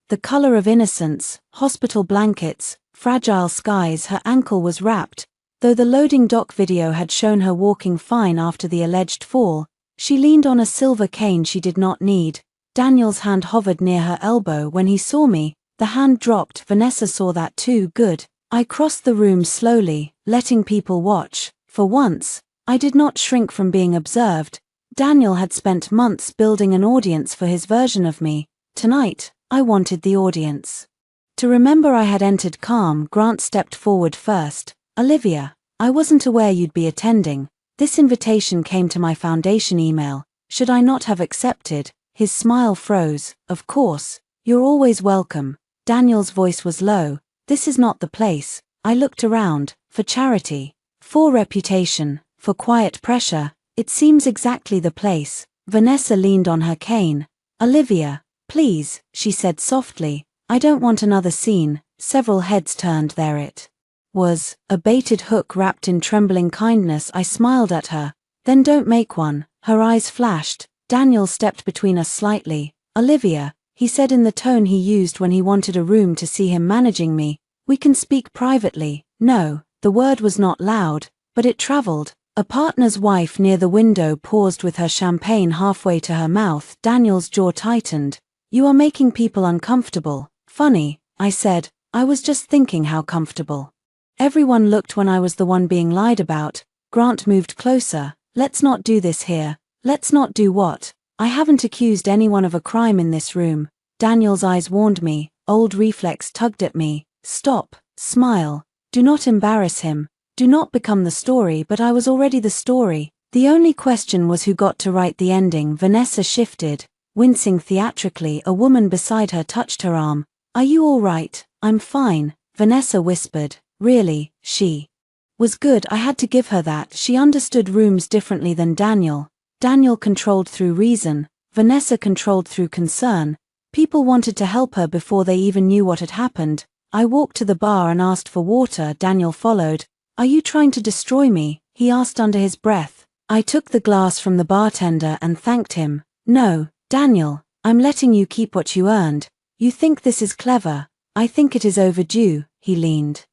The color of innocence, hospital blankets, fragile skies. Her ankle was wrapped. Though the loading dock video had shown her walking fine after the alleged fall, she leaned on a silver cane she did not need. Daniel's hand hovered near her elbow. When he saw me, the hand dropped. Vanessa saw that too. Good. I crossed the room slowly, letting people watch. For once, I did not shrink from being observed. Daniel had spent months building an audience for his version of me. Tonight, I wanted the audience to remember I had entered calm. Grant stepped forward first. Olivia, I wasn't aware you'd be attending. This invitation came to my foundation email. Should I not have accepted? His smile froze. Of course, you're always welcome. Daniel's voice was low. This is not the place. I looked around. For charity, for reputation, for quiet pressure. It seems exactly the place. Vanessa leaned on her cane. Olivia, please, she said softly. I don't want another scene. Several heads turned there. It was a baited hook wrapped in trembling kindness. I smiled at her. Then don't make one. Her eyes flashed. Daniel stepped between us slightly. Olivia, he said in the tone he used when he wanted a room to see him managing me, we can speak privately. No, the word was not loud, but it traveled. A partner's wife near the window paused with her champagne halfway to her mouth. Daniel's jaw tightened. You are making people uncomfortable. Funny, I said. I was just thinking how comfortable everyone looked when I was the one being lied about. Grant moved closer. Let's not do this here. Let's not do what? I haven't accused anyone of a crime in this room. Daniel's eyes warned me. Old reflex tugged at me. Stop. Smile. Do not embarrass him. Do not become the story. But I was already the story. The only question was who got to write the ending. Vanessa shifted, wincing theatrically. A woman beside her touched her arm. Are you all right? I'm fine, Vanessa whispered. Really, she was good. I had to give her that. She understood rooms differently than Daniel. Daniel controlled through reason. Vanessa controlled through concern. People wanted to help her before they even knew what had happened. I walked to the bar and asked for water. Daniel followed. Are you trying to destroy me? He asked under his breath. I took the glass from the bartender and thanked him. No, Daniel, I'm letting you keep what you earned. You think this is clever. I think it is overdue. He leaned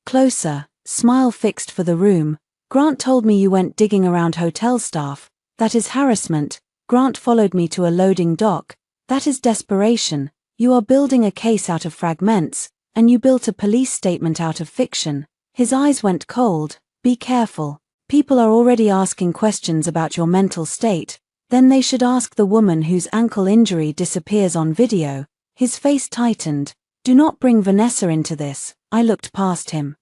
closer, smile fixed for the room. Grant told me you went digging around hotel staff. That is harassment. Grant followed me to a loading dock. That is desperation. You are building a case out of fragments, and you built a police statement out of fiction. His eyes went cold. Be careful. People are already asking questions about your mental state. Then they should ask the woman whose ankle injury disappears on video. His face tightened. Do not bring Vanessa into this. I looked past him.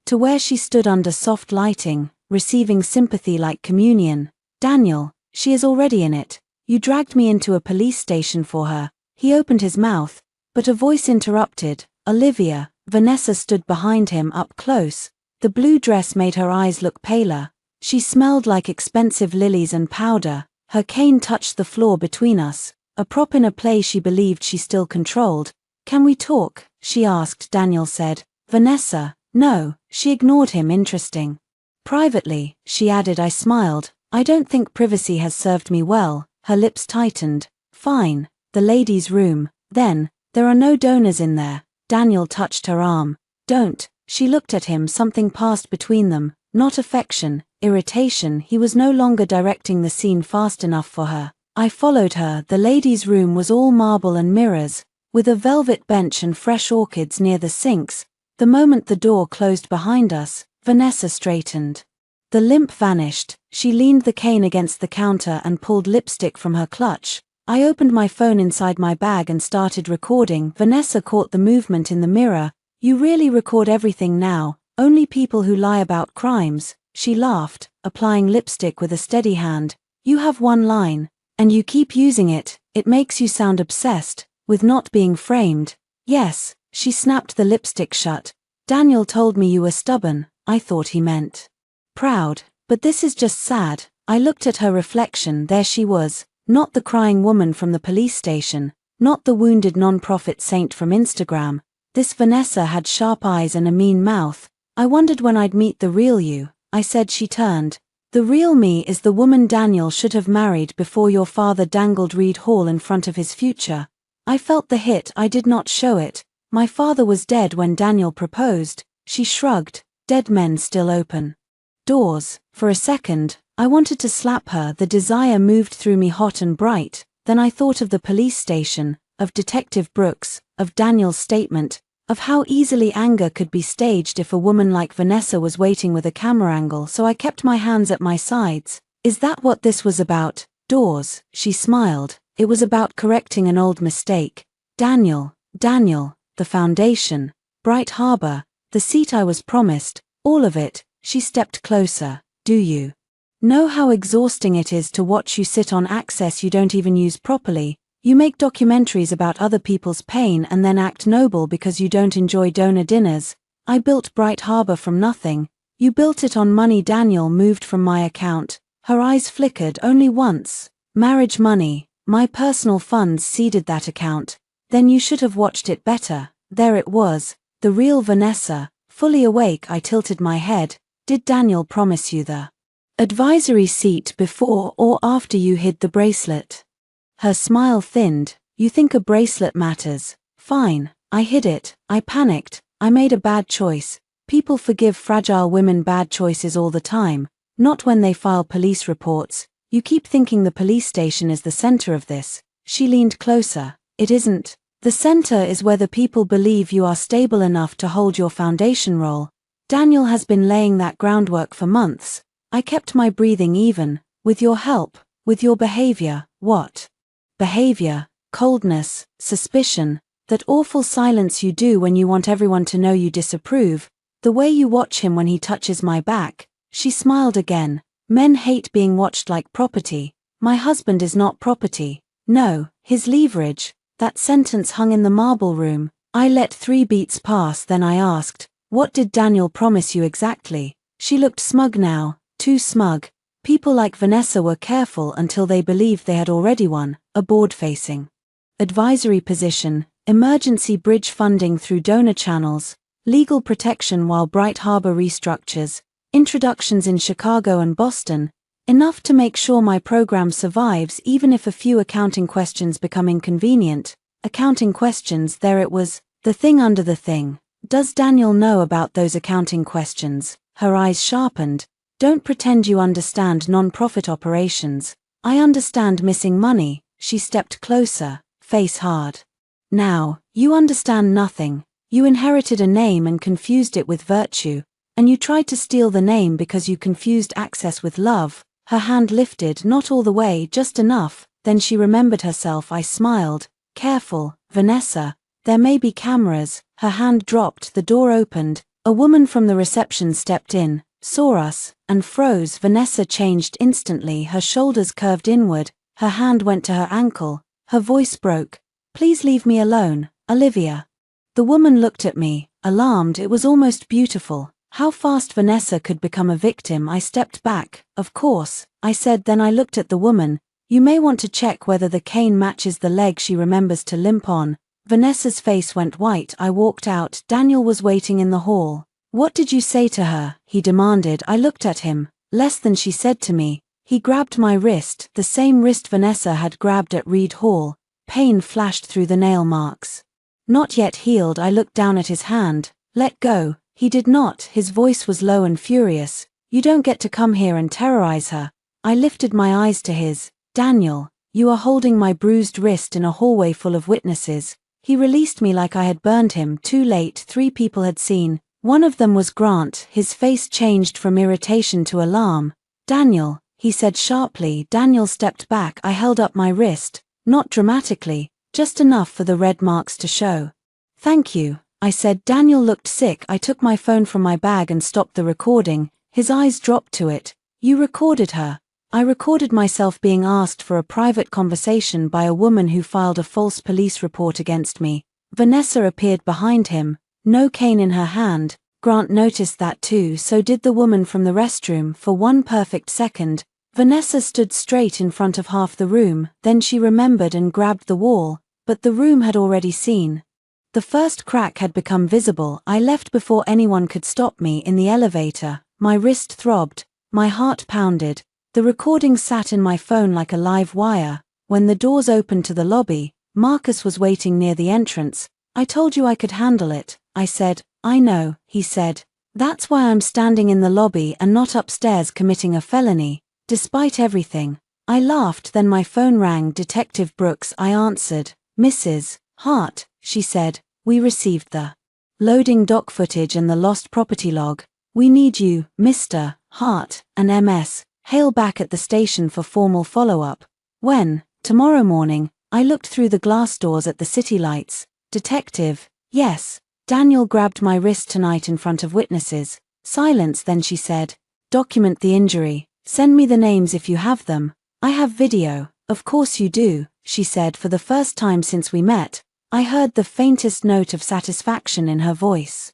To where she stood under soft lighting, receiving sympathy like communion. Daniel, she is already in it. You dragged me into a police station for her. He opened his mouth, but a voice interrupted. Olivia. Vanessa stood behind him up close. The blue dress made her eyes look paler. She smelled like expensive lilies and powder. Her cane touched the floor between us, a prop in a play she believed she still controlled. Can we talk? She asked. Daniel said. Vanessa, no. She ignored him. Interesting. Privately, she added. I smiled. I don't think privacy has served me well. Her lips tightened. Fine. The ladies' room. Then, there are no donors in there. Daniel touched her arm. Don't. She looked at him. Something passed between them. Not affection, irritation. He was no longer directing the scene fast enough for her. I followed her. The ladies' room was all marble and mirrors, with a velvet bench and fresh orchids near the sinks. The moment the door closed behind us, Vanessa straightened. The limp vanished. She leaned the cane against the counter and pulled lipstick from her clutch. I opened my phone inside my bag and started recording. Vanessa caught the movement in the mirror. You really record everything now? Only people who lie about crimes. She laughed, applying lipstick with a steady hand. You have one line, and you keep using it. It makes you sound obsessed with not being framed. Yes. She snapped the lipstick shut. Daniel told me you were stubborn. I thought he meant proud, but this is just sad. I looked at her reflection. There she was, not the crying woman from the police station, not the wounded non-profit saint from Instagram. This Vanessa had sharp eyes and a mean mouth. I wondered when I'd meet the real you. I said. She turned. The real me is the woman Daniel should have married before your father dangled Reed Hall in front of his future. I felt the hit. I did not show it. My father was dead when Daniel proposed. She shrugged. Dead men still open doors. For a second, I wanted to slap her. The desire moved through me hot and bright. Then I thought of the police station, of Detective Brooks, of Daniel's statement, of how easily anger could be staged if a woman like Vanessa was waiting with a camera angle. So I kept my hands at my sides. Is that what this was about? Doors. She smiled. It was about correcting an old mistake. Daniel. The foundation, Bright Harbor, the seat I was promised, all of it. She stepped closer. Do you know how exhausting it is to watch you sit on access you don't even use properly? You make documentaries about other people's pain and then act noble because you don't enjoy donor dinners. I built Bright Harbor from nothing. You built it on money Daniel moved from my account. Her eyes flickered. Only once. Marriage money. My personal funds seeded that account. Then you should have watched it better. There it was, the real Vanessa, fully awake. I tilted my head. Did Daniel promise you the advisory seat before or after you hid the bracelet? Her smile thinned. You think a bracelet matters? Fine. I hid it. I panicked. I made a bad choice. People forgive fragile women bad choices all the time, not when they file police reports. You keep thinking the police station is the center of this. She leaned closer. It isn't. The center is whether people believe you are stable enough to hold your foundation role. Daniel has been laying that groundwork for months. I kept my breathing even, with your help, with your behavior. What? Behavior, coldness, suspicion, that awful silence you do when you want everyone to know you disapprove, the way you watch him when he touches my back. She smiled again. Men hate being watched like property. My husband is not property. No, his leverage. That sentence hung in the marble room. I let 3 beats pass. Then I asked, what did Daniel promise you exactly? She looked smug now, too smug. People like Vanessa were careful until they believed they had already won, a board-facing advisory position, emergency bridge funding through donor channels, legal protection while Bright Harbor restructures, introductions in Chicago and Boston, enough to make sure my program survives even if a few accounting questions become inconvenient. Accounting questions. There it was, the thing under the thing. Does Daniel know about those accounting questions? Her eyes sharpened. Don't pretend you understand non-profit operations. I understand missing money. She stepped closer, face hard. Now, you understand nothing. You inherited a name and confused it with virtue, and you tried to steal the name because you confused access with love. Her hand lifted, not all the way, just enough. Then she remembered herself. I smiled. Careful, Vanessa. There may be cameras, her hand dropped, the door opened, a woman from the reception stepped in, saw us, and froze. Vanessa changed instantly, her shoulders curved inward, her hand went to her ankle, her voice broke. "Please leave me alone, Olivia." The woman looked at me, alarmed. It was almost beautiful. How fast Vanessa could become a victim. I stepped back. "Of course," I said, then I looked at the woman. "You may want to check whether the cane matches the leg she remembers to limp on." Vanessa's face went white. I walked out. Daniel was waiting in the hall. "What did you say to her?" he demanded. I looked at him. "Less than she said to me." He grabbed my wrist, the same wrist Vanessa had grabbed at Reed Hall. Pain flashed through the nail marks. Not yet healed. I looked down at his hand. "Let go." He did not. His voice was low and furious. "You don't get to come here and terrorize her." I lifted my eyes to his. "Daniel, you are holding my bruised wrist in a hallway full of witnesses." He released me like I had burned him. Too late. 3 people had seen. One of them was Grant. His face changed from irritation to alarm. "Daniel," he said sharply. Daniel stepped back. I held up my wrist. Not dramatically, just enough for the red marks to show. "Thank you," I said. Daniel looked sick. I took my phone from my bag and stopped the recording. His eyes dropped to it. "You recorded her?" "I recorded myself being asked for a private conversation by a woman who filed a false police report against me." Vanessa appeared behind him, no cane in her hand. Grant noticed that too, so did the woman from the restroom. For 1 perfect second, Vanessa stood straight in front of half the room, then she remembered and grabbed the wall, but the room had already seen. The first crack had become visible. I left before anyone could stop me. In the elevator, my wrist throbbed, my heart pounded. The recording sat in my phone like a live wire. When the doors opened to the lobby, Marcus was waiting near the entrance. "I told you I could handle it," I said. "I know," he said. "That's why I'm standing in the lobby and not upstairs committing a felony." Despite everything, I laughed. Then my phone rang. "Detective Brooks," I answered. "Mrs. Hart," she said. "We received the loading dock footage and the lost property log. We need you, Mr. Hart, and Ms. Hale back at the station for formal follow-up." "When?" "Tomorrow morning." I looked through the glass doors at the city lights. "Detective?" "Yes." Daniel grabbed my wrist. "Tonight in front of witnesses." Silence. Then she said, "Document the injury. Send me the names if you have them." "I have video." "Of course you do," she said. For the first time since we met, I heard the faintest note of satisfaction in her voice.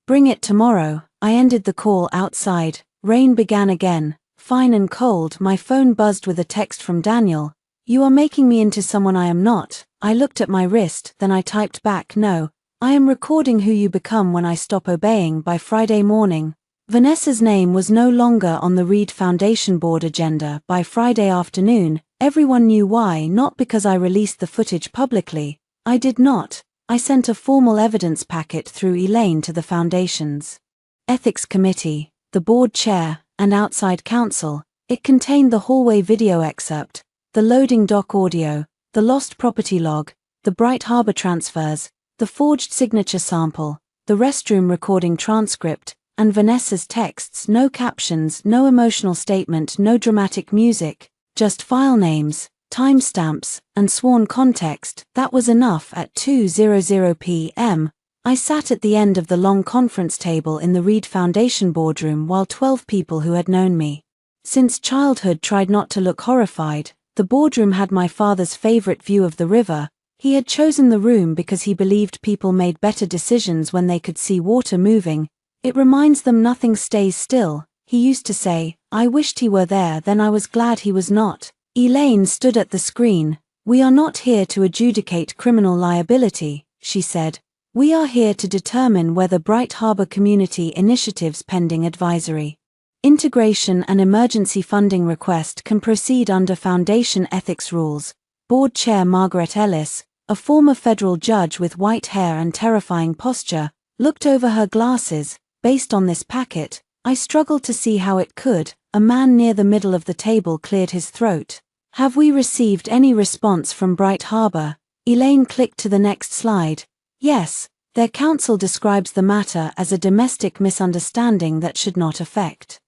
"Bring it tomorrow." I ended the call. Outside, rain began again, fine and cold. My phone buzzed with a text from Daniel. "You are making me into someone I am not." I looked at my wrist, then I typed back, "No, I am recording who you become when I stop obeying." By Friday morning, Vanessa's name was no longer on the Reed Foundation board agenda. By Friday afternoon, everyone knew why. Not because I released the footage publicly. I did not. I sent a formal evidence packet through Elaine to the Foundation's Ethics Committee, the board chair, and outside counsel. It contained the hallway video excerpt, the loading dock audio, the lost property log, the Bright Harbor transfers, the forged signature sample, the restroom recording transcript, and Vanessa's texts. No captions, no emotional statement, no dramatic music, just file names, timestamps, and sworn context. That was enough. At 2:00 p.m., I sat at the end of the long conference table in the Reed Foundation boardroom while 12 people who had known me since childhood tried not to look horrified. The boardroom had my father's favorite view of the river. He had chosen the room because he believed people made better decisions when they could see water moving. "It reminds them nothing stays still," he used to say. I wished he were there, then I was glad he was not. Elaine stood at the screen. "We are not here to adjudicate criminal liability," she said. "We are here to determine whether Bright Harbor Community Initiative's pending advisory, integration and emergency funding request can proceed under Foundation ethics rules." Board Chair Margaret Ellis, a former federal judge with white hair and terrifying posture, looked over her glasses. "Based on this packet, I struggled to see how it could." A man near the middle of the table cleared his throat. "Have we received any response from Bright Harbor?" Elaine clicked to the next slide. "Yes, their counsel describes the matter as a domestic misunderstanding that should not affect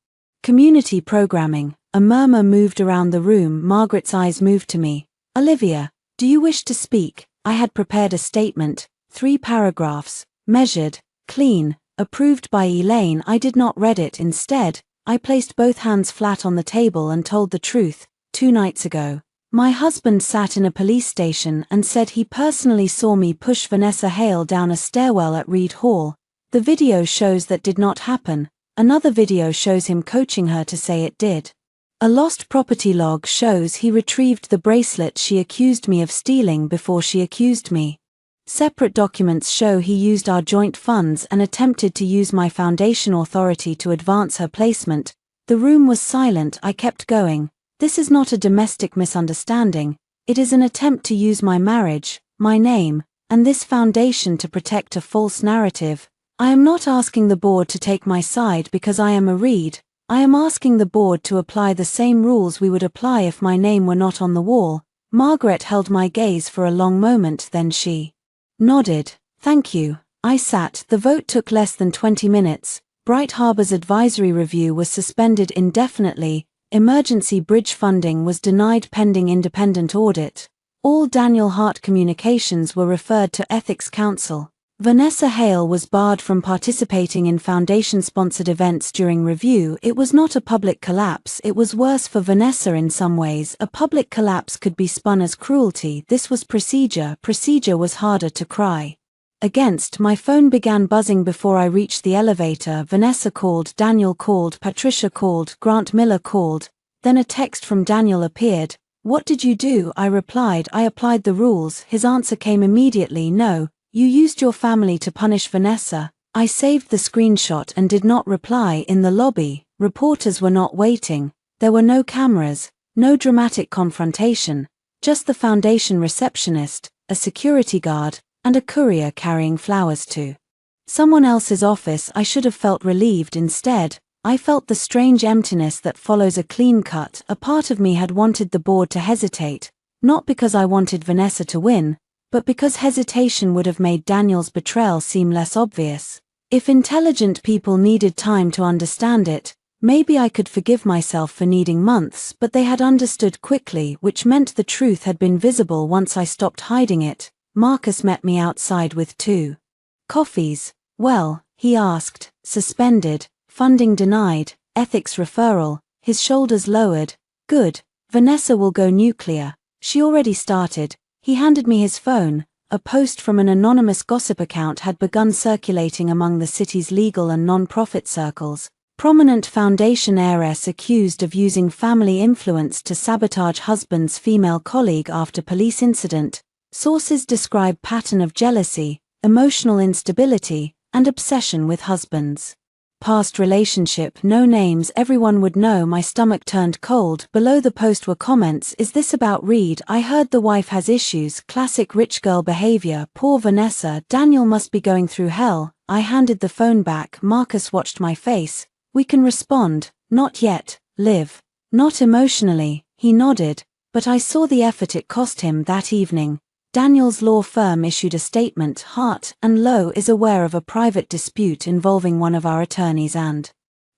community programming." A murmur moved around the room. Margaret's eyes moved to me. "Olivia, do you wish to speak?" I had prepared a statement, 3 paragraphs. measured, clean, approved by Elaine. I did not read it. Instead, I placed both hands flat on the table and told the truth. 2 nights ago, my husband sat in a police station and said he personally saw me push Vanessa Hale down a stairwell at Reed Hall. The video shows that did not happen. Another video shows him coaching her to say it did. A lost property log shows he retrieved the bracelet she accused me of stealing before she accused me. Separate documents show he used our joint funds and attempted to use my foundation authority to advance her placement. The room was silent. I kept going. This is not a domestic misunderstanding. It is an attempt to use my marriage, my name, and this foundation to protect a false narrative. I am not asking the board to take my side because I am a Reed. I am asking the board to apply the same rules we would apply if my name were not on the wall. Margaret held my gaze for a long moment, then she nodded. Thank you. I sat. The vote took less than 20 minutes. Bright Harbor's advisory review was suspended indefinitely. Emergency bridge funding was denied pending independent audit. All Daniel Hart communications were referred to Ethics Council. Vanessa Hale was barred from participating in foundation-sponsored events during review. It was not a public collapse. It was worse for Vanessa in some ways. A public collapse could be spun as cruelty. This was procedure. Procedure was harder to cry against. My phone began buzzing before I reached the elevator. Vanessa called, Daniel called, Patricia called, Grant Miller called. Then a text from Daniel appeared. What did you do? I replied, I applied the rules. His answer came immediately. No. You used your family to punish Vanessa. I saved the screenshot and did not reply. In the lobby, reporters were not waiting. There were no cameras, no dramatic confrontation, just the foundation receptionist, a security guard, and a courier carrying flowers to someone else's office. I should have felt relieved. Instead, I felt the strange emptiness that follows a clean cut. A part of me had wanted the board to hesitate, not because I wanted Vanessa to win, but because hesitation would have made Daniel's betrayal seem less obvious. If intelligent people needed time to understand it, maybe I could forgive myself for needing months, but they had understood quickly, which meant the truth had been visible once I stopped hiding it. Marcus met me outside with 2 coffees. Well, he asked. Suspended, funding denied, ethics referral, his shoulders lowered. Good, Vanessa will go nuclear. She already started. He handed me his phone. A post from an anonymous gossip account had begun circulating among the city's legal and non-profit circles. Prominent foundation heiress accused of using family influence to sabotage husband's female colleague after police incident. Sources describe pattern of jealousy, emotional instability, and obsession with husband's past relationship. No names. Everyone would know. My stomach turned cold. Below the post were comments. Is this about Reed? I heard the wife has issues. Classic rich girl behavior. Poor Vanessa. Daniel must be going through hell. I handed the phone back. Marcus watched my face. We can respond. Not yet, Liv. Not emotionally. He nodded. But I saw the effort it cost him that evening. Daniel's law firm issued a statement. Hart and Lowe is aware of a private dispute involving one of our attorneys and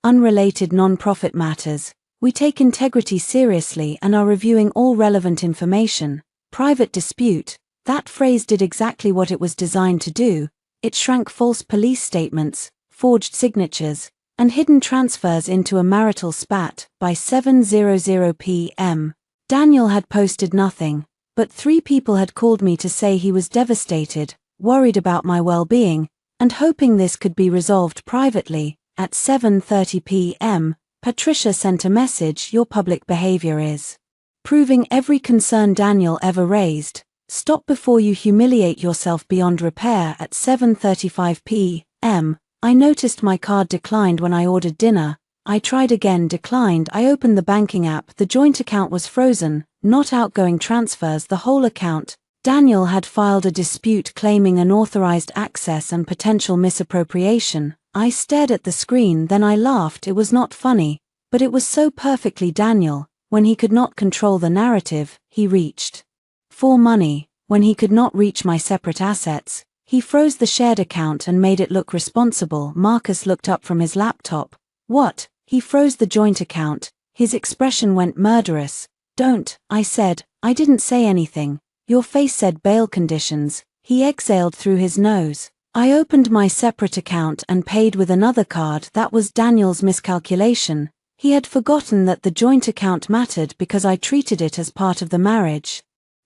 unrelated non-profit matters. We take integrity seriously and are reviewing all relevant information. Private dispute. That phrase did exactly what it was designed to do. It shrank false police statements, forged signatures, and hidden transfers into a marital spat. By 7:00 p.m., Daniel had posted nothing. But 3 people had called me to say he was devastated, worried about my well-being, and hoping this could be resolved privately. At 7:30 p.m., Patricia sent a message. Your public behavior is proving every concern Daniel ever raised. Stop before you humiliate yourself beyond repair. At 7:35 p.m., I noticed my card declined when I ordered dinner. I tried again. Declined. I opened the banking app. The joint account was frozen. Not outgoing transfers, the whole account. Daniel had filed a dispute claiming unauthorized access and potential misappropriation. I stared at the screen, then I laughed. It was not funny, but it was so perfectly Daniel. When he could not control the narrative, he reached for money. When he could not reach my separate assets, he froze the shared account and made it look responsible. Marcus looked up from his laptop. What? He froze the joint account. His expression went murderous. Don't, I said. I didn't say anything. Your face said bail conditions. He exhaled through his nose. I opened my separate account and paid with another card. That was Daniel's miscalculation. He had forgotten that the joint account mattered because I treated it as part of the marriage.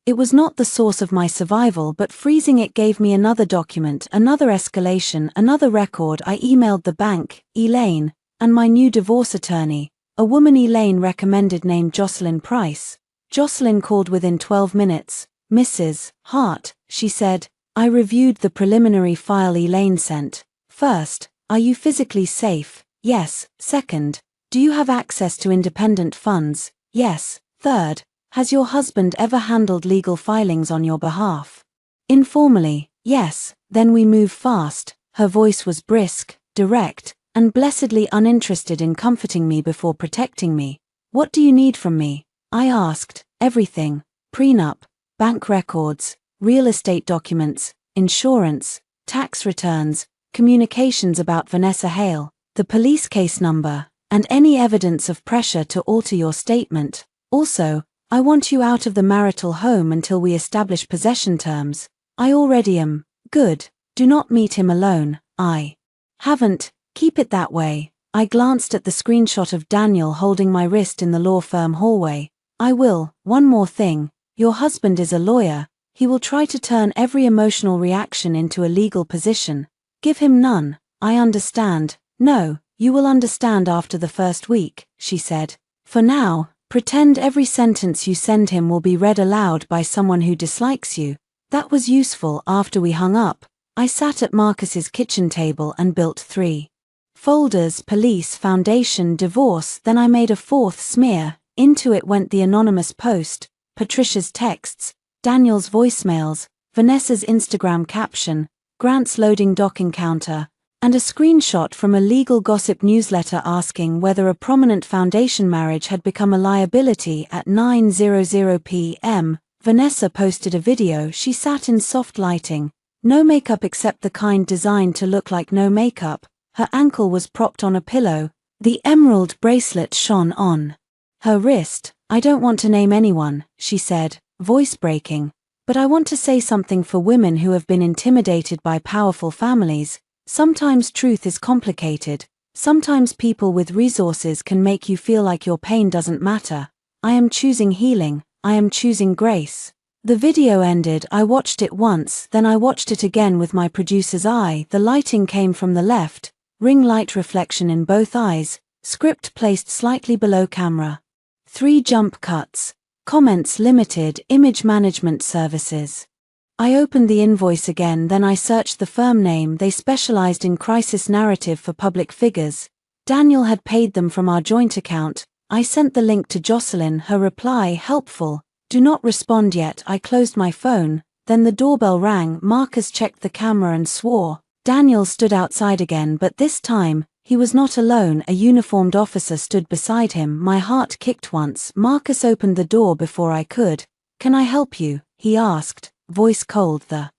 It was not the source of my survival, but freezing it gave me another document, another escalation, another record. I emailed the bank, Elaine, and my new divorce attorney, a woman Elaine recommended named Jocelyn Price. Jocelyn called within 12 minutes. Mrs. Hart, she said. I reviewed the preliminary file Elaine sent. First, are you physically safe? Yes. Second, do you have access to independent funds? Yes. Third, has your husband ever handled legal filings on your behalf? Informally, yes. Then we move fast. Her voice was brisk, direct, and blessedly uninterested in comforting me before protecting me. What do you need from me? I asked. Everything. Prenup, bank records, real estate documents, insurance, tax returns, communications about Vanessa Hale, the police case number, and any evidence of pressure to alter your statement. Also, I want you out of the marital home until we establish possession terms. I already am. Good. Do not meet him alone. I haven't. Keep it that way. I glanced at the screenshot of Daniel holding my wrist in the law firm hallway. I will. One more thing. Your husband is a lawyer. He will try to turn every emotional reaction into a legal position. Give him none. I understand. No, you will understand after the first week, she said. For now, pretend every sentence you send him will be read aloud by someone who dislikes you. That was useful. After we hung up, I sat at Marcus's kitchen table and built 3 folders: police, foundation, divorce. Then I made a 4th smear. Into it went the anonymous post, Patricia's texts, Daniel's voicemails, Vanessa's Instagram caption, Grant's loading dock encounter, and a screenshot from a legal gossip newsletter asking whether a prominent foundation marriage had become a liability. At 9:00 p.m., Vanessa posted a video. She sat in soft lighting, no makeup except the kind designed to look like no makeup. Her ankle was propped on a pillow. The emerald bracelet shone on her wrist. I don't want to name anyone, she said, voice breaking, but I want to say something for women who have been intimidated by powerful families. Sometimes truth is complicated. Sometimes people with resources can make you feel like your pain doesn't matter. I am choosing healing. I am choosing grace. The video ended. I watched it once, then I watched it again with my producer's eye. The lighting came from the left, ring light reflection in both eyes, script placed slightly below camera. 3 jump cuts. Comments limited, image management services. I opened the invoice again, then I searched the firm name. They specialized in crisis narrative for public figures. Daniel had paid them from our joint account. I sent the link to Jocelyn. Her reply, helpful. Do not respond yet. I closed my phone. Then the doorbell rang. Marcus checked the camera and swore. Daniel stood outside again, but this time, he was not alone. A uniformed officer stood beside him. My heart kicked once. Marcus opened the door before I could. Can I help you? He asked, voice cold. The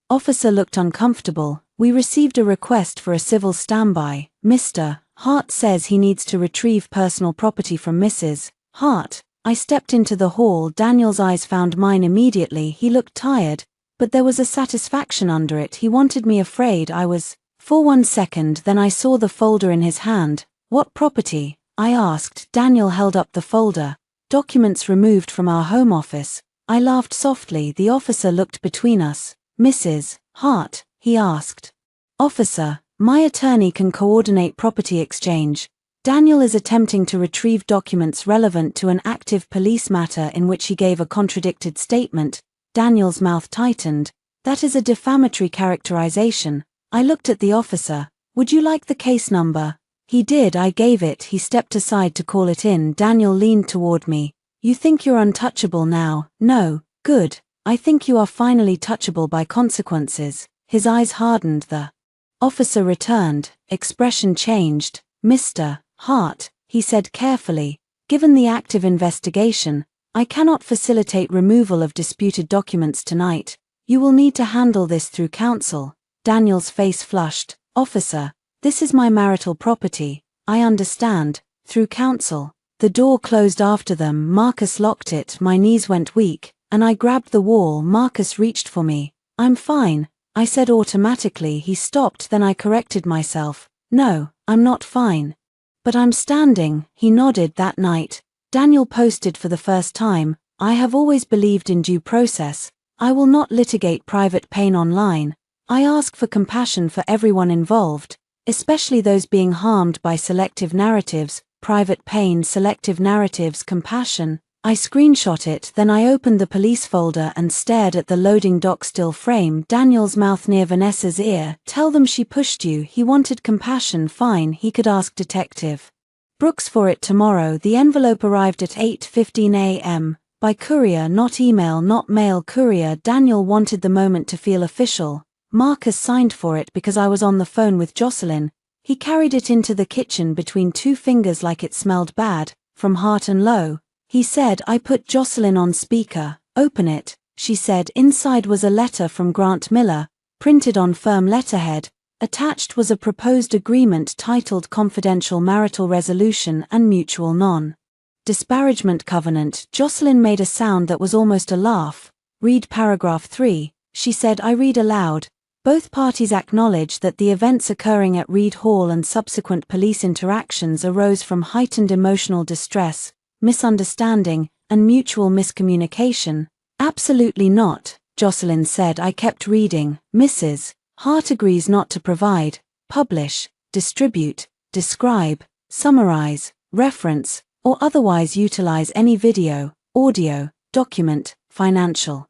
officer looked uncomfortable. We received a request for a civil standby. Mr. Hart says he needs to retrieve personal property from Mrs. Hart. I stepped into the hall. Daniel's eyes found mine immediately. He looked tired, but there was a satisfaction under it. He wanted me afraid I was. For 1 second, then I saw the folder in his hand. What property? I asked. Daniel held up the folder. Documents removed from our home office. I laughed softly. The officer looked between us. Mrs. Hart, he asked. Officer, my attorney can coordinate property exchange. Daniel is attempting to retrieve documents relevant to an active police matter in which he gave a contradicted statement. Daniel's mouth tightened. That is a defamatory characterization. I looked at the officer. Would you like the case number? He did. I gave it. He stepped aside to call it in. Daniel leaned toward me. You think you're untouchable now? No. Good. I think you are finally touchable by consequences. His eyes hardened. The officer returned. Expression changed. Mr. Hart, he said carefully, given the active investigation, I cannot facilitate removal of disputed documents tonight. You will need to handle this through counsel. Daniel's face flushed. Officer, this is my marital property. I understand. Through counsel. The door closed after them. Marcus locked it. My knees went weak, and I grabbed the wall. Marcus reached for me. I'm fine. I said automatically. He stopped, then I corrected myself. No, I'm not fine. But I'm standing. He nodded. That night, Daniel posted for the first time, I have always believed in due process. I will not litigate private pain online. I ask for compassion for everyone involved, especially those being harmed by selective narratives, private pain, selective narratives, compassion. I screenshot it, then I opened the police folder and stared at the loading doc still frame, Daniel's mouth near Vanessa's ear. Tell them she pushed you. He wanted compassion. Fine, he could ask Detective Brooks for it tomorrow. The envelope arrived at 8:15 a.m. by courier, not email, not mail, courier. Daniel wanted the moment to feel official. Marcus signed for it because I was on the phone with Jocelyn. He carried it into the kitchen between two fingers like it smelled bad, from heart and low. He said, I put Jocelyn on speaker. Open it, she said. Inside was a letter from Grant Miller, printed on firm letterhead. Attached was a proposed agreement titled Confidential Marital Resolution and Mutual Non-Disparagement Covenant. Jocelyn made a sound that was almost a laugh. Read paragraph 3, she said. I read aloud. Both parties acknowledge that the events occurring at Reed Hall and subsequent police interactions arose from heightened emotional distress, misunderstanding, and mutual miscommunication. Absolutely not, Jocelyn said. I kept reading. Mrs. Hart agrees not to provide, publish, distribute, describe, summarize, reference, or otherwise utilize any video, audio, document, financial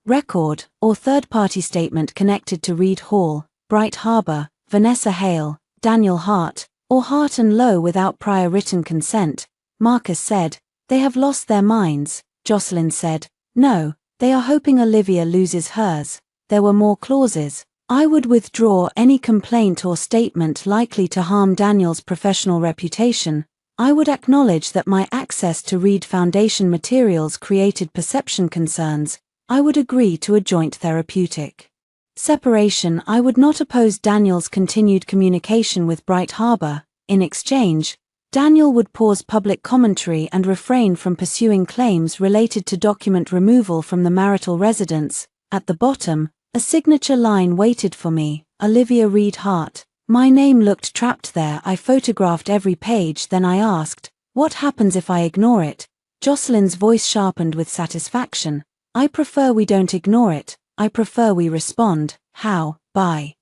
record, or third-party statement connected to Reed Hall, Bright Harbor, Vanessa Hale, Daniel Hart, or Hart and Lowe without prior written consent. Marcus said, they have lost their minds. Jocelyn said, no, they are hoping Olivia loses hers. There were more clauses. I would withdraw any complaint or statement likely to harm Daniel's professional reputation. I would acknowledge that my access to Reed Foundation materials created perception concerns. I would agree to a joint therapeutic separation. I would not oppose Daniel's continued communication with Bright Harbor. In exchange, Daniel would pause public commentary and refrain from pursuing claims related to document removal from the marital residence. At the bottom, a signature line waited for me, Olivia Reed Hart. My name looked trapped there. I photographed every page, then I asked, what happens if I ignore it? Jocelyn's voice sharpened with satisfaction. I prefer we don't ignore it. I prefer we respond. How? By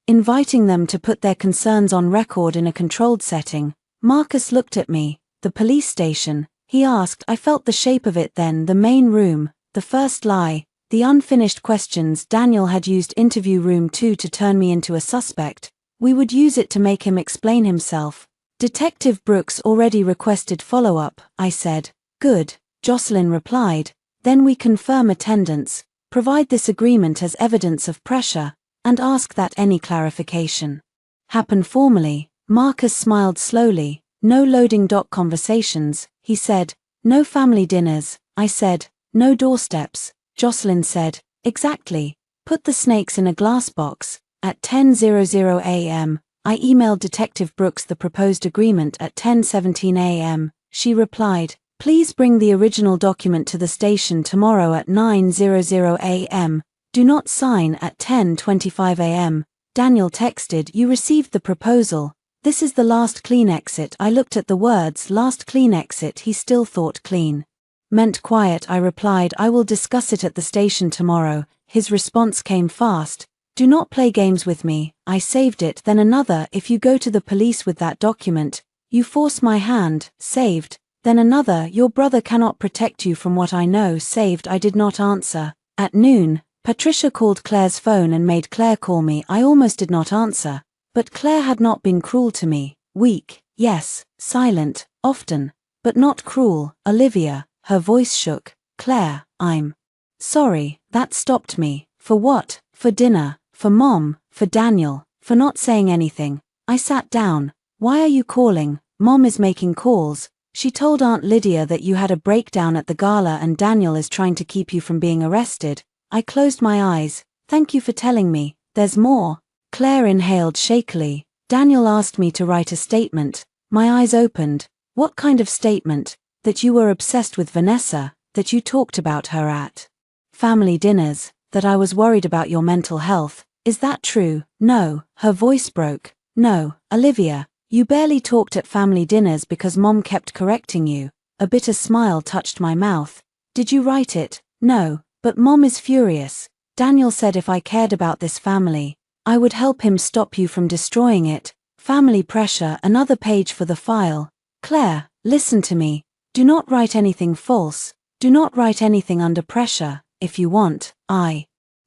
inviting them to put their concerns on record in a controlled setting. Marcus looked at me. The police station, he asked. I felt the shape of it then. The main room, the first lie, the unfinished questions. Daniel had used interview room 2 to turn me into a suspect. We would use it to make him explain himself. Detective Brooks already requested follow-up, I said. Good, Jocelyn replied. Then we confirm attendance, provide this agreement as evidence of pressure, and ask that any clarification happen formally. Marcus smiled slowly. No loading dock conversations, he said. No family dinners, I said. No doorsteps, Jocelyn said. Exactly. Put the snakes in a glass box. At 10:00 a.m., I emailed Detective Brooks the proposed agreement at 10:17 a.m. She replied, please bring the original document to the station tomorrow at 9:00 a.m. Do not sign at 10:25 a.m. Daniel texted, you received the proposal. This is the last clean exit. I looked at the words last clean exit. He still thought clean meant quiet. I replied, I will discuss it at the station tomorrow. His response came fast. Do not play games with me. I saved it. Then another, if you go to the police with that document, you force my hand. Saved. Then another, your brother cannot protect you from what I know. Saved. I did not answer. At noon, Patricia called Claire's phone and made Claire call me. I almost did not answer. But Claire had not been cruel to me. Weak, yes. Silent, often. But not cruel. Olivia, her voice shook. Claire, I'm sorry. That stopped me. For what? For dinner. For Mom. For Daniel. For not saying anything. I sat down. Why are you calling? Mom is making calls. She told Aunt Lydia that you had a breakdown at the gala and Daniel is trying to keep you from being arrested. I closed my eyes. Thank you for telling me. There's more. Claire inhaled shakily. Daniel asked me to write a statement. My eyes opened. What kind of statement? That you were obsessed with Vanessa, that you talked about her at family dinners, that I was worried about your mental health. Is that true? No, her voice broke. No, Olivia, you barely talked at family dinners because Mom kept correcting you. A bitter smile touched my mouth. Did you write it? No, but Mom is furious. Daniel said if I cared about this family, I would help him stop you from destroying it. Family pressure, another page for the file. Claire, listen to me. Do not write anything false. Do not write anything under pressure. If you want, I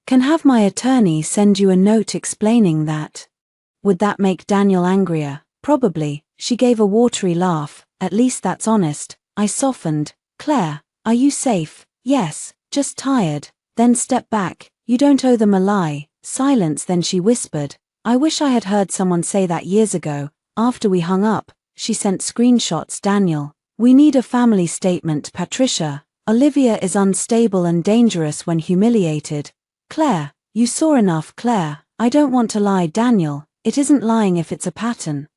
can have my attorney send you a note explaining that. Would that make Daniel angrier? Probably. She gave a watery laugh. At least that's honest. I softened. Claire, are you safe? Yes, just tired. Then step back. You don't owe them a lie. Silence. Then she whispered. I wish I had heard someone say that years ago. After we hung up, she sent screenshots. Daniel, we need a family statement. Patricia, Olivia is unstable and dangerous when humiliated. Claire, you saw enough. Claire, I don't want to lie. Daniel, it isn't lying if it's a pattern.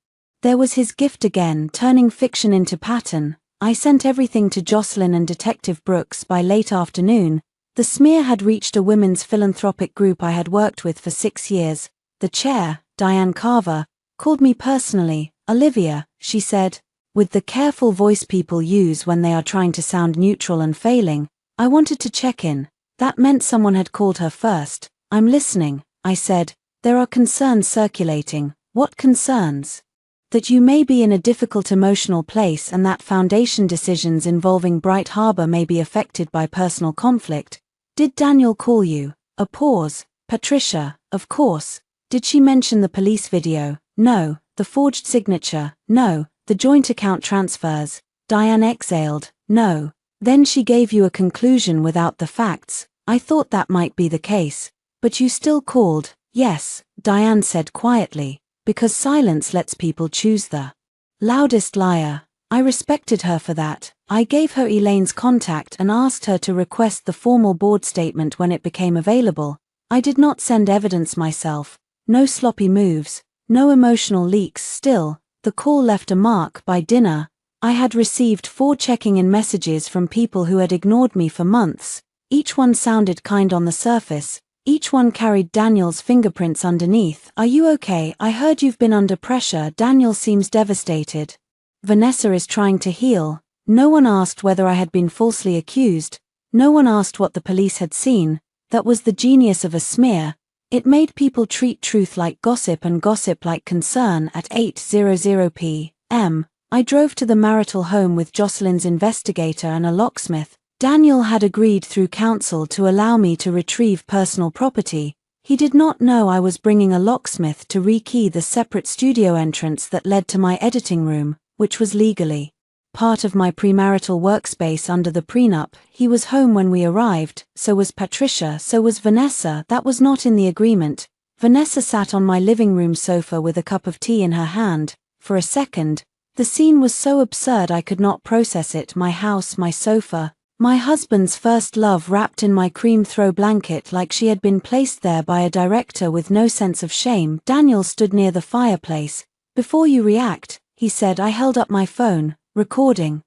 There was his gift again, turning fiction into pattern. I sent everything to Jocelyn and Detective Brooks by late afternoon. The smear had reached a women's philanthropic group I had worked with for 6 years. The chair, Diane Carver, called me personally. Olivia, she said, with the careful voice people use when they are trying to sound neutral and failing. I wanted to check in. That meant someone had called her first. I'm listening, I said. There are concerns circulating. What concerns? That you may be in a difficult emotional place and that foundation decisions involving Bright Harbor may be affected by personal conflict. Did Daniel call you? A pause. Patricia, of course. Did she mention the police video? No. The forged signature? No. The joint account transfers? Diane exhaled. No. Then she gave you a conclusion without the facts. I thought that might be the case. But you still called. Yes, Diane said quietly. Because silence lets people choose the loudest liar. I respected her for that. I gave her Elaine's contact and asked her to request the formal board statement when it became available. I did not send evidence myself. No sloppy moves. No emotional leaks. Still, the call left a mark. By dinner, I had received 4 checking-in messages from people who had ignored me for months. Each one sounded kind on the surface. Each one carried Daniel's fingerprints underneath. Are you okay? I heard you've been under pressure. Daniel seems devastated. Vanessa is trying to heal. No one asked whether I had been falsely accused. No one asked what the police had seen. That was the genius of a smear. It made people treat truth like gossip and gossip like concern. At 8:00 p.m., I drove to the marital home with Jocelyn's investigator and a locksmith. Daniel had agreed through counsel to allow me to retrieve personal property. He did not know I was bringing a locksmith to rekey the separate studio entrance that led to my editing room, which was legally part of my premarital workspace under the prenup. He was home when we arrived, so was Patricia, so was Vanessa. That was not in the agreement. Vanessa sat on my living room sofa with a cup of tea in her hand. For a second, the scene was so absurd I could not process it. My house, my sofa, my husband's first love wrapped in my cream throw blanket like she had been placed there by a director with no sense of shame. Daniel stood near the fireplace. Before you react, he said. I held up my phone. Recording.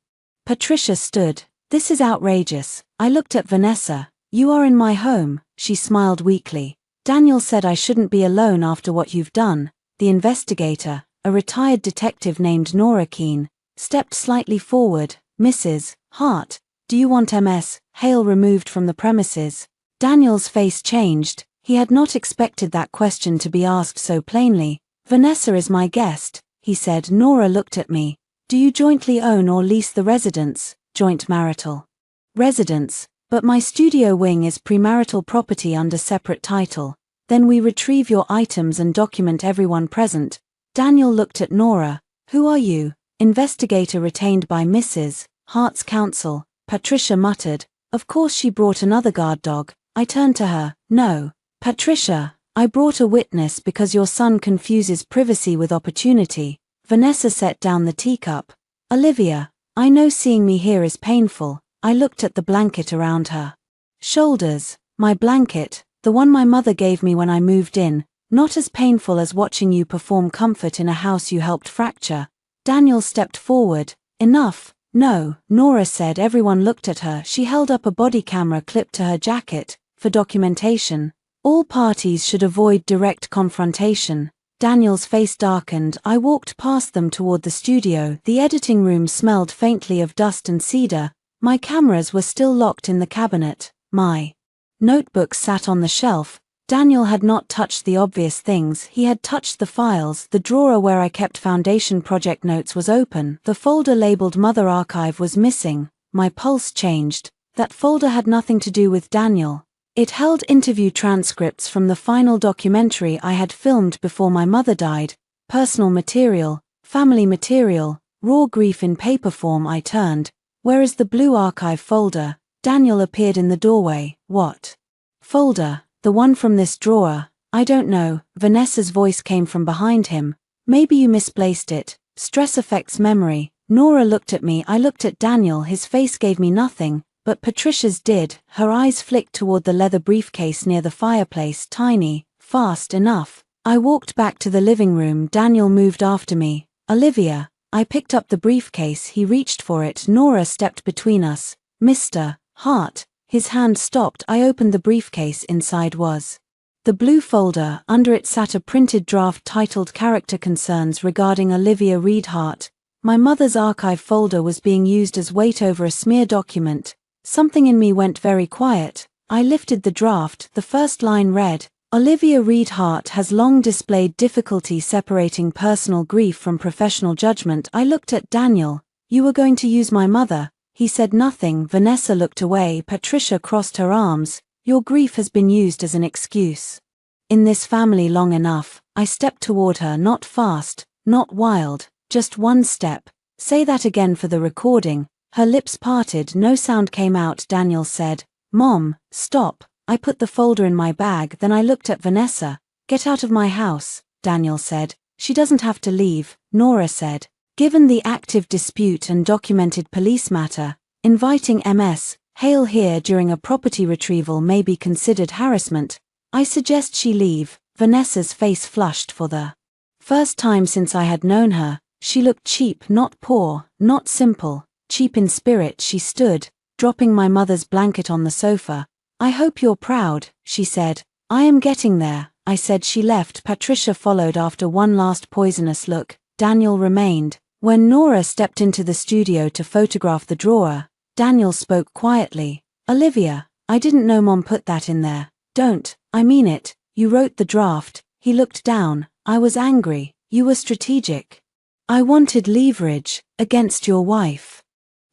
Patricia stood. This is outrageous. I looked at Vanessa. You are in my home. She smiled weakly. Daniel said I shouldn't be alone after what you've done. The investigator, a retired detective named Nora Keene, stepped slightly forward. Mrs. Hart, do you want Ms. Hale removed from the premises? Daniel's face changed. He had not expected that question to be asked so plainly. Vanessa is my guest, he said. Nora looked at me. Do you jointly own or lease the residence? Joint marital residence, but my studio wing is premarital property under separate title. Then we retrieve your items and document everyone present. Daniel looked at Nora. Who are you? Investigator retained by Mrs. Hart's counsel. Patricia muttered. Of course she brought another guard dog. I turned to her. No. Patricia, I brought a witness because your son confuses privacy with opportunity. Vanessa set down the teacup. Olivia, I know seeing me here is painful. I looked at the blanket around her shoulders. My blanket, the one my mother gave me when I moved in, not as painful as watching you perform comfort in a house you helped fracture. Daniel stepped forward. Enough. No, Nora said. Everyone looked at her. She held up a body camera clipped to her jacket. For documentation. All parties should avoid direct confrontation. Daniel's face darkened. I walked past them toward the studio. The editing room smelled faintly of dust and cedar. My cameras were still locked in the cabinet. My notebooks sat on the shelf. Daniel had not touched the obvious things. He had touched the files. The drawer where I kept foundation project notes was open. The folder labeled Mother Archive was missing. My pulse changed. That folder had nothing to do with Daniel. It held interview transcripts from the final documentary I had filmed before my mother died, personal material, family material, raw grief in paper form. I turned. Where is the blue archive folder? Daniel appeared in the doorway. What folder? The one from this drawer. I don't know. Vanessa's voice came from behind him. Maybe you misplaced it. Stress affects memory. Nora looked at me. I looked at Daniel. His face gave me nothing. But Patricia's did. Her eyes flicked toward the leather briefcase near the fireplace. Tiny, fast enough. I walked back to the living room. Daniel moved after me. Olivia. I picked up the briefcase. He reached for it. Nora stepped between us. Mr. Hart. His hand stopped. I opened the briefcase. Inside was the blue folder. Under it sat a printed draft titled Character Concerns regarding Olivia Reed Hart. My mother's archive folder was being used as weight over a smear document. Something in me went very quiet. I lifted the draft. The first line read, Olivia Reed Hart has long displayed difficulty separating personal grief from professional judgment. I looked at Daniel. You were going to use my mother. He said nothing. Vanessa looked away. Patricia crossed her arms. Your grief has been used as an excuse in this family long enough. I stepped toward her, not fast, not wild, just one step. Say that again for the recording. Her lips parted, no sound came out. Daniel said, Mom, stop. I put the folder in my bag, then I looked at Vanessa. Get out of my house, Daniel said. She doesn't have to leave, Nora said. Given the active dispute and documented police matter, inviting Ms. Hale here during a property retrieval may be considered harassment. I suggest she leave. Vanessa's face flushed. For the first time since I had known her, she looked cheap, not poor, not simple. Cheap in spirit. She stood, dropping my mother's blanket on the sofa. I hope you're proud, she said. I am getting there, I said. She left. Patricia followed after one last poisonous look. Daniel remained. When Nora stepped into the studio to photograph the drawer, Daniel spoke quietly. Olivia, I didn't know Mom put that in there. Don't, I mean it. You wrote the draft. He looked down. I was angry. You were strategic. I wanted leverage against your wife.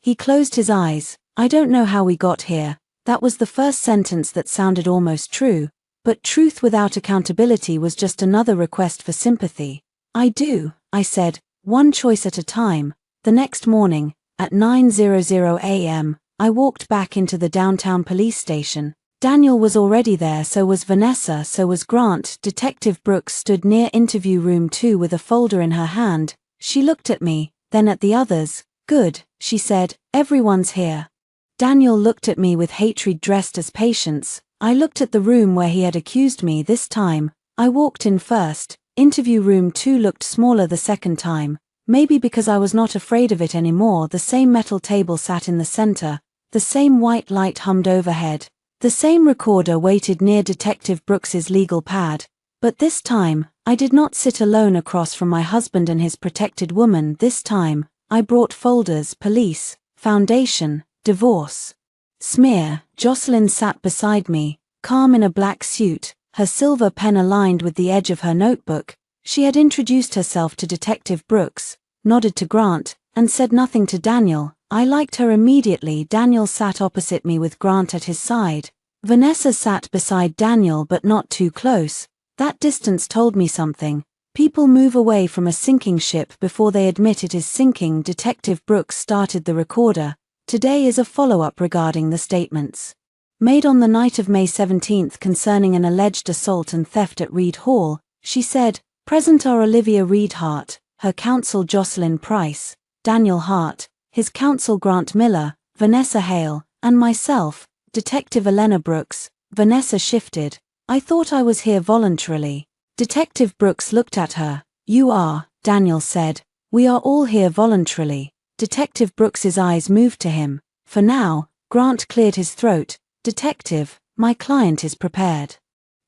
He closed his eyes. I don't know how we got here. That was the first sentence that sounded almost true, but truth without accountability was just another request for sympathy. I do, I said, one choice at a time. The next morning, at 9:00 a.m., I walked back into the downtown police station. Daniel was already there, so was Vanessa, so was Grant. Detective Brooks stood near interview room 2 with a folder in her hand. She looked at me, then at the others. Good, she said, everyone's here. Daniel looked at me with hatred dressed as patience. I looked at the room where he had accused me this time. I walked in first. Interview room 2 looked smaller the second time. Maybe because I was not afraid of it anymore. The same metal table sat in the center. The same white light hummed overhead. The same recorder waited near Detective Brooks's legal pad. But this time, I did not sit alone across from my husband and his protected woman. This time, I brought folders. Police, foundation, divorce, smear. Jocelyn sat beside me, calm in a black suit, her silver pen aligned with the edge of her notebook. She had introduced herself to Detective Brooks, nodded to Grant, and said nothing to Daniel. I liked her immediately. Daniel sat opposite me with Grant at his side. Vanessa sat beside Daniel but not too close. That distance told me something. People move away from a sinking ship before they admit it is sinking. Detective Brooks started the recorder. Today is a follow-up regarding the statements made on the night of May 17th concerning an alleged assault and theft at Reed Hall. She said, present are Olivia Reed Hart, her counsel Jocelyn Price, Daniel Hart, his counsel Grant Miller, Vanessa Hale, and myself, Detective Elena Brooks. Vanessa shifted. I thought I was here voluntarily. Detective Brooks looked at her. You are, Daniel said. We are all here voluntarily. Detective Brooks's eyes moved to him. For now, Grant cleared his throat. Detective, my client is prepared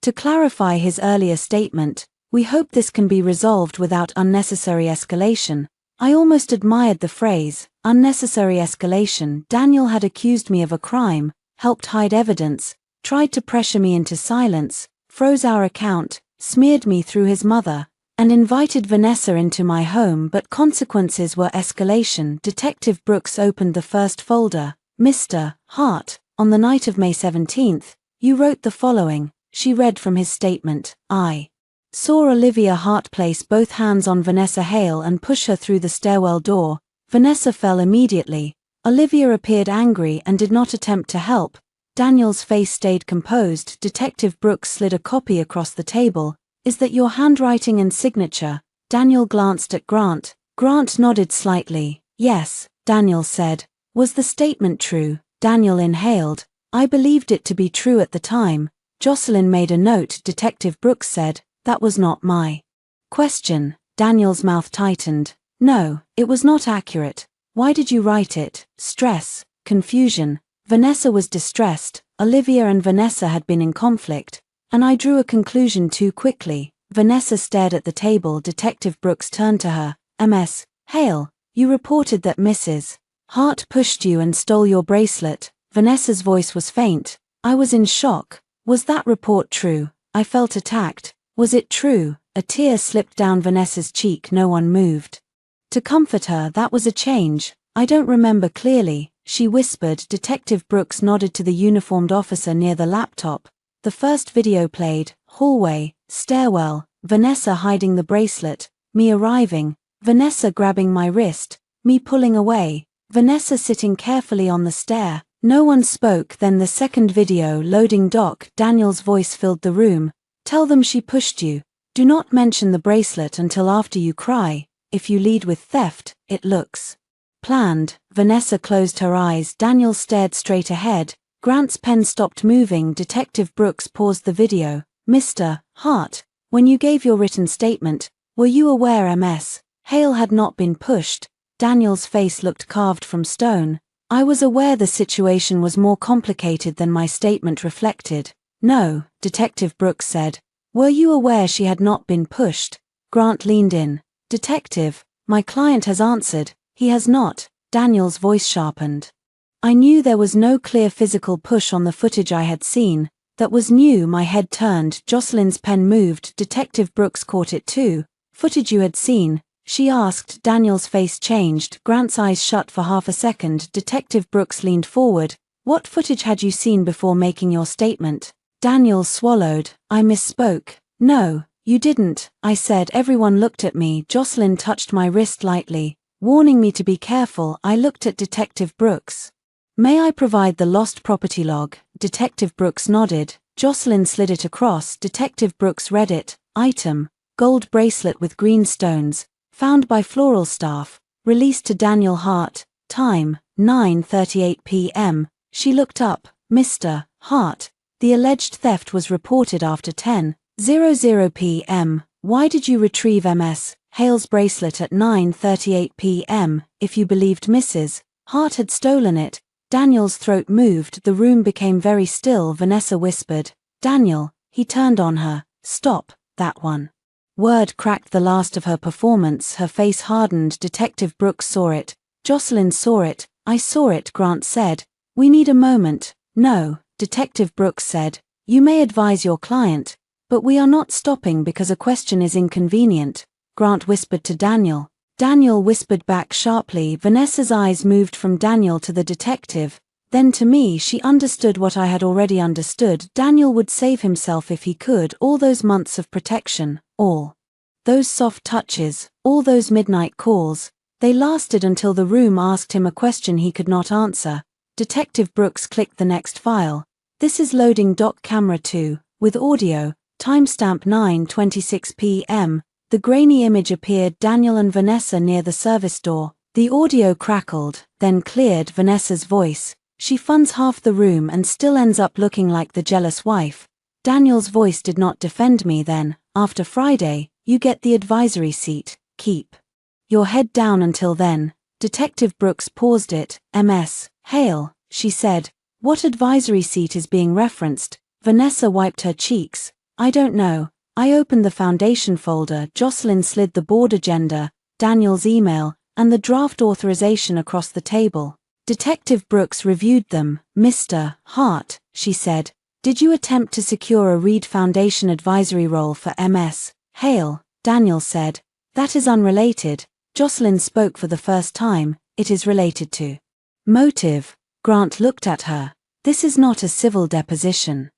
To clarify his earlier statement, "We hope this can be resolved without unnecessary escalation." I almost admired the phrase, unnecessary escalation. Daniel had accused me of a crime, helped hide evidence, tried to pressure me into silence, froze our account, smeared me through his mother, and invited Vanessa into my home, but consequences were escalation. Detective Brooks opened the first folder. "Mr. Hart, on the night of May 17th, you wrote the following." She read from his statement. "I saw Olivia Hart place both hands on Vanessa Hale and push her through the stairwell door. Vanessa fell immediately. Olivia appeared angry and did not attempt to help. Daniel's face stayed composed." Detective Brooks slid a copy across the table. "Is that your handwriting and signature?" Daniel glanced at Grant. Grant nodded slightly. "Yes," Daniel said. "Was the statement true?" Daniel inhaled. "I believed it to be true at the time. Jocelyn made a note." Detective Brooks said. "That was not my question." Daniel's mouth tightened. "No, it was not accurate. Why did you write it?" "Stress, confusion. Vanessa was distressed. Olivia and Vanessa had been in conflict, and I drew a conclusion too quickly." Vanessa stared at the table. Detective Brooks turned to her. "Ms. Hale, you reported that Mrs. Hart pushed you and stole your bracelet." Vanessa's voice was faint. "I was in shock. Was that report true? I felt attacked. Was it true?" A tear slipped down Vanessa's cheek. No one moved to comfort her. "That was a change. I don't remember clearly," she whispered. Detective Brooks nodded to the uniformed officer near the laptop. The first video played. Hallway, stairwell, Vanessa hiding the bracelet, me arriving, Vanessa grabbing my wrist, me pulling away, Vanessa sitting carefully on the stair. No one spoke. Then the second video loading. Doc. Daniel's voice filled the room. "Tell them she pushed you. Do not mention the bracelet until after you cry. If you lead with theft, it looks planned." Vanessa closed her eyes. Daniel stared straight ahead. Grant's pen stopped moving. Detective Brooks paused the video. "Mr. Hart, when you gave your written statement, were you aware Ms. Hale had not been pushed?" Daniel's face looked carved from stone. "I was aware the situation was more complicated than my statement reflected." "No," Detective Brooks said. "Were you aware she had not been pushed?" Grant leaned in. "Detective, my client has answered, he has not." Daniel's voice sharpened. "I knew there was no clear physical push on the footage I had seen. That was new." My head turned. Jocelyn's pen moved. Detective Brooks caught it too. "Footage you had seen?" she asked. Daniel's face changed. Grant's eyes shut for half a second. Detective Brooks leaned forward. "What footage had you seen before making your statement?" Daniel swallowed. "I misspoke. No, you didn't," I said. Everyone looked at me. Jocelyn touched my wrist lightly, warning me to be careful. I looked at Detective Brooks. "May I provide the lost property log?" Detective Brooks nodded. Jocelyn slid it across. Detective Brooks read it. "Item, gold bracelet with green stones, found by floral staff, released to Daniel Hart. Time, 9:38 p.m. She looked up. "Mr. Hart, the alleged theft was reported after 10:00 p.m. Why did you retrieve Ms. Hale's bracelet at 9:38 p.m. if you believed Mrs. Hart had stolen it?" Daniel's throat moved. The room became very still. Vanessa whispered, "Daniel." He turned on her. "Stop, that one." Word cracked the last of her performance. Her face hardened. Detective Brooks saw it. Jocelyn saw it. "I saw it," Grant said. "We need a moment." "No," Detective Brooks said. "You may advise your client, but we are not stopping because a question is inconvenient." Grant whispered to Daniel. Daniel whispered back sharply. Vanessa's eyes moved from Daniel to the detective, then to me. She understood what I had already understood. Daniel would save himself if he could. All those months of protection, all those soft touches, all those midnight calls, they lasted until the room asked him a question he could not answer. Detective Brooks clicked the next file. "This is loading. Doc. Camera 2, with audio, timestamp 9:26 p.m. The grainy image appeared. Daniel and Vanessa near the service door. The audio crackled, then cleared. Vanessa's voice. "She funds half the room and still ends up looking like the jealous wife." Daniel's voice did not defend me then. "After Friday, you get the advisory seat. Keep your head down until then." Detective Brooks paused it. "Ms. Hale," she said. "What advisory seat is being referenced?" Vanessa wiped her cheeks. I don't know. I opened the foundation folder. Jocelyn slid the board agenda, Daniel's email, and the draft authorization across the table. Detective Brooks reviewed them. Mr. Hart, she said, did you attempt to secure a Reed Foundation advisory role for Ms. Hale? Daniel said, that is unrelated. Jocelyn spoke for the first time. It is related to motive. Grant looked at her. This is not a civil deposition.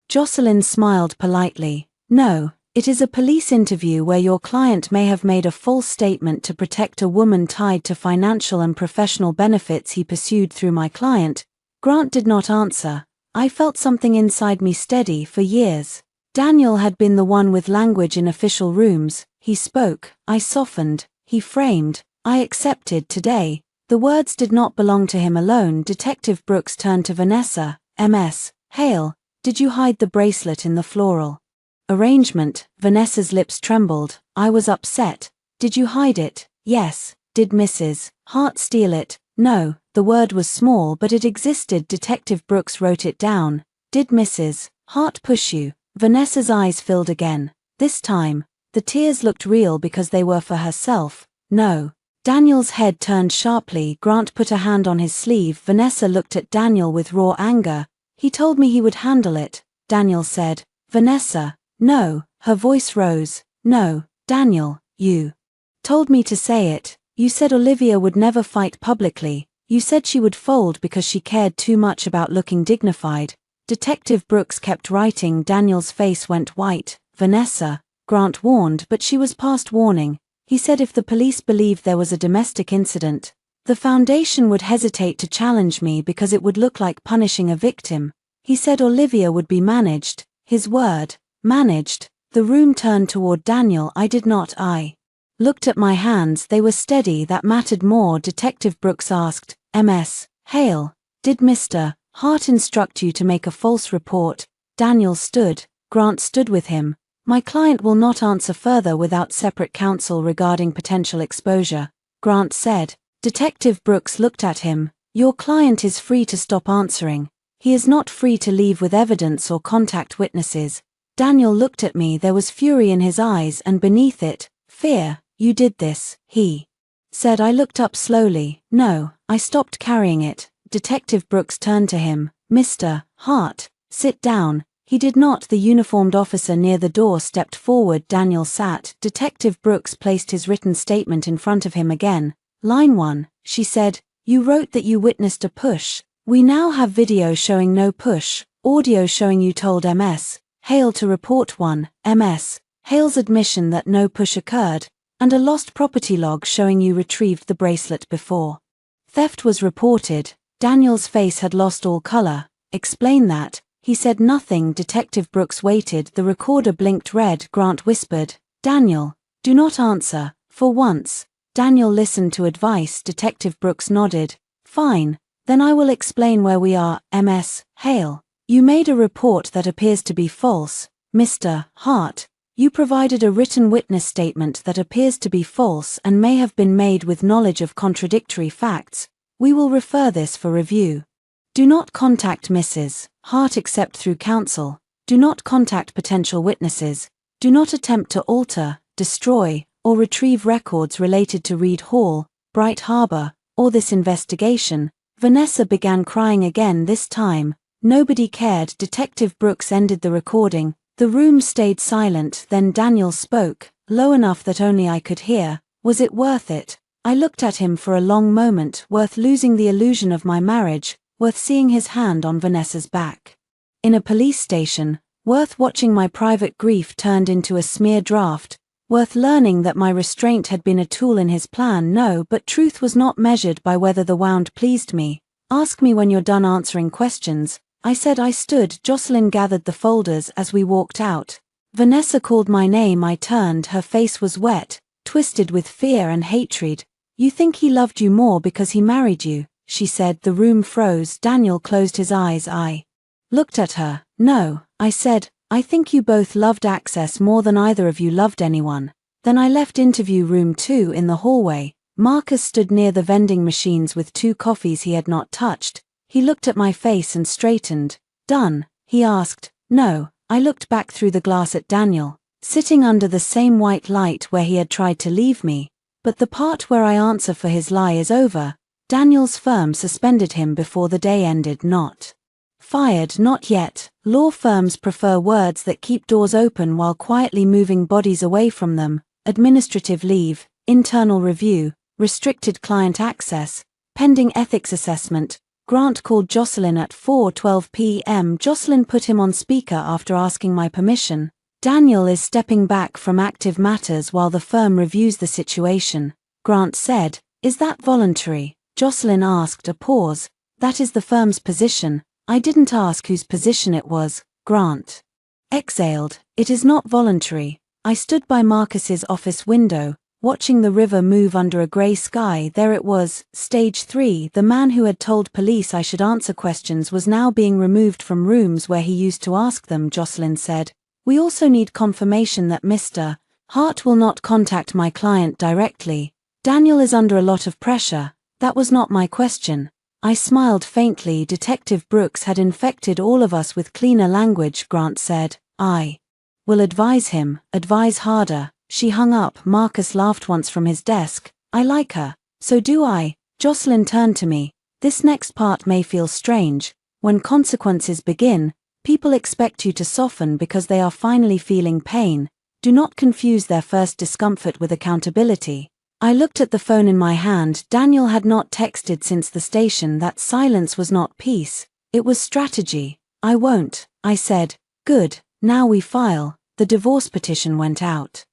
Jocelyn smiled politely. No, it is a police interview where your client may have made a false statement to protect a woman tied to financial and professional benefits he pursued through my client. Grant did not answer. I felt something inside me steady for years. Daniel had been the one with language in official rooms. He spoke, I softened, he framed, I accepted today. The words did not belong to him alone. Detective Brooks turned to Vanessa. Ms. Hale, did you hide the bracelet in the floral arrangement? Vanessa's lips trembled. I was upset. Did you hide it? Yes. Did Mrs. Hart steal it? No. The word was small but it existed. Detective Brooks wrote it down. Did Mrs. Hart push you? Vanessa's eyes filled again. This time, the tears looked real because they were for herself. No. Daniel's head turned sharply. Grant put a hand on his sleeve. Vanessa looked at Daniel with raw anger. He told me he would handle it, Daniel said. Vanessa, no. Her voice rose. No, Daniel, you told me to say it. You said Olivia would never fight publicly. You said she would fold because she cared too much about looking dignified. Detective Brooks kept writing. Daniel's face went white. Vanessa, Grant warned, but she was past warning. He said if the police believed there was a domestic incident, the foundation would hesitate to challenge me because it would look like punishing a victim. He said Olivia would be managed. His word, managed. The room turned toward Daniel. I did not. I looked at my hands. They were steady. That mattered more. Detective Brooks asked, Ms. Hale, did Mr. Hart instruct you to make a false report? Daniel stood. Grant stood with him. My client will not answer further without separate counsel regarding potential exposure, Grant said. Detective Brooks looked at him. Your client is free to stop answering. He is not free to leave with evidence or contact witnesses. Daniel looked at me. There was fury in his eyes and beneath it, fear. You did this, he said. I looked up slowly. No, I stopped carrying it. Detective Brooks turned to him. Mr. Hart, sit down. He did not. The uniformed officer near the door stepped forward. Daniel sat. Detective Brooks placed his written statement in front of him again. Line 1, she said, you wrote that you witnessed a push. We now have video showing no push, audio showing you told Ms. Hale to report one, Ms. Hale's admission that no push occurred, and a lost property log showing you retrieved the bracelet before theft was reported. Daniel's face had lost all color. Explain that. He said nothing. Detective Brooks waited. The recorder blinked red. Grant whispered, Daniel, do not answer. For once. Daniel listened to advice. Detective Brooks nodded. Fine. Then I will explain where we are. Ms. Hale, you made a report that appears to be false. Mr. Hart, you provided a written witness statement that appears to be false and may have been made with knowledge of contradictory facts. We will refer this for review. Do not contact Mrs. Hart except through counsel. Do not contact potential witnesses. Do not attempt to alter, destroy, or retrieve records related to Reed Hall, Bright Harbor, or this investigation. Vanessa began crying again. This time, nobody cared. Detective Brooks ended the recording. The room stayed silent. Then Daniel spoke, low enough that only I could hear. Was it worth it? I looked at him for a long moment. Worth losing the illusion of my marriage, worth seeing his hand on Vanessa's back in a police station, worth watching my private grief turned into a smear draft, worth learning that my restraint had been a tool in his plan. No, but truth was not measured by whether the wound pleased me. Ask me when you're done answering questions, I said. I stood. Jocelyn gathered the folders as we walked out. Vanessa called my name. I turned. Her face was wet, twisted with fear and hatred. You think he loved you more because he married you, she said. The room froze. Daniel closed his eyes. I looked at her. No, I said, I think you both loved Access more than either of you loved anyone. Then I left interview room 2 in the hallway. Marcus stood near the vending machines with 2 coffees he had not touched. He looked at my face and straightened. Done? He asked. No, I looked back through the glass at Daniel, sitting under the same white light where he had tried to leave me, but the part where I answer for his lie is over. Daniel's firm suspended him before the day ended. Not fired, not yet. Law firms prefer words that keep doors open while quietly moving bodies away from them. Administrative leave, internal review, restricted client access, pending ethics assessment. Grant called Jocelyn at 4:12 p.m. Jocelyn put him on speaker after asking my permission. Daniel is stepping back from active matters while the firm reviews the situation. Grant said, "Is that voluntary?" Jocelyn asked. A pause. "That is the firm's position. I didn't ask whose position it was." Grant exhaled. "It is not voluntary." I stood by Marcus's office window, watching the river move under a grey sky. There it was, stage 3. The man who had told police I should answer questions was now being removed from rooms where he used to ask them. Jocelyn said, "We also need confirmation that Mr. Hart will not contact my client directly. Daniel is under a lot of pressure." That was not my question. I smiled faintly. Detective Brooks had infected all of us with cleaner language. Grant said, "I will advise him, advise harder." She hung up. Marcus laughed once from his desk. "I like her. So do I." Jocelyn turned to me. "This next part may feel strange. When consequences begin, people expect you to soften because they are finally feeling pain. Do not confuse their first discomfort with accountability." I looked at the phone in my hand. Daniel had not texted since the station. That silence was not peace. It was strategy. "I won't," I said. "Good, now we file." The divorce petition went out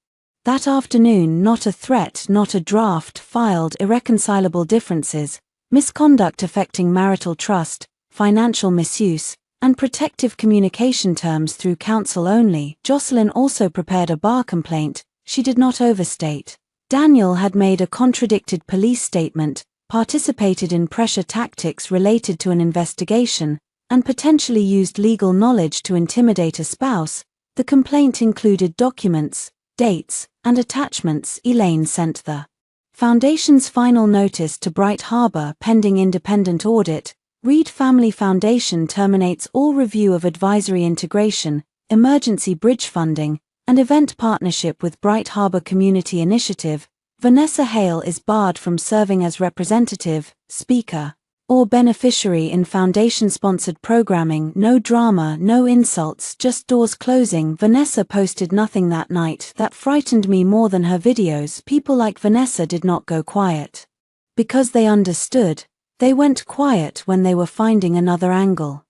that afternoon. Not a threat, not a draft. Filed. Irreconcilable differences, misconduct affecting marital trust, financial misuse, and protective communication terms through counsel only. Jocelyn also prepared a bar complaint. She did not overstate. Daniel had made a contradicted police statement, participated in pressure tactics related to an investigation, and potentially used legal knowledge to intimidate a spouse. The complaint included documents, dates, and attachments. Elaine sent the Foundation's final notice to Bright Harbor pending independent audit. Reed Family Foundation terminates all review of advisory integration, emergency bridge funding, and event partnership with Bright Harbor Community Initiative. Vanessa Hale is barred from serving as representative, speaker, or beneficiary in foundation-sponsored programming. No drama, no insults, just doors closing. Vanessa posted nothing that night. That frightened me more than her videos. People like Vanessa did not go quiet because they understood. They went quiet when they were finding another angle.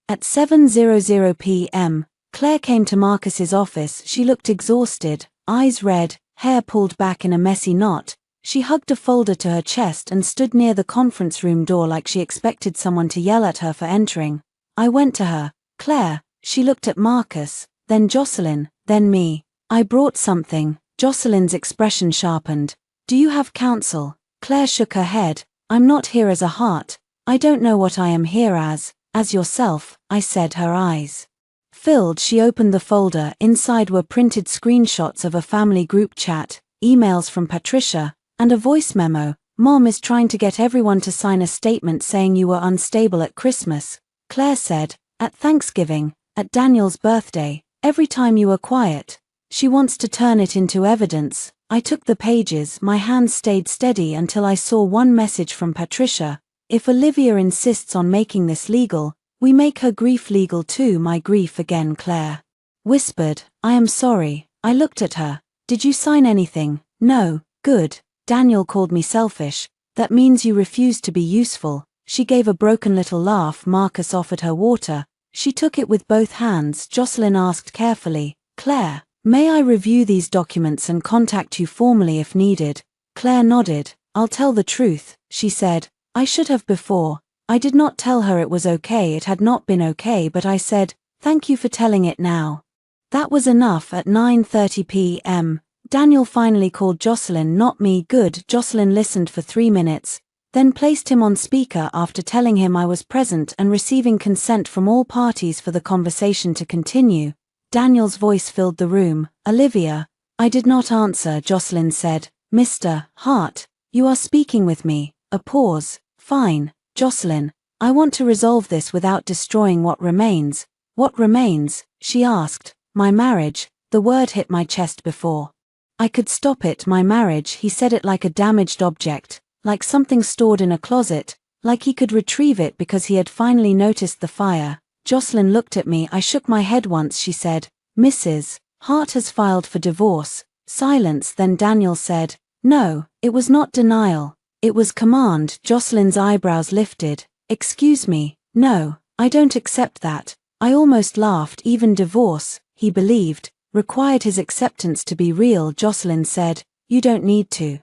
At 7:00 p.m., Claire came to Marcus's office. She looked exhausted, eyes red, hair pulled back in a messy knot. She hugged a folder to her chest and stood near the conference room door like she expected someone to yell at her for entering. I went to her. "Claire." She looked at Marcus, then Jocelyn, then me. "I brought something." Jocelyn's expression sharpened. "Do you have counsel?" Claire shook her head. "I'm not here as a heart. I don't know what I am here as yourself," I said. Her eyes filled. She opened the folder. Inside were printed screenshots of a family group chat, emails from Patricia, and a voice memo. "Mom is trying to get everyone to sign a statement saying you were unstable at Christmas," Claire said, "at Thanksgiving, at Daniel's birthday, every time you were quiet. She wants to turn it into evidence." I took the pages. My hands stayed steady until I saw one message from Patricia. "If Olivia insists on making this legal, we make her grief legal too." "My grief again," Claire whispered. "I am sorry." I looked at her. "Did you sign anything?" "No." "Good." "Daniel called me selfish." "That means you refuse to be useful." She gave a broken little laugh. Marcus offered her water. She took it with both hands. Jocelyn asked carefully, "Claire, may I review these documents and contact you formally if needed?" Claire nodded. "I'll tell the truth," she said. "I should have before. I did not tell her it was okay. It had not been okay, but I said, thank you for telling it now." That was enough. At 9:30 p.m., Daniel finally called Jocelyn, not me. "Good." Jocelyn listened for 3 minutes, then placed him on speaker after telling him I was present and receiving consent from all parties for the conversation to continue. Daniel's voice filled the room. "Olivia." I did not answer. Jocelyn said, "Mr. Hart, you are speaking with me." A pause. "Fine, Jocelyn. I want to resolve this without destroying what remains. What remains? She asked. My marriage. The word hit my chest before I could stop it. My marriage. He said it like a damaged object, like something stored in a closet, like he could retrieve it because he had finally noticed the fire. Jocelyn looked at me. I shook my head once. She said, Mrs. Hart has filed for divorce. Silence. Then Daniel said, no, it was not denial. It was command. Jocelyn's eyebrows lifted. Excuse me. No, I don't accept that. I almost laughed. Even divorce, he believed, required his acceptance to be real. Jocelyn said, you don't need to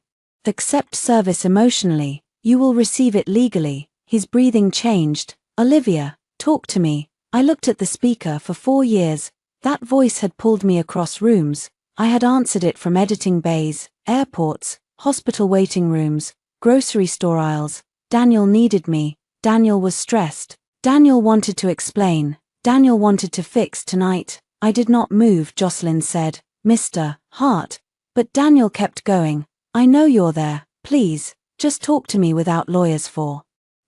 accept service emotionally. You will receive it legally. His breathing changed. Olivia, talk to me. I looked at the speaker. For 4 years, that voice had pulled me across rooms. I had answered it from editing bays, airports, hospital waiting rooms, grocery store aisles. Daniel needed me. Daniel was stressed. Daniel wanted to explain. Daniel wanted to fix. Tonight, I did not move. Jocelyn said, Mr. Hart. But Daniel kept going. I know you're there. Please, just talk to me without lawyers for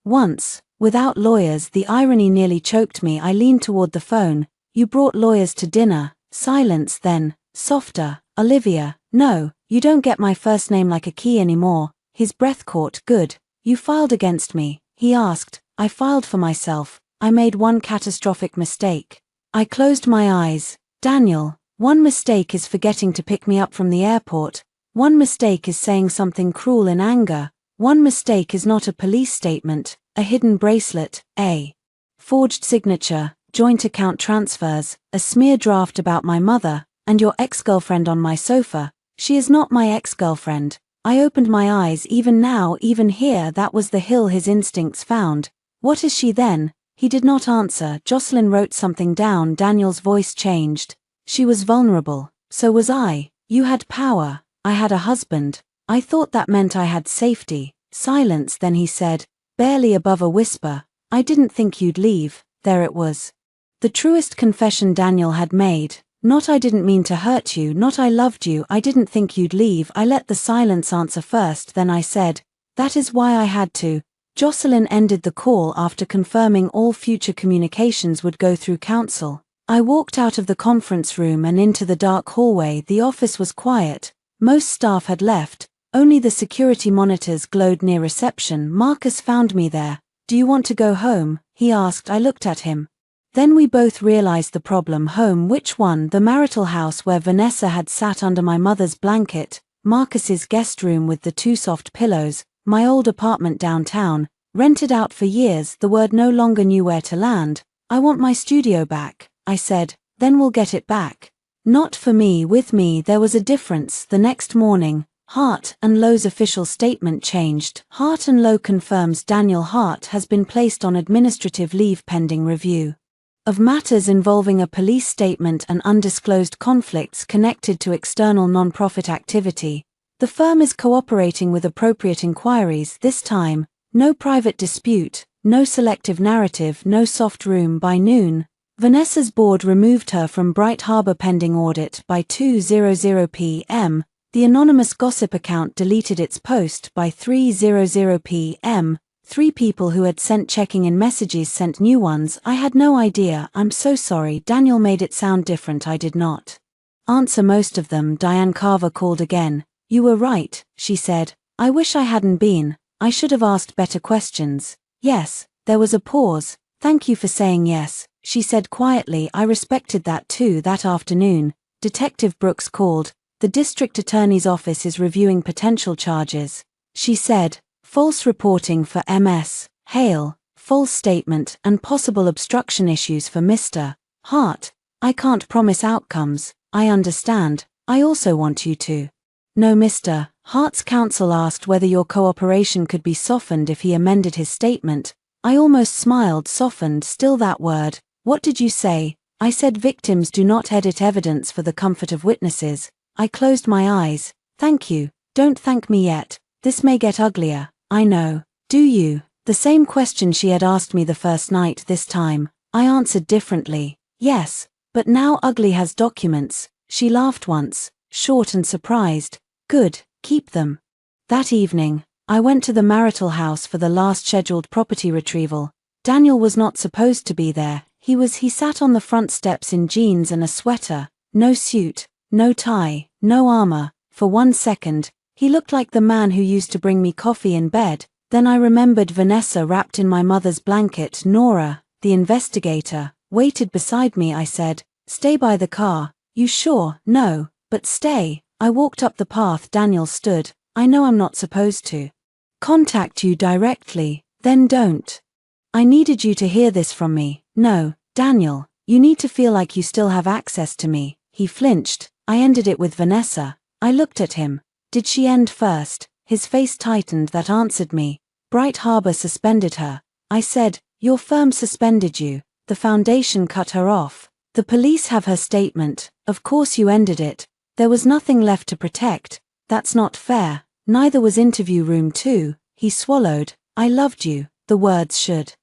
once. Without lawyers. The irony nearly choked me. I leaned toward the phone. You brought lawyers to dinner. Silence. Then, softer. Olivia, no, you don't get my first name like a key anymore. His breath caught. Good. You filed against me. He asked. I filed for myself. I made one catastrophic mistake. I closed my eyes. Daniel, one mistake is forgetting to pick me up from the airport. One mistake is saying something cruel in anger. One mistake is not a police statement, a hidden bracelet, a forged signature, joint account transfers, a smear draft about my mother, and your ex-girlfriend on my sofa. She is not my ex-girlfriend. I opened my eyes. Even now, even here, that was the hill his instincts found. What is she then? He did not answer. Jocelyn wrote something down. Daniel's voice changed. She was vulnerable. So was I. You had power. I had a husband. I thought that meant I had safety. Silence. Then he said, barely above a whisper, I didn't think you'd leave. There it was. The truest confession Daniel had made. Not I didn't mean to hurt you, not I loved you, I didn't think you'd leave. I let the silence answer first. Then I said, that is why I had to. Jocelyn ended the call after confirming all future communications would go through counsel. I walked out of the conference room and into the dark hallway. The office was quiet. Most staff had left. Only the security monitors glowed near reception. Marcus found me there. Do you want to go home? He asked. I looked at him. Then we both realized the problem. Home. Which one? The marital house where Vanessa had sat under my mother's blanket, Marcus's guest room with the 2 soft pillows, my old apartment downtown, rented out for years. The word no longer knew where to land. I want my studio back, I said. Then we'll get it back. Not for me. With me there was a difference. The next morning, Hart and Lowe's official statement changed. Hart and Lowe confirms Daniel Hart has been placed on administrative leave pending review of matters involving a police statement and undisclosed conflicts connected to external non-profit activity. The firm is cooperating with appropriate inquiries. This time, no private dispute, no selective narrative, no soft room. By noon, Vanessa's board removed her from Bright Harbor pending audit. By 2:00 p.m., the anonymous gossip account deleted its post. By 3:00 p.m., 3 people who had sent checking-in messages sent new ones. I had no idea. I'm so sorry. Daniel made it sound different. I did not answer most of them. Diane Carver called again. You were right, she said. I wish I hadn't been. I should have asked better questions. Yes. There was a pause. Thank you for saying yes, she said quietly. I respected that too. That afternoon, Detective Brooks called. The district attorney's office is reviewing potential charges, she said. False reporting for Ms. Hale, false statement, and possible obstruction issues for Mr. Hart. I can't promise outcomes. I understand. I also want you to know Mr. Hart's counsel asked whether your cooperation could be softened if he amended his statement. I almost smiled. Softened, still that word. What did you say? I said victims do not edit evidence for the comfort of witnesses. I closed my eyes. Thank you. Don't thank me yet. This may get uglier. I know. Do you? The same question she had asked me the first night. This time, I answered differently. Yes, but now ugly has documents. She laughed once, short and surprised. Good, keep them. That evening, I went to the marital house for the last scheduled property retrieval. Daniel was not supposed to be there. He sat on the front steps in jeans and a sweater, no suit, no tie, no armor. For 1 second, he looked like the man who used to bring me coffee in bed. Then I remembered Vanessa wrapped in my mother's blanket. Nora, the investigator, waited beside me. I said, "Stay by the car." "You sure?" "No, but stay." I walked up the path. Daniel stood. "I know I'm not supposed to contact you directly." "Then don't. I needed you to hear this from me." "No, Daniel, you need to feel like you still have access to me." He flinched. "I ended it with Vanessa." I looked at him. "Did she end first?" His face tightened. "That answered me. Bright Harbor suspended her." I said, "Your firm suspended you. The foundation cut her off. The police have her statement. Of course you ended it. There was nothing left to protect. That's not fair." "Neither was interview room 2. He swallowed. "I loved you. The words should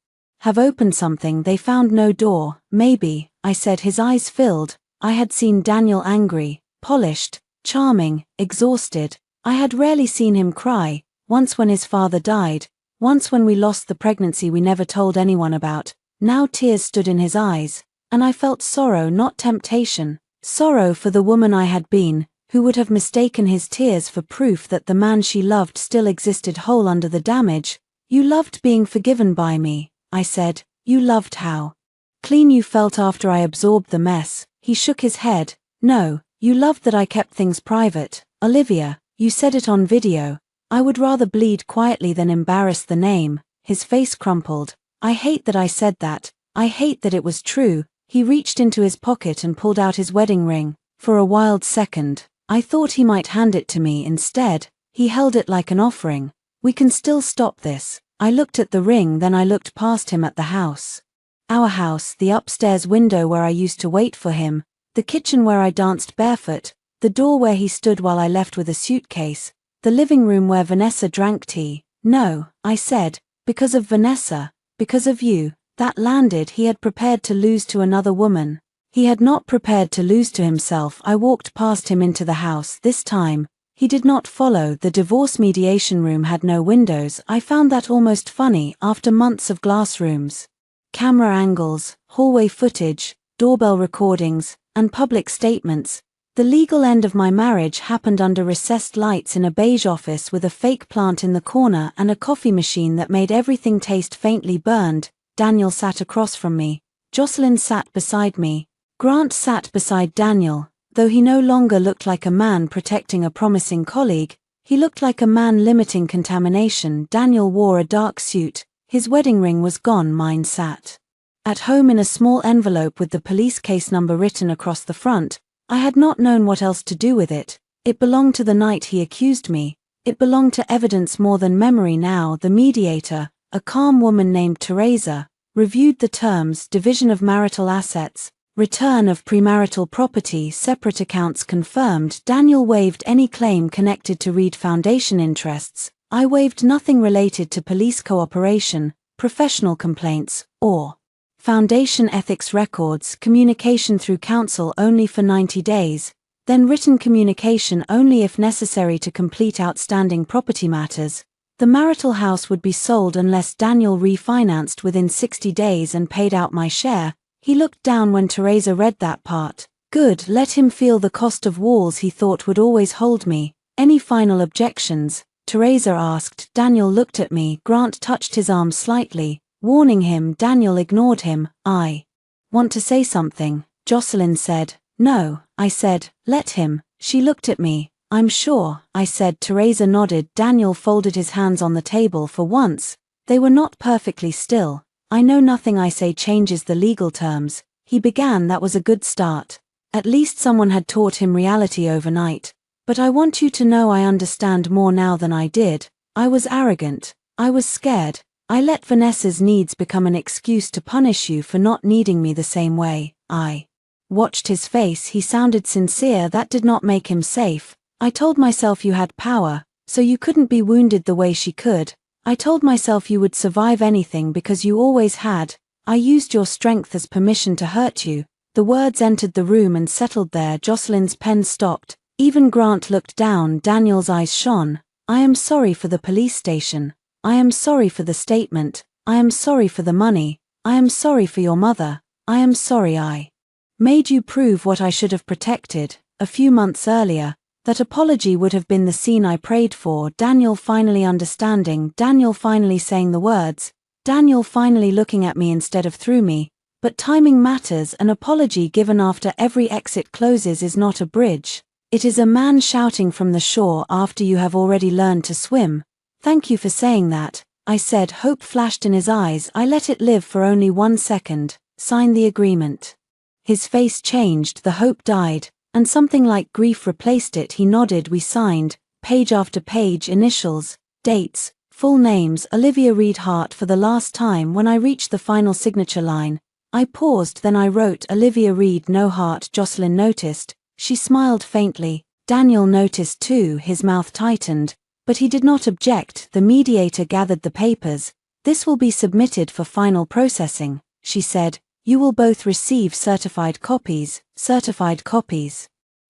have opened something. They found no door." "Maybe," I said. His eyes filled. I had seen Daniel angry, polished, charming, exhausted. I had rarely seen him cry. Once when his father died. Once when we lost the pregnancy we never told anyone about. Now tears stood in his eyes. And I felt sorrow, not temptation. Sorrow for the woman I had been, who would have mistaken his tears for proof that the man she loved still existed whole under the damage. "You loved being forgiven by me," I said. "You loved how clean you felt after I absorbed the mess." He shook his head. "No, you loved that I kept things private. Olivia, you said it on video. I would rather bleed quietly than embarrass the name." His face crumpled. "I hate that I said that. I hate that it was true." He reached into his pocket and pulled out his wedding ring. For a wild second, I thought he might hand it to me. Instead, he held it like an offering. "We can still stop this." I looked at the ring, then I looked past him at the house. Our house, the upstairs window where I used to wait for him, the kitchen where I danced barefoot, the door where he stood while I left with a suitcase, the living room where Vanessa drank tea. "No," I said, "because of Vanessa, because of you." That landed. He had prepared to lose to another woman. He had not prepared to lose to himself. I walked past him into the house. This time, he did not follow. The divorce mediation room had no windows. I found that almost funny after months of glass rooms, camera angles, hallway footage, doorbell recordings, and public statements. The legal end of my marriage happened under recessed lights in a beige office with a fake plant in the corner and a coffee machine that made everything taste faintly burned. Daniel sat across from me. Jocelyn sat beside me. Grant sat beside Daniel. Though he no longer looked like a man protecting a promising colleague, he looked like a man limiting contamination. Daniel wore a dark suit. His wedding ring was gone. Mine sat at home in a small envelope with the police case number written across the front. I had not known what else to do with it. It belonged to the night he accused me. It belonged to evidence more than memory now. The mediator, a calm woman named Teresa, reviewed the terms: division of marital assets, return of premarital property, separate accounts confirmed. Daniel waived any claim connected to Reed Foundation interests. I waived nothing related to police cooperation, professional complaints, or Foundation ethics records. Communication through counsel only for 90 days, then written communication only if necessary to complete outstanding property matters. The marital house would be sold unless Daniel refinanced within 60 days and paid out my share. He looked down when Teresa read that part. Good, let him feel the cost of walls he thought would always hold me. "Any final objections?" Teresa asked. Daniel looked at me. Grant touched his arm slightly, warning him. Daniel ignored him. "I want to say something," Jocelyn said. "No," I said, "let him." She looked at me. "I'm sure," I said. Teresa nodded. Daniel folded his hands on the table. For once, they were not perfectly still. "I know nothing I say changes the legal terms," he began. That was a good start. At least someone had taught him reality overnight. "But I want you to know I understand more now than I did. I was arrogant. I was scared. I let Vanessa's needs become an excuse to punish you for not needing me the same way." I watched his face. He sounded sincere. That did not make him safe. "I told myself you had power, so you couldn't be wounded the way she could. I told myself you would survive anything because you always had. I used your strength as permission to hurt you." The words entered the room and settled there. Jocelyn's pen stopped. Even Grant looked down. Daniel's eyes shone. "I am sorry for the police station. I am sorry for the statement. I am sorry for the money. I am sorry for your mother. I am sorry I made you prove what I should have protected. A few months earlier, that apology would have been the scene I prayed for. Daniel finally understanding, Daniel finally saying the words, Daniel finally looking at me instead of through me. But timing matters. An apology given after every exit closes is not a bridge. It is a man shouting from the shore after you have already learned to swim. Thank you for saying that, I said. Hope flashed in his eyes. I let it live for only 1 second. Sign the agreement. His face changed, the hope died, and something like grief replaced it. He nodded. We signed, page after page, initials, dates, full names. Olivia Reed Hart. For the last time, when I reached the final signature line, I paused, then I wrote Olivia Reed, no heart. Jocelyn noticed. She smiled faintly. Daniel noticed too. His mouth tightened, but he did not object. The mediator gathered the papers. This will be submitted for final processing, she said. You will both receive certified copies. Certified copies.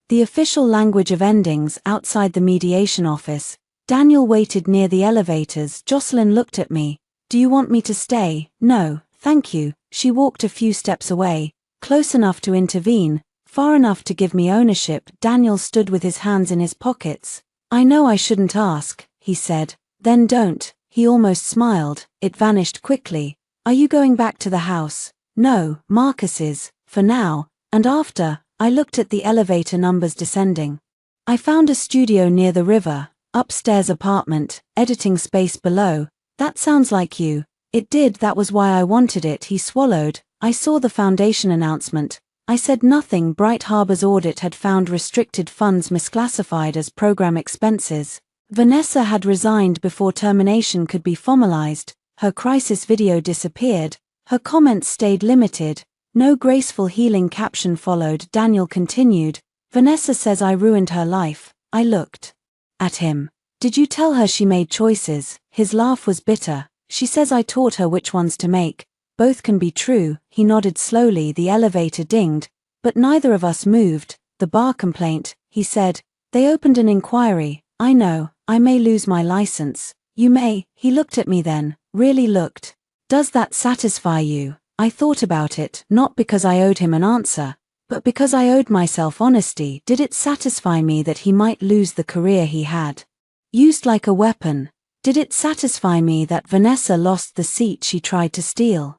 The official language of endings. Outside the mediation office, Daniel waited near the elevators. Jocelyn looked at me. Do you want me to stay? No, thank you. She walked a few steps away, close enough to intervene, far enough to give me ownership. Daniel stood with his hands in his pockets. I know I shouldn't ask, he said. Then don't. He almost smiled. It vanished quickly. Are you going back to the house? No, Marcus's, for now, and after. I looked at the elevator numbers descending. I found a studio near the river, upstairs apartment, editing space below. That sounds like you. It did. That was why I wanted it. He swallowed. I saw the foundation announcement. I said nothing. Bright Harbor's audit had found restricted funds misclassified as program expenses. Vanessa had resigned before termination could be formalized. Her crisis video disappeared. Her comments stayed limited. No graceful healing caption followed. Daniel continued. Vanessa says I ruined her life. I looked at him. Did you tell her she made choices? His laugh was bitter. She says I taught her which ones to make. Both can be true. He nodded slowly. The elevator dinged, but neither of us moved. The bar complaint, he said. They opened an inquiry. I know, I may lose my license. You may. He looked at me then, really looked. Does that satisfy you? I thought about it, not because I owed him an answer, but because I owed myself honesty. Did it satisfy me that he might lose the career he had used like a weapon? Did it satisfy me that Vanessa lost the seat she tried to steal?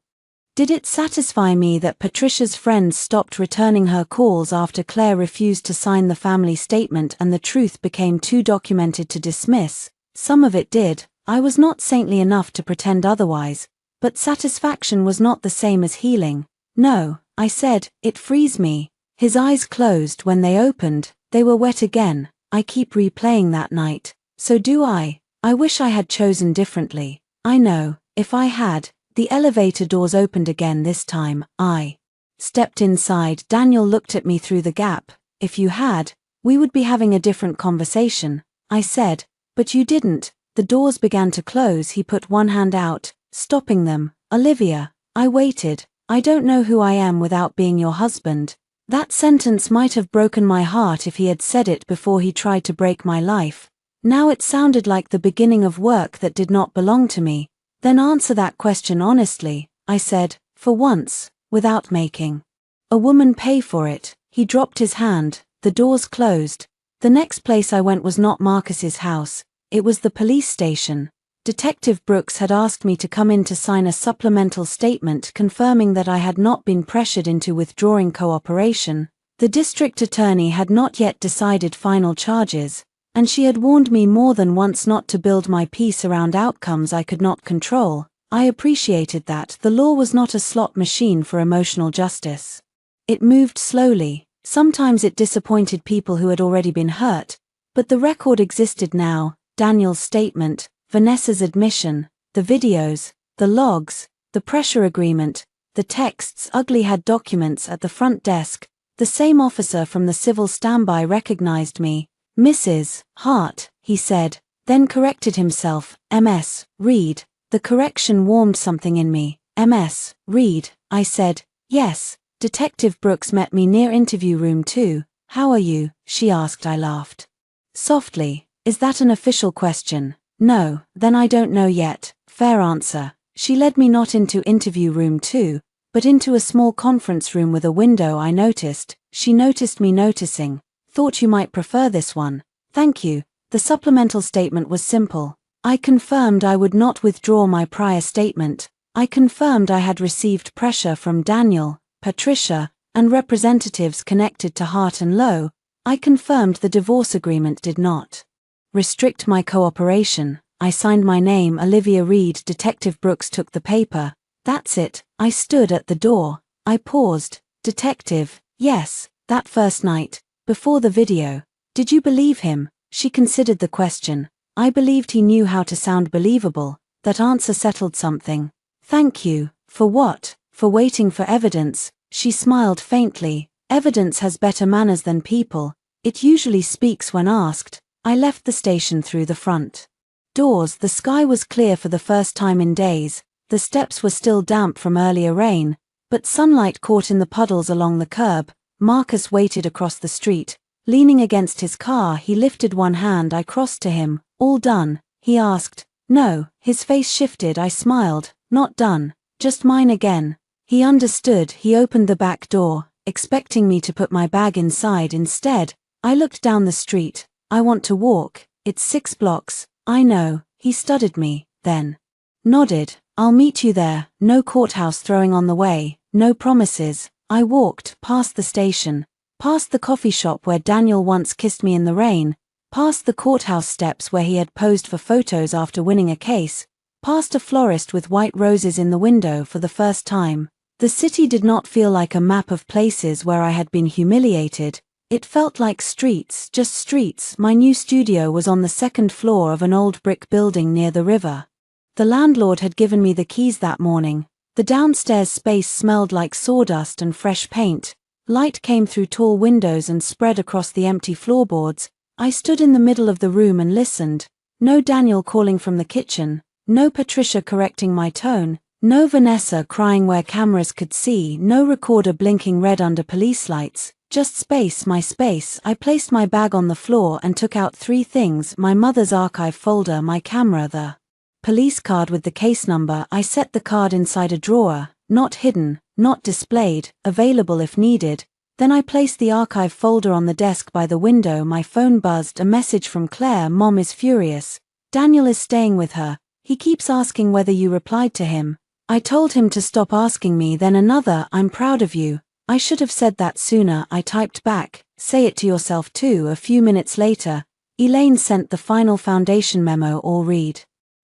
Did it satisfy me that Patricia's friends stopped returning her calls after Claire refused to sign the family statement and the truth became too documented to dismiss? Some of it did. I was not saintly enough to pretend otherwise. But satisfaction was not the same as healing. No, I said, it frees me. His eyes closed. When they opened, they were wet again. I keep replaying that night. So do I. I wish I had chosen differently. I know, if I had. The elevator doors opened again. This time, I stepped inside. Daniel looked at me through the gap. If you had, we would be having a different conversation, I said. But you didn't. The doors began to close. He put one hand out, stopping them. Olivia, I waited. I don't know who I am without being your husband. That sentence might have broken my heart if he had said it before he tried to break my life. Now it sounded like the beginning of work that did not belong to me. Then answer that question honestly, I said, for once, without making a woman pay for it. He dropped his hand. The doors closed. The next place I went was not Marcus's house. It was the police station. Detective Brooks had asked me to come in to sign a supplemental statement confirming that I had not been pressured into withdrawing cooperation. The district attorney had not yet decided final charges, and she had warned me more than once not to build my peace around outcomes I could not control. I appreciated that. The law was not a slot machine for emotional justice. It moved slowly. Sometimes it disappointed people who had already been hurt, but the record existed now. Daniel's statement, Vanessa's admission, the videos, the logs, the pressure agreement, the texts. Ugly had documents at the front desk. The same officer from the civil standby recognized me. Mrs. Hart, he said, then corrected himself. Ms. Reed. The correction warmed something in me. Ms. Reed, I said. Yes. Detective Brooks met me near interview room 2. How are you? She asked. I laughed softly. Is that an official question? No, then I don't know yet. Fair answer. She led me not into interview room 2, but into a small conference room with a window. I noticed, she noticed me noticing. Thought you might prefer this one. Thank you. The supplemental statement was simple. I confirmed I would not withdraw my prior statement. I confirmed I had received pressure from Daniel, Patricia, and representatives connected to Hart and Lowe. I confirmed the divorce agreement did not restrict my cooperation. I signed my name, Olivia Reed. Detective Brooks took the paper. That's it. I stood at the door. I paused. Detective, yes, that first night, before the video. Did you believe him? She considered the question. I believed he knew how to sound believable. That answer settled something. Thank you. For what? For waiting for evidence. She smiled faintly. Evidence has better manners than people. It usually speaks when asked. I left the station through the front doors. The sky was clear for the first time in days. The steps were still damp from earlier rain, but sunlight caught in the puddles along the curb. Marcus waited across the street. Leaning against his car, he lifted one hand. I crossed to him. All done? He asked. No. His face shifted. I smiled. Not done. Just mine again. He understood. He opened the back door, expecting me to put my bag inside. Instead, I looked down the street. I want to walk. It's 6 blocks. I know. He studied me, then nodded. I'll meet you there. No courthouse throwing on the way. No promises. I walked past the station, past the coffee shop where Daniel once kissed me in the rain, past the courthouse steps where he had posed for photos after winning a case, past a florist with white roses in the window for the first time. The city did not feel like a map of places where I had been humiliated. It felt like streets, just streets. My new studio was on the 2nd floor of an old brick building near the river. The landlord had given me the keys that morning. The downstairs space smelled like sawdust and fresh paint. Light came through tall windows and spread across the empty floorboards. I stood in the middle of the room and listened. No Daniel calling from the kitchen. No Patricia correcting my tone. No Vanessa crying where cameras could see. No recorder blinking red under police lights. Just space, my space. I placed my bag on the floor and took out 3 things: my mother's archive folder, my camera, the police card with the case number. I set the card inside a drawer, not hidden, not displayed, available if needed. Then I placed the archive folder on the desk by the window. My phone buzzed. A message from Claire. Mom is furious. Daniel is staying with her. He keeps asking whether you replied to him. I told him to stop asking me. Then another, I'm proud of you. I should have said that sooner. I typed back, say it to yourself too. A few minutes later, Elaine sent the final foundation memo. All read.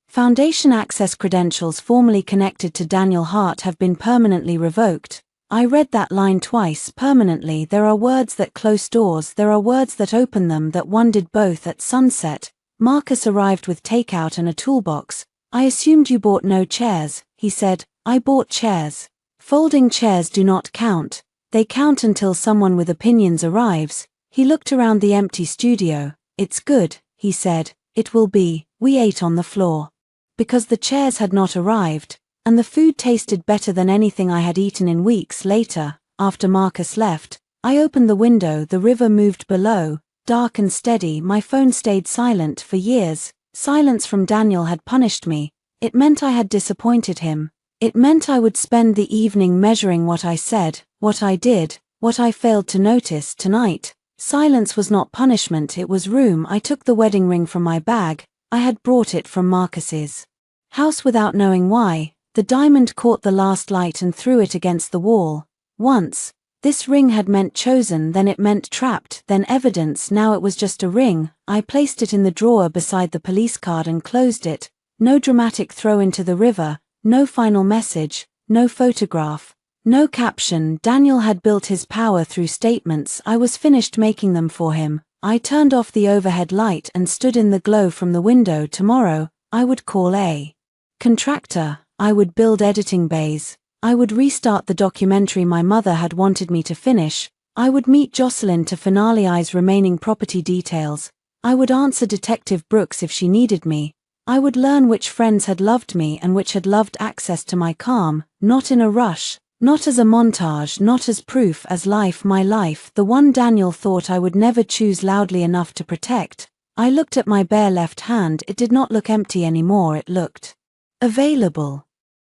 Foundation access credentials formerly connected to Daniel Hart have been permanently revoked. I read that line twice. Permanently. There are words that close doors. There are words that open them. That one did both. At sunset, Marcus arrived with takeout and a toolbox. I assumed you bought no chairs, he said. I bought chairs. Folding chairs do not count. They count until someone with opinions arrives. He looked around the empty studio. It's good, he said. It will be. We ate on the floor. Because the chairs had not arrived, and the food tasted better than anything I had eaten in weeks. Later, after Marcus left, I opened the window. The river moved below, dark and steady. My phone stayed silent for years. Silence from Daniel had punished me. It meant I had disappointed him. It meant I would spend the evening measuring what I said, what I did, what I failed to notice. Tonight, silence was not punishment, it was room. I took the wedding ring from my bag. I had brought it from Marcus's house without knowing why. The diamond caught the last light and threw it against the wall. Once, this ring had meant chosen, then it meant trapped, then evidence. Now it was just a ring. I placed it in the drawer beside the police card and closed it. No dramatic throw into the river. No final message, no photograph, no caption. Daniel had built his power through statements. I was finished making them for him. I turned off the overhead light and stood in the glow from the window. Tomorrow, I would call a contractor. I would build editing bays. I would restart the documentary my mother had wanted me to finish. I would meet Jocelyn to finalize remaining property details. I would answer Detective Brooks if she needed me. I would learn which friends had loved me and which had loved access to my calm, not in a rush, not as a montage, not as proof, as life, my life, the one Daniel thought I would never choose loudly enough to protect. I looked at my bare left hand. It did not look empty anymore, it looked available.